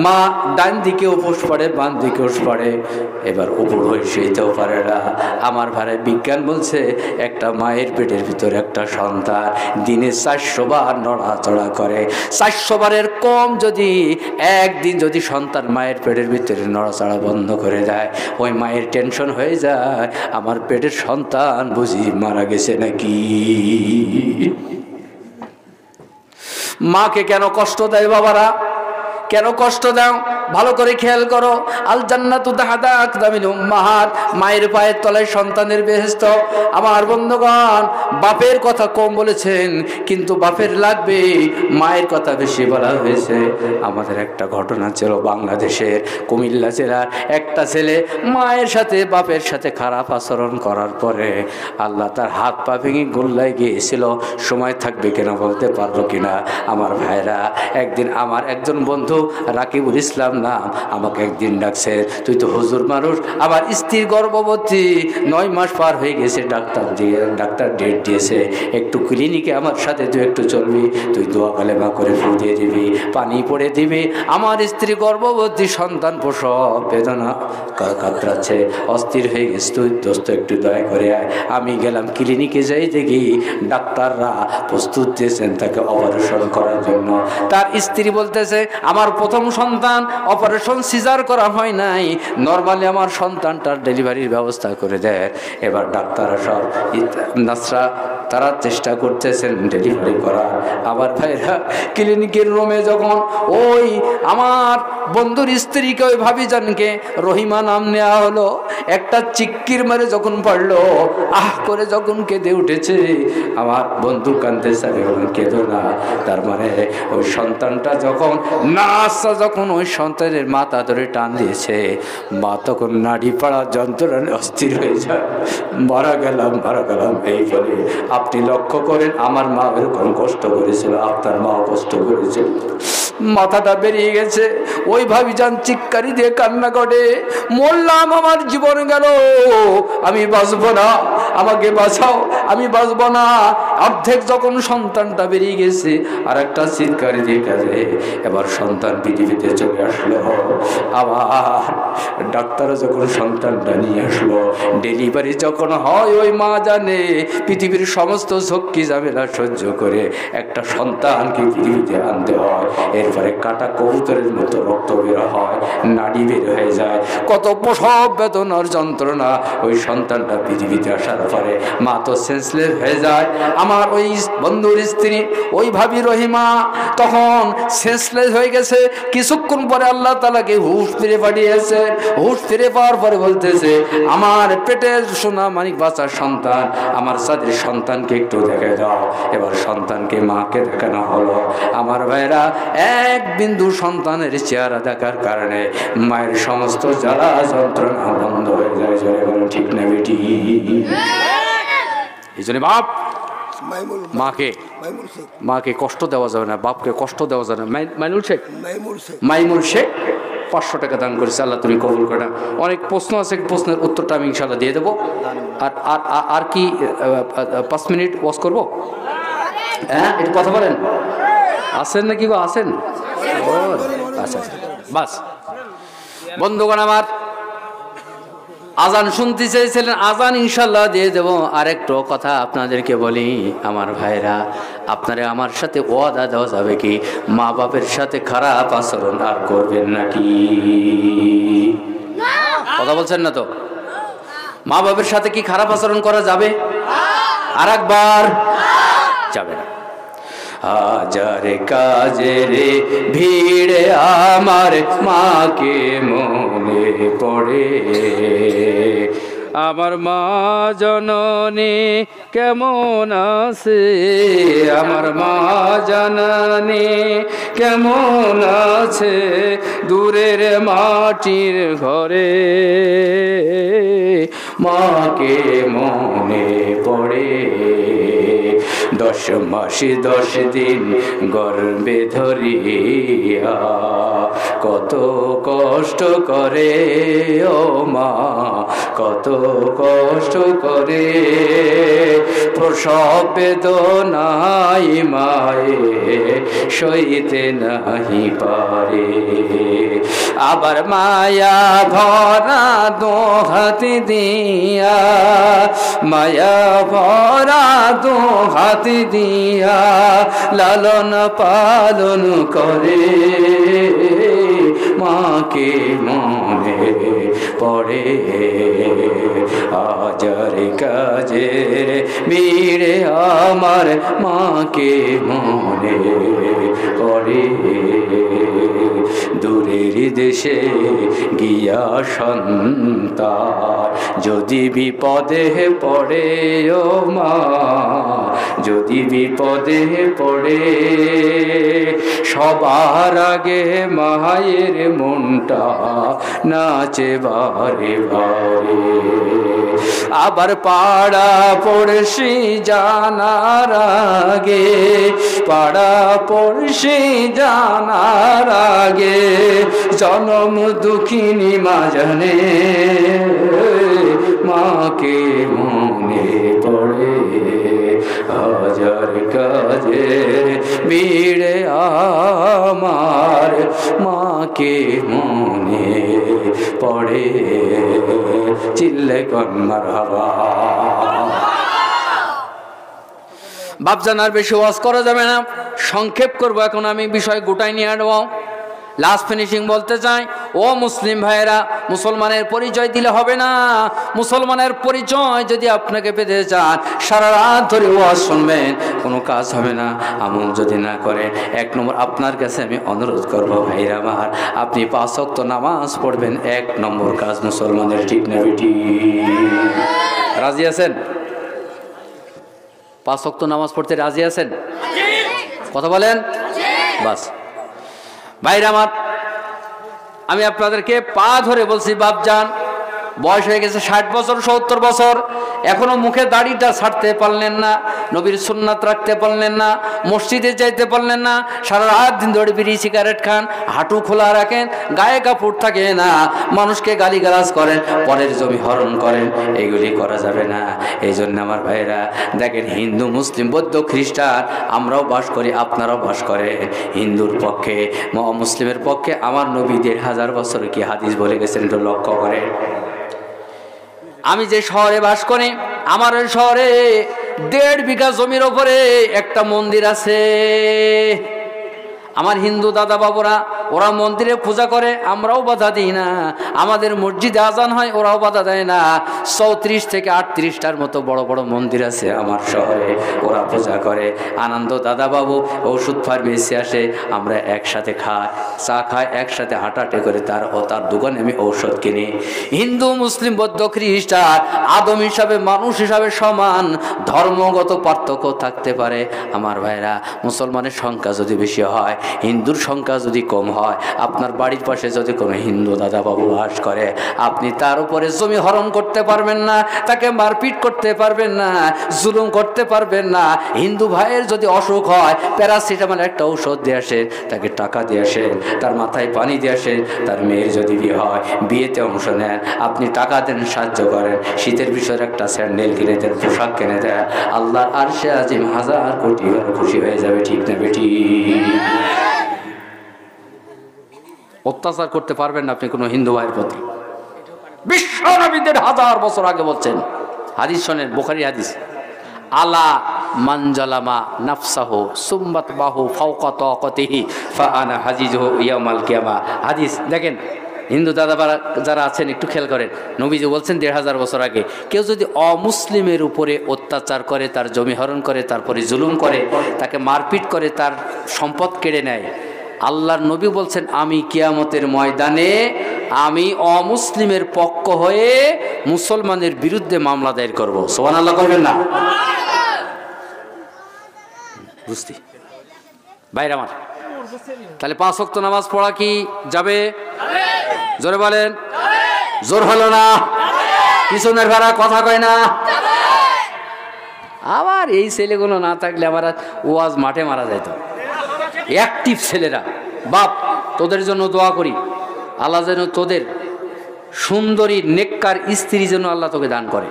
মা ডান দিকে উপোস পড়ে, বাম দিকে উপোস পড়ে, এবার উপর হয়ে শুইতেও পারে না। আমার ভাই বিজ্ঞান বলছে একটা মায়ের পেটের ভিতরে একটা সন্তান দিনে 400 বার নড়াচড়া করে। 400 বারের কম যদি একদিন যদি সন্তান মায়ের পেটের ভিতরে নড়াচড়া বন্ধ করে দেয়, ওই মায়ের টেনশন হয়ে যায়, আমার পেটের সন্তান বুঝি মারা গেছে নাকি। মাকে কেন কষ্ট দেয় বাবারা, কেন কষ্ট দাও? ভালো করে খেয়াল করো। আল জান্নাতু তাহতা আকদামিল উম্মাহাত, মায়ের পায়ের তলায় সন্তানের বেহেশত। আমার বন্ধুগণ, বাপের কথা কম বলেছেন, কিন্তু বাপের লাগবে, মায়ের কথা বেশি বলা হয়েছে। আমাদের একটা ঘটনা ছিল বাংলাদেশের কুমিল্লা জেলার, একটা ছেলে মায়ের সাথে বাপের সাথে খারাপ আচরণ করার পরে আল্লাহ তার হাত পা ভেঙে গোল্লায় গিয়েছিল। সময় থাকবে কিনা বলতে পারবো কিনা আমার ভাইরা। একদিন আমার একজন বন্ধু রাকিবুল ইসলাম নাম, আমাকে একদিন ডাকছে, তুই তো হুজুর মানুষ, আমার স্ত্রীর গর্ভবতী, 9 মাস পার হয়ে গেছে, ডাক্তার ডেট দিয়েছে, একটু ক্লিনিকে আমার সাথে তুই একটু চলবি, তুই দোয়া কালেমা করে ফু দিয়ে দিবি, পানি পড়ে দিবি। আমার স্ত্রী গর্ভবতী, সন্তান প্রসব বেদনা কাতরাচ্ছে, অস্থির হয়ে গেছে, তুই দোস্ত একটু দয়া করে আয়। আমি গেলাম ক্লিনিকে, যাই দেখি ডাক্তাররা প্রস্তুত দিয়েছেন তাকে অপারেশন করার জন্য। তার স্ত্রী বলতেছে, আমার প্রথম সন্তান, অপারেশন সিজার করা হয় নাই, নরমালি আমার সন্তানটার ডেলিভারির ব্যবস্থা করে দেয়। এবার ডাক্তাররা সব নার্সরা তারা চেষ্টা করতেছেন ডেলিভারি করার। আবার ভাইরা ক্লিনিকের রুমে যখন ওই আমার বন্ধুর স্ত্রীকে, ওই ভাবিজানকে রহিমা নাম নেওয়া হলো, একটা চিক্কির মারে যখন পড়লো, আহ করে যখন কেঁদে উঠেছে, আমার বন্ধু কান্দে সারে কেঁদো না। তার মানে ওই সন্তানটা যখন নার্সরা যখন ওই সন্তানের মাথা ধরে টান দিয়েছে, মা তখন নাড়ি পাড়া যন্ত্রণায় অস্থির হয়ে যায়, মারা গেলাম। এই বলে আপনি লক্ষ্য করেন, আমার মা এরকম কষ্ট করেছিল, আপনার মাও কষ্ট করেছিল, মাথাটা বেরিয়ে গেছে। ওই ভাবিজান চিৎকারি দিয়ে কান্না করে, মরলাম, আমার জীবন গেল, আমি বাঁচবো না, আমাকে বাঁচাও, আমি বাঁচবো না। অর্ধেক যখন সন্তানটা বেরিয়ে গেছে, আর একটা চিৎকারি দিয়ে কাজে এবার সন্তান পৃথিবীতে চলে আসলো। আবার ডাক্তার যখন সন্তানটা নিয়ে আসলো, ডেলিভারি যখন হয়, ওই মা জানে পৃথিবীর সমস্ত ঝক্কি ঝামেলা সহ্য করে একটা সন্তানকে পৃথিবীতে আনতে হয়। এরপরে কাটা কবুতরের মতো রক্ত বের হয়, নাড়ি বের হয়ে যায়, কত প্রসব বেদনার যন্ত্রণা। ওই সন্তানটা পৃথিবীতে আসার পরে মা তো সেন্সলেস হয়ে যায়। আমার ওই বন্ধুর স্ত্রী, ওই ভাবি রহিমা তখন সেন্সলেস হয়ে গেছে। কিছুক্ষণ পরে আল্লাহ তাআলাকে হুঁশ ফিরে পাঠিয়েছে। হুঁশ ফিরে পাওয়ার পরে বলতেছে, আমার পেটের সোনা মানিক বাচ্চার সন্তান, আমার সাদের সন্তানকে একটু দেখে দাও। এবার সন্তানকে মাকে দেখানো হলো। আমার ভাইরা, এক বিন্দু সন্তানের চেহারা দেখার কারণে মায়ের সমস্ত জ্বালা যন্ত্রণা বন্ধ হয়ে যায়। জোরে বলেন ঠিক না বেটি? এই জন্য বাপ মাকে কষ্ট দেওয়া যাবে না, বাপকে কষ্ট দেওয়া যাবে না। মাইমুল শেখ 500 টাকা দান করেছে, আল্লাহ তুমি কবুল করে। অনেক প্রশ্ন আছে, প্রশ্নের উত্তরটা আমি ইনশাআল্লাহ দিয়ে দেবো। আর কি 5 মিনিট ওয়াজ করবো? হ্যাঁ, একটু কথা বলেন। আসেন নাকি বা আসেন? আচ্ছা, বাস বন্ধুগণ আমার, আজান শুনতে চেয়েছিলেন, আজান ইনশাল্লাহ দিয়ে দেব। আরেকটু কথা আপনাদেরকে বলি আমার ভাইরা, আপনারা আমার সাথে ওয়াদা দেওয়া যাবে কি, মা বাপের সাথে খারাপ আচরণ আর করবেন নাকি? কথা বলছেন না তো? মা বাপের সাথে কি খারাপ আচরণ করা যাবে? আর একবার যাবে না। হাজার কাজের ভিড়ে আমার মাকে মনে পড়ে, আমার মা জননী কেমন আছে, আমার মা জননী কেমন আছে দূরের মাটির ঘরে। মাকে মনে পড়ে। 10 মাস 10 দিন গর্ভে ধরিয়া কত কষ্ট করে ও মা, কত কষ্ট করে। প্রসব বেদনায় মায়ে সইতে নাহি পারে। আবার মায়া ভরা দোহাত দিয়া, মায়া ভরা দোহাত দিয়া লালন পালন করে। মাকে মনে পড়ে। হাজার কাজের ভিড়ে আমার মাকে মনে পড়ে। দূরের দেশে গিয়া সন্তান যদি বিপদে পড়ে ও মা, যদি বিপদে পড়ে, সবার আগে মায়ের মনটা নাচে বারে বারে। আবার পাড়া পড়শি জানার আগে, পাড়া পড়শি জানার আগে জনম দুঃখিনী মা জানে। মাকে মনে পড়ে। হাজার কাজের ভিড়ে আমার মাকে মনে পড়ে। চিল্লে কোন মারহাবা। বাপজান আর বেশি ওয়াজ করা যাবে না, সংক্ষেপ করবো এখন আমি, বিষয় গোটাই নিয়ে আনবো। লাস্ট ফিনিশিং বলতে চাই, ও মুসলিম ভাইয়েরা, মুসলমানের পরিচয় দিলে হবে না। মুসলমানের পরিচয় যদি আপনাকে পেতে চান, সারা রাত ধরে ওয়াজ শুনবেন, কোনো কাজ হবে না। আমল যদি না করে, 1 নম্বর আপনার কাছে আমি অনুরোধ করবো ভাইরা আমার, আপনি 5 ওয়াক্ত নামাজ পড়বেন। 1 নম্বর কাজ মুসলমানের, ঠিক না বেটি? রাজি আছেন? 5 ওয়াক্ত নামাজ পড়তে রাজি আছেন? কথা বলেন। বাস ভাইরা আমার, আমি আপনাদেরকে পা ধরে বলছি, বাপজান বয়স হয়ে গেছে 60 বছর 70 বছর, এখনো মুখে দাড়িটা ছাড়তে পারলেন না, নবীর সুন্নাত রাখতে পারলেন না, মসজিদে যাইতে পারলেন না, সারা রাত দিন ধরে বিড়ি সিগারেট খান, হাঁটু খোলা রাখেন, গায়ে কাপড় থাকে না, মানুষকে গালিগালাজ করেন, পরের জমি হরণ করেন, এগুলি করা যাবে না। এই জন্য আমার ভাইরা দেখেন, হিন্দু মুসলিম বৌদ্ধ খ্রিস্টান আমরাও বাস করি, আপনারাও বাস করে। হিন্দুর পক্ষে মুসলিমের পক্ষে আমার নবী 1500 বছর কি হাদিস বলে গেছেন, একটু লক্ষ্য করে। আমি যে শহরে বাস করি, আমার ওই শহরে 1.5 বিঘা জমির ওপরে একটা মন্দির আছে। আমার হিন্দু দাদা বাবুরা ওরা মন্দিরে পূজা করে, আমরাও বাধা দিই না। আমাদের মসজিদে আজান হয়, ওরাও বাধা দেয় না। 34 থেকে 38টার মতো বড় বড় মন্দির আছে আমার শহরে, ওরা পূজা করে। আনন্দ দাদা বাবু ওষুধ ফার্মেসি আসে, আমরা একসাথে খাই, চা খাই, একসাথে হাঁটাহাঁটি করে, তার দোকানে আমি ঔষধ কিনি। হিন্দু মুসলিম বৌদ্ধ খ্রিস্টান আদম হিসাবে, মানুষ হিসাবে সমান, ধর্মগত পার্থক্য থাকতে পারে। আমার ভাইরা, মুসলমানের সংখ্যা যদি বেশি হয়, হিন্দুর সংখ্যা যদি কম হয়, আপনার বাড়ির পাশে যদি কোনো হিন্দু দাদা বাবু বাস করে, আপনি তার উপরে জমি হরণ করতে পারবেন না, তাকে মারপিট করতে পারবেন না, জুলুম করতে পারবেন না। হিন্দু ভাইয়ের যদি অসুখ হয়, প্যারাসিটামল একটা ঔষধ দিয়ে আসেন, তাকে টাকা দিয়ে আসেন, তার মাথায় পানি দিয়ে আসেন। তার মেয়ের যদি বিয়ে হয়, বিয়েতে অংশ নেন, আপনি টাকা দেন, সাহায্য করেন, শীতের বিষয়ে একটা স্যান্ডেল কিনে দেন, পোশাক কিনে দেন, আল্লাহর আরশে আজিম 1000 কোটি খুশি হয়ে যাবে, ঠিক না বেটি? অত্যাচার করতে পারবেন না আপনি কোনো হিন্দু ভাইয়ের প্রতি। বিশ্ব নবীদের 1000 বছর আগে বলছেন, হাদিস শোনেন, বুখারী হাদিস, আলা মানজালামা নাফসাহু সুম্মাত বাহু ফাওকা তাকাতিহি ফাআনা হাজিজুহু ইয়াউমাল কিয়ামা। হাদিস দেখেন, হিন্দু দাদা যারা আছেন একটু খেয়াল করেন, নবীজি বলছেন 1500 বছর আগে, কেউ যদি অমুসলিমের উপরে অত্যাচার করে, তার জমি হরণ করে, তারপরে জুলুম করে, তাকে মারপিট করে, তার সম্পদ কেড়ে নেয়, আল্লাহর নবী বলছেন, আমি কিয়ামতের ময়দানে আমি অমুসলিমের পক্ষ হয়ে মুসলমানের বিরুদ্ধে মামলা দায়ের করব। সুবহানাল্লাহ করবেন না? বুঝতে বাইরে আমার, তাহলে 5 ওয়াক্ত নামাজ পড়া কি যাবে? জোরে বলেন। জোর হলো না? পিছনের ভেড়া কথা কয় না। আবার এই ছেলেগুলো না থাকলে আমার ওয়াজ মাঠে মারা যেত। অ্যাক্টিভ ছেলেরা, বাপ তোদের জন্য দোয়া করি, আল্লাহ যেন তোদের সুন্দরী নেককার স্ত্রী যেন আল্লাহ তোকে দান করে,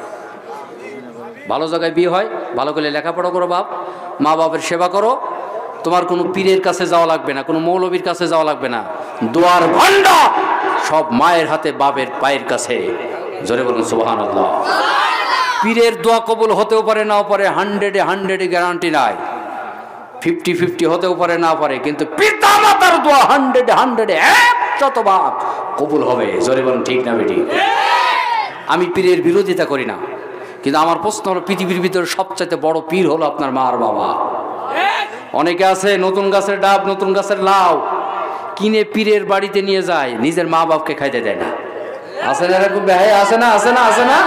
ভালো জায়গায় বিয়ে হয়, ভালো করে লেখাপড়া করো বাপ, মা বাপের সেবা করো। তোমার কোনো পীরের কাছে যাওয়া লাগবে না, কোনো মৌলবীর কাছে যাওয়া লাগবে না, দোয়ার ভান্ডার সব মায়ের হাতে, বাপের পায়ের কাছে। জোরে বলুন সুবহানাল্লাহ। পীরের দোয়া কবুল হতেও পারে নাও পারে, 100-100 গ্যারান্টি নাই, 50-50 হতেও পারে না পারে, কিন্তু পিতা মাতার দোয়া 100-100 100বার কবুল হবে। জোরে বলুন ঠিক না বেটি? আমি পীরের বিরোধিতা করি না, কিন্তু আমার প্রশ্ন হলো পৃথিবীর ভিতরে সবচাইতে বড় পীর হলো আপনার মা আর বাবা। অনেকে আছে নতুন গাছের ডাব, নতুন গাছের লাউ কিনে পীরের বাড়িতে নিয়ে যায়, নিজের মা বাপকে খাইতে দেয় না। আছে না এরকম? আছে না? আছে না? আছে না?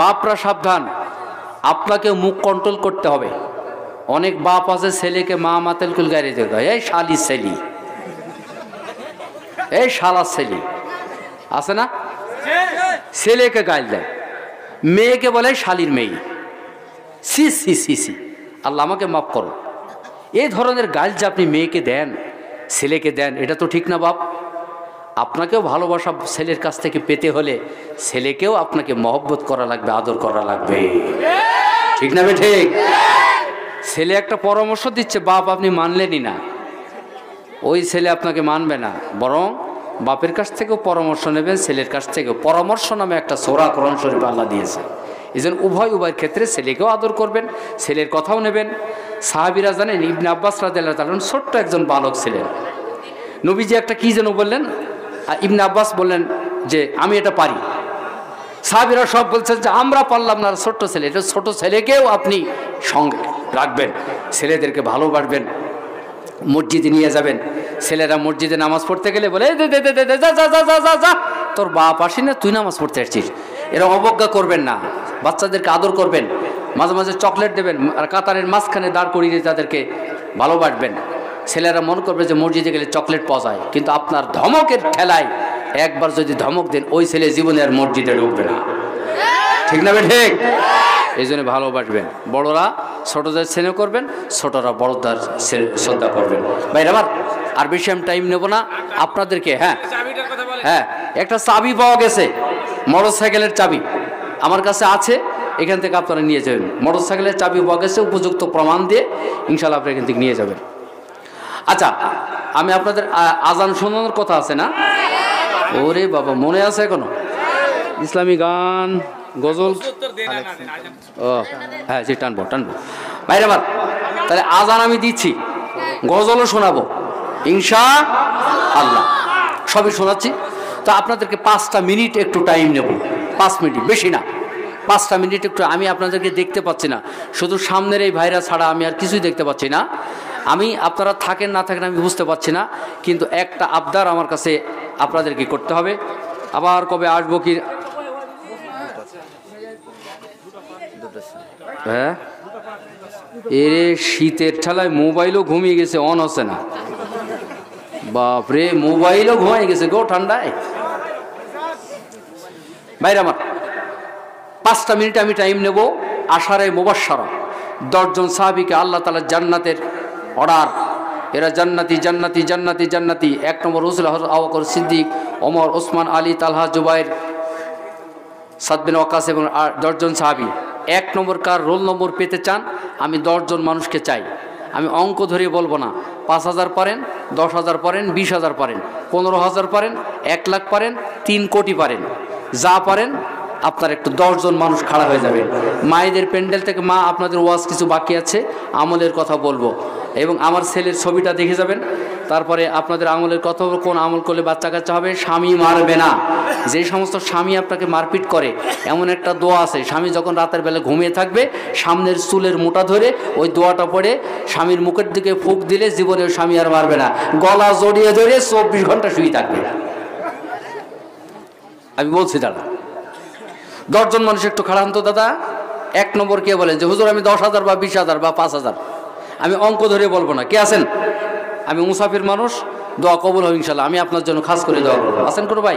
বাপরা সাবধান, আপনাকে মুখ কন্ট্রোল করতে হবে। অনেক বাপ আছে ছেলেকে মা মাতেল কুল গাড়ি দিতে হয়, এই শালি ছেলি, এই শালা ছেলি, আছে না? ছেলেকে গাইল দেয়, মেয়েকে বলে শালির মেয়ে। সি সি সি সি, আল্লাহ আমাকে মাফ করো। এই ধরনের গাইল যে আপনি মেয়েকে দেন, ছেলেকে দেন, এটা তো ঠিক না বাপ। আপনাকেও ভালোবাসা ছেলের কাছ থেকে পেতে হলে ছেলেকেও আপনাকে মহব্বত করা লাগবে, আদর করা লাগবে, ঠিক না? ঠিক। ছেলে একটা পরামর্শ দিচ্ছে, বাপ আপনি মানলেনই না, ওই ছেলে আপনাকে মানবে না, বরং বাপের কাছ থেকেও পরামর্শ নেবেন, ছেলের কাছ থেকেও। পরামর্শ নামে একটা সূরা কোরআন শরীফে আল্লাহ দিয়েছে। এই জন্য উভয়ের ক্ষেত্রে ছেলেকেও আদর করবেন, ছেলের কথাও নেবেন। সাহাবীরা জানেন, ইবনে আব্বাস রাদিয়াল্লাহু তাআলা ছোট্ট একজন বালক ছিলেন। নবীজি একটা কি যেন বললেন, ইবনে আব্বাস বললেন যে আমি এটা পারি। সাহাবীরা সব বলছেন যে আমরা পারলাম না, ছোট্ট ছেলে, এটা ছোট ছেলেকেও আপনি সঙ্গে রাখবেন, ছেলেদেরকে ভালোবাসবেন, মসজিদে নিয়ে যাবেন। ছেলেরা মসজিদে নামাজ পড়তে গেলে বলে যা, তোর বাপ আসি না, তুই নামাজ পড়তে আসছিস। এরকম অবজ্ঞা করবেন না, বাচ্চাদেরকে আদর করবেন, মাঝে মাঝে চকলেট দেবেন, আর কাতারের মাঝখানে দাঁড় করিয়ে তাদেরকে ভালোবাসবেন। ছেলেরা মনে করবে যে মসজিদে গেলে চকলেট পাওয়া যায়, কিন্তু আপনার ধমকের ঠেলায় একবার যদি ধমক দেন, ওই ছেলে জীবনে আর মসজিদে ঢুকবে না, ঠিক না? ঠিক। এই জন্য ভালোবাসবেন, বড়রা ছোটদের স্নেহ করবেন, ছোটরা বড়দের শ্রদ্ধা করবেন। ভাই আমার আর বেশি আমি টাইম নেব না আপনাদেরকে। হ্যাঁ হ্যাঁ, একটা চাবি পাওয়া গেছে, মোটর সাইকেলের চাবি আমার কাছে আছে, এখান থেকে আপনারা নিয়ে যাবেন। মোটর সাইকেলের চাবি পাওয়া গেছে, উপযুক্ত প্রমাণ দিয়ে ইনশাল্লাহ আপনি এখান থেকে নিয়ে যাবেন। আচ্ছা, আমি আপনাদের আজান শোনানোর কথা আছে না? ওরে বাবা, মনে আছে এখনো? ইসলামী গান, গজল, ও হ্যাঁ, সে টানবো বাইরে আবার। তাহলে আজান আমি দিচ্ছি, গজলও শোনাবো ইনশাআল্লাহ, সবই শোনাচ্ছি। তো আপনাদেরকে 5টা মিনিট একটু টাইম নেব, 5 মিনিট, বেশি না, 5টা মিনিট একটু। আমি আপনাদেরকে দেখতে পাচ্ছি না, শুধু সামনের এই ভাইরা ছাড়া আমি আর কিছুই দেখতে পাচ্ছি না। আমি আপনারা থাকেন না থাকেন আমি বুঝতে পারছি না, কিন্তু একটা আবদার আমার কাছে আপনাদেরকে করতে হবে। আবার কবে আসবো কি? হ্যাঁ, এরে শীতের ঠেলায় মোবাইলও ঘুমিয়ে গেছে, অন হচ্ছে না। বাপরে, মোবাইলও ঘুমিয়ে গেছে গো ঠান্ডায়। বাইরে আমার 5টা মিনিট আমি টাইম নেব। আশারে মুবাশশারা 10 জন সাহাবীকে আল্লাহ তাআলা জান্নাতের অর্ডার, এরা জান্নাতি জান্নাতি জান্নাতি জান্নাতি। 1 নম্বর রাসূল হযরত আবু বকর সিদ্দিক, ওমর, ওসমান, আলী, তালহা, জুবাইর, সাদ বিন ওয়াক্কাস এবং 10 জন সাহাবী। 1 নম্বর কার রোল নম্বর পেতে চান? আমি 10 জন মানুষকে চাই। আমি অঙ্ক ধরে বলবো না, 5000 পারেন, 10,000 পারেন, 20,000 পারেন, 15,000 পারেন, 1 লাখ পারেন, 3 কোটি পারেন, যা পারেন আপনার একটু 10 জন মানুষ খাড়া হয়ে যাবেন। মায়েদের প্যান্ডেল থেকে, মা আপনাদের ওয়াজ কিছু বাকি আছে, আমলের কথা বলবো, এবং আমার ছেলের ছবিটা দেখে যাবেন। তারপরে আপনাদের আমলের কথা, কোন আমল করলে বাচ্চা কাচ্চা হবে। স্বামী মারবে না, যে সমস্ত স্বামী আপনাকে মারপিট করে, এমন একটা দোয়া আছে, স্বামী যখন রাতের বেলা ঘুমিয়ে থাকবে, সামনের চুলের মোটা ধরে ওই দোয়াটা পড়ে স্বামীর মুখের দিকে ফুঁক দিলে জীবনে স্বামী আর মারবে না, গলা জড়িয়ে ধরে 24 ঘন্টা শুয়ে থাকবে। আমি বলছি দাদা, 10 জন মানুষ একটু খাড়া হন তো দাদা। 1 নম্বর কে বলেন যে হুজুর আমি 10,000 বা 20,000 বা 5,000? আমি অঙ্ক ধরে বলবো না, কে আছেন? আমি মুসাফির মানুষ, দোয়া কবুল হবে ইনশাল্লাহ। আমি আপনার জন্য খাস করে দোয়া করবো। আছেন কোনো ভাই?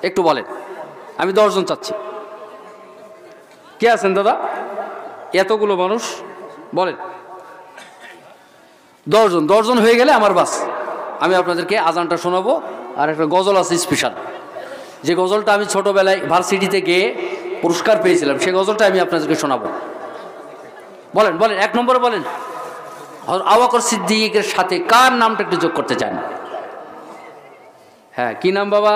একটু বলেন। আমি 10 জন চাচ্ছি। কে আছেন দাদা? এতগুলো মানুষ বলেন। 10 জন হয়ে গেলে আমার বাস, আমি আপনাদেরকে আজানটা শোনাবো। আর একটা গজল আছে স্পেশাল, যে গজলটা আমি ছোটবেলায় ভার্সিটিতে গিয়ে পুরস্কার পেয়েছিলাম, সেই গজলটা আমি আপনাদেরকে শোনাবো। বলেন বলেন, 1 নম্বরে বলেন, আবু বকর সিদ্দিকের সাথে কার নামটা একটু যোগ করতে চান? হ্যাঁ, কি নাম বাবা?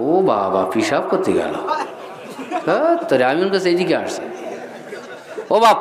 ও বাবা, পিশাব করতে গেল। তোরে আমি ওর কাছে এইদিকে আসছি। ও বাপ,